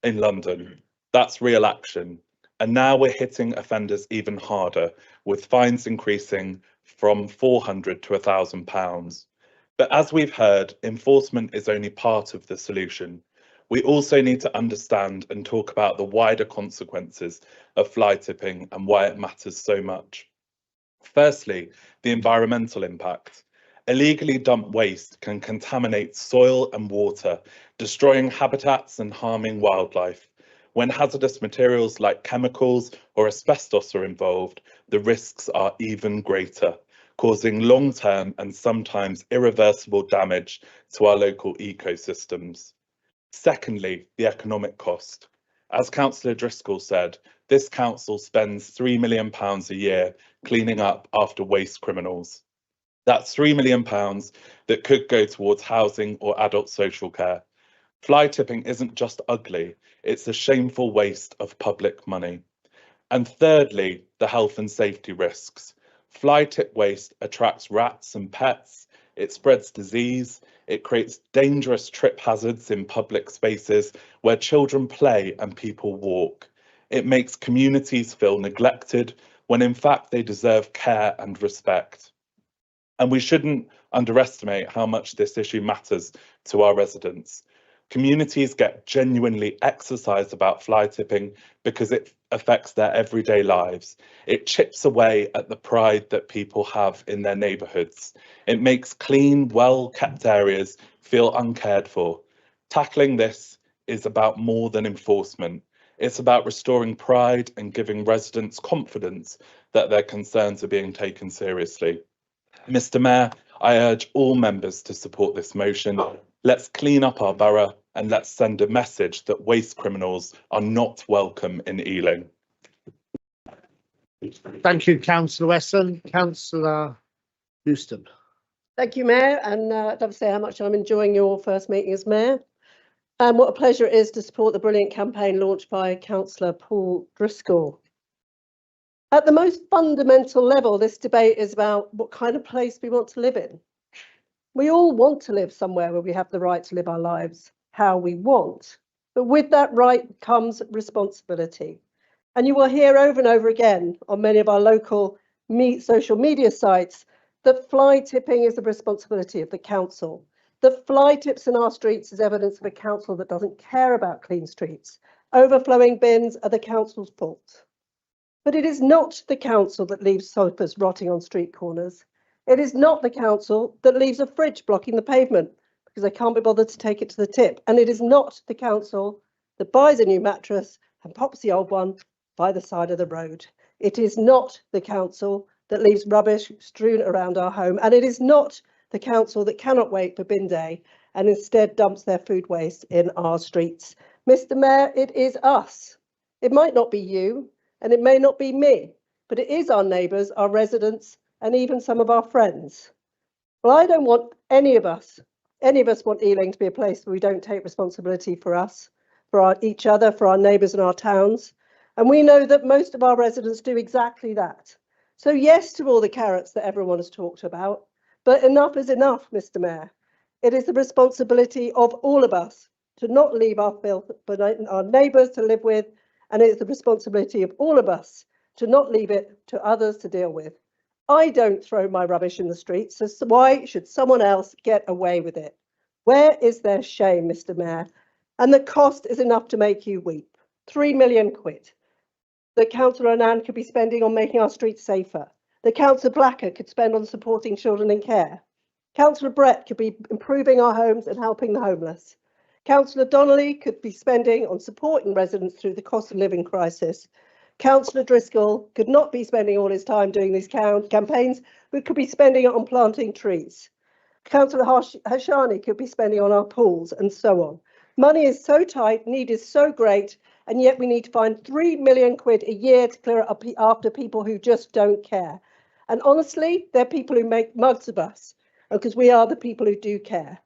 in London. That's real action. And now we're hitting offenders even harder, with fines increasing from £400 to £1,000. But as we've heard, enforcement is only part of the solution. We also need to understand and talk about the wider consequences of fly tipping and why it matters so much. Firstly, the environmental impact. Illegally dumped waste can contaminate soil and water, destroying habitats and harming wildlife. When hazardous materials like chemicals or asbestos are involved, the risks are even greater, causing long-term and sometimes irreversible damage to our local ecosystems. Secondly, the economic cost. As Councillor Driscoll said, this council spends £3 million a year cleaning up after waste criminals. That's £3 million that could go towards housing or adult social care. Fly tipping isn't just ugly, it's a shameful waste of public money. And thirdly, the health and safety risks. Fly tip waste attracts rats and pets, it spreads disease, it creates dangerous trip hazards in public spaces where children play and people walk. It makes communities feel neglected when in fact they deserve care and respect. And we shouldn't underestimate how much this issue matters to our residents. Communities get genuinely exercised about fly tipping because it affects their everyday lives. It chips away at the pride that people have in their neighbourhoods. It makes clean, well-kept areas feel uncared for. Tackling this is about more than enforcement. It's about restoring pride and giving residents confidence that their concerns are being taken seriously. Mr. Mayor, I urge all members to support this motion. Let's clean up our borough and let's send a message that waste criminals are not welcome in Ealing. Thank you, Councillor Wesson. Councillor Houston. Thank you, Mayor, and I'd love to say how much I'm enjoying your first meeting as Mayor. And what a pleasure it is to support the brilliant campaign launched by Councillor Paul Driscoll. At the most fundamental level, this debate is about what kind of place we want to live in. We all want to live somewhere where we have the right to live our lives how we want, but with that right comes responsibility. And you will hear over and over again on many of our local social media sites that fly tipping is the responsibility of the council. That fly tips in our streets is evidence of a council that doesn't care about clean streets. Overflowing bins are the council's fault. But it is not the council that leaves sofas rotting on street corners. It is not the council that leaves a fridge blocking the pavement because they can't be bothered to take it to the tip. And it is not the council that buys a new mattress and pops the old one by the side of the road. It is not the council that leaves rubbish strewn around our home. And it is not the council that cannot wait for bin day and instead dumps their food waste in our streets. Mr. Mayor, it is us. It might not be you and it may not be me, but it is our neighbours, our residents, and even some of our friends. Well, I don't want any of us want Ealing to be a place where we don't take responsibility for us, for each other, for our neighbours and our towns. And we know that most of our residents do exactly that. So yes to all the carrots that everyone has talked about, but enough is enough, Mr. Mayor. It is the responsibility of all of us to not leave our filth but our neighbours to live with, and it is the responsibility of all of us to not leave it to others to deal with. I don't throw my rubbish in the streets, so why should someone else get away with it? Where is their shame, Mr. Mayor? And the cost is enough to make you weep. £3 million that Councillor Anand could be spending on making our streets safer. That Councillor Blacker could spend on supporting children in care. Councillor Brett could be improving our homes and helping the homeless. Councillor Donnelly could be spending on supporting residents through the cost of living crisis. Councillor Driscoll could not be spending all his time doing these campaigns, but could be spending it on planting trees. Councillor Hashani could be spending on our pools and so on. Money is so tight, need is so great, and yet we need to find £3 million a year to clear up after people who just don't care. And honestly, they're people who make mugs of us, because we are the people who do care.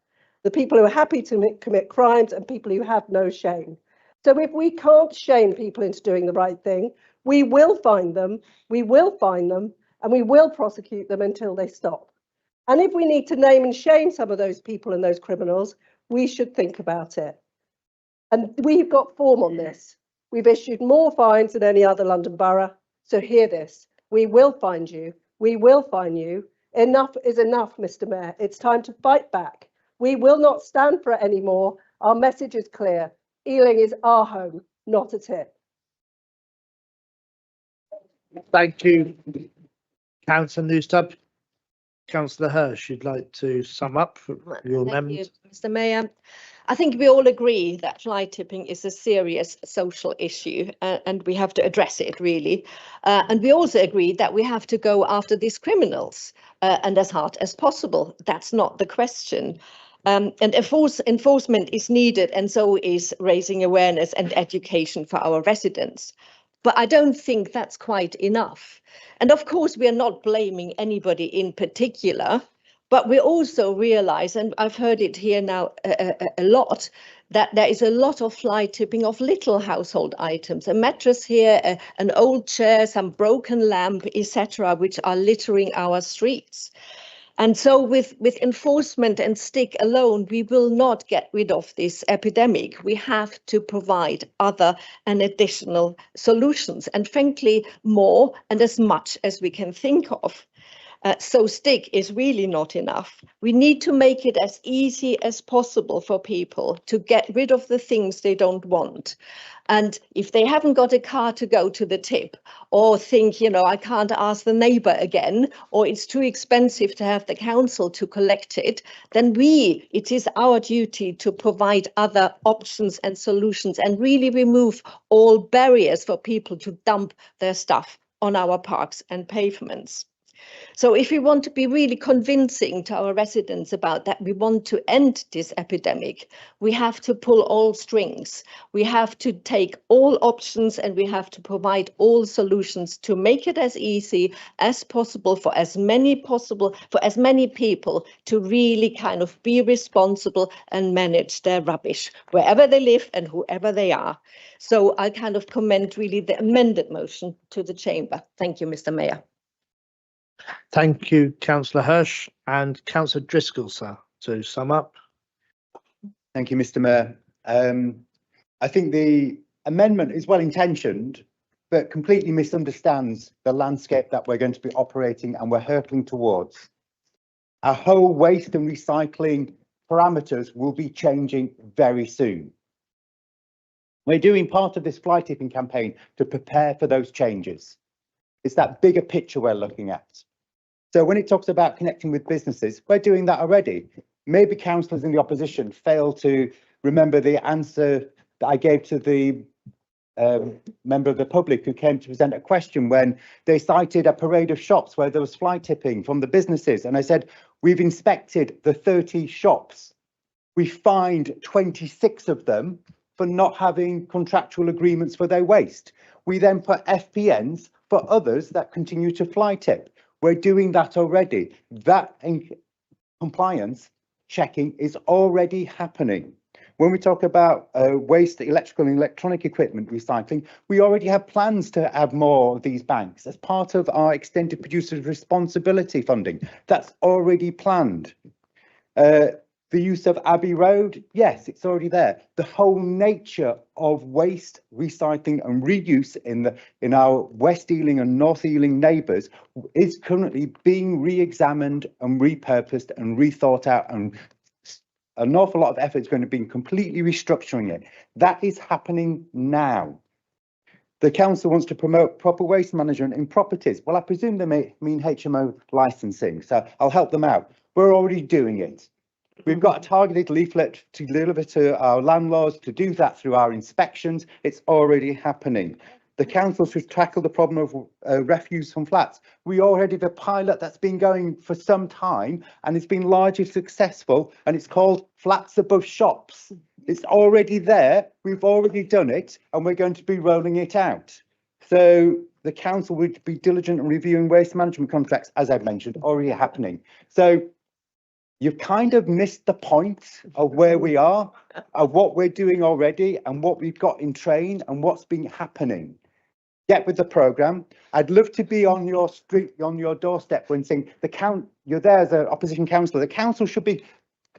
The people who are happy to commit crimes and people who have no shame. So if we can't shame people into doing the right thing, we will find them, we will find them, and we will prosecute them until they stop. And if we need to name and shame some of those people and those criminals, we should think about it. And we've got form on this. We've issued more fines than any other London borough. So hear this, we will find you. We will fine you. Enough is enough, Mr. Mayor. It's time to fight back. We will not stand for it anymore. Our message is clear. Ealing is our home, not a tip. Thank you, Councillor Newstab. Councillor Hirsch, you'd like to sum up your Thank you, amendment? Mr. Mayor. I think we all agree that fly tipping is a serious social issue and we have to address it really. And we also agree that we have to go after these criminals and as hard as possible. That's not the question. And enforcement is needed, and so is raising awareness and education for our residents. But I don't think that's quite enough. And of course, we are not blaming anybody in particular, but we also realize, and I've heard it here now a lot, that there is a lot of fly tipping of little household items, a mattress here, an old chair, some broken lamp, etc., which are littering our streets. And so with enforcement and stick alone, we will not get rid of this epidemic. We have to provide other and additional solutions, and frankly, more and as much as we can think of. So stick is really not enough. We need to make it as easy as possible for people to get rid of the things they don't want. And if they haven't got a car to go to the tip, or think, you know, I can't ask the neighbour again, or it's too expensive to have the council to collect it, then it is our duty to provide other options and solutions and really remove all barriers for people to dump their stuff on our parks and pavements. So if we want to be really convincing to our residents about that we want to end this epidemic, we have to pull all strings. We have to take all options and we have to provide all solutions to make it as easy as possible for as many people to really kind of be responsible and manage their rubbish wherever they live and whoever they are. So I kind of commend really the amended motion to the chamber. Thank you, Mr. Mayor. Thank you, Councillor Hirsch, and Councillor Driscoll, sir, to sum up. Thank you, Mr. Mayor. I think the amendment is well intentioned, but completely misunderstands the landscape that we're going to be operating and we're hurtling towards. Our whole waste and recycling parameters will be changing very soon. We're doing part of this fly tipping campaign to prepare for those changes. It's that bigger picture we're looking at. So when it talks about connecting with businesses, we're doing that already. Maybe councillors in the opposition fail to remember the answer that I gave to the member of the public who came to present a question when they cited a parade of shops where there was fly tipping from the businesses. And I said, we've inspected the 30 shops. We fined 26 of them for not having contractual agreements for their waste. We then put FPNs for others that continue to fly tip. We're doing that already. That compliance checking is already happening. When we talk about waste, electrical and electronic equipment recycling, we already have plans to add more of these banks as part of our extended producers responsibility funding. That's already planned. The use of Abbey Road, yes, it's already there. The whole nature of waste, recycling and reuse in our West Ealing and North Ealing neighbours is currently being re-examined and repurposed and rethought out, and an awful lot of effort is going to be completely restructuring it. That is happening now. The council wants to promote proper waste management in properties. Well, I presume they may mean HMO licensing, so I'll help them out. We're already doing it. We've got a targeted leaflet to deliver to our landlords to do that through our inspections. It's already happening. The council should tackle the problem of refuse from flats. We already have a pilot that's been going for some time and it's been largely successful, and it's called Flats Above Shops. It's already there. We've already done it and we're going to be rolling it out. So the council would be diligent in reviewing waste management contracts, as I've mentioned, already happening. So you've kind of missed the point of where we are, of what we're doing already and what we've got in train and what's been happening. Get with the programme. I'd love to be on your street, on your doorstep when saying you're there as an opposition councillor. The council should be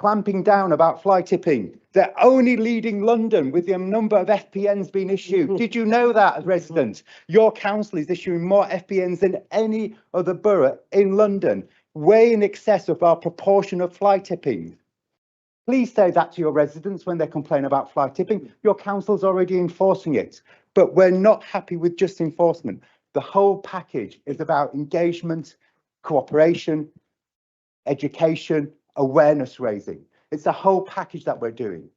clamping down about fly tipping. They're only leading London with the number of FPNs being issued. Did you know that as residents? Your council is issuing more FPNs than any other borough in London, way in excess of our proportion of fly tipping. Please say that to your residents when they complain about fly tipping. Your council's already enforcing it, but we're not happy with just enforcement. The whole package is about engagement, cooperation, education, awareness raising. It's a whole package that we're doing.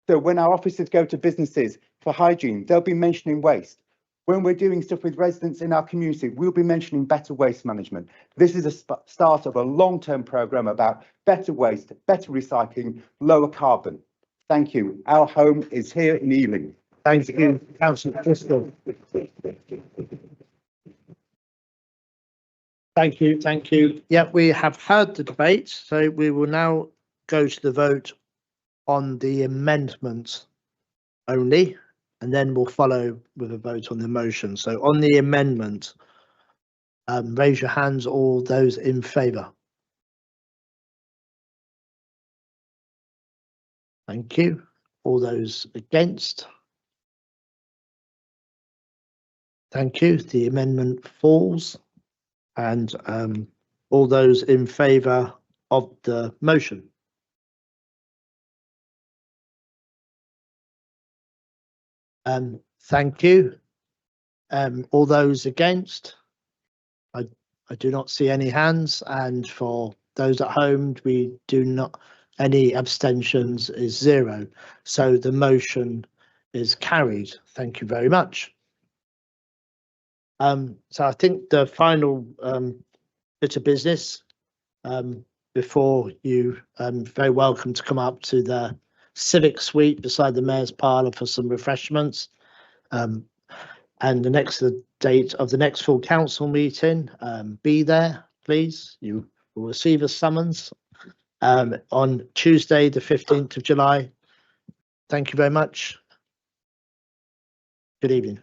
So when our officers go to businesses for hygiene, they'll be mentioning waste. When we're doing stuff with residents in our community, we'll be mentioning better waste management. This is a start of a long-term programme about better waste, better recycling, lower carbon. Thank you. Our home is here in Ealing. Thank you, Councillor Driscoll. Thank you, thank you. Yeah, we have heard the debate, so we will now go to the vote on the amendment only, and then we'll follow with a vote on the motion. So on the amendment, raise your hands, all those in favour. Thank you. All those against? Thank you. The amendment falls. And all those in favour of the motion? Thank you. All those against? I do not see any hands, and for those at home, we do not, any abstentions is 0. So the motion is carried. Thank you very much. So I think the final bit of business before you, very welcome to come up to the Civic Suite beside the Mayor's Parlour for some refreshments. And the next date of the next full council meeting, be there, please. You will receive a summons on Tuesday, the 15th of July. Thank you very much. Good evening.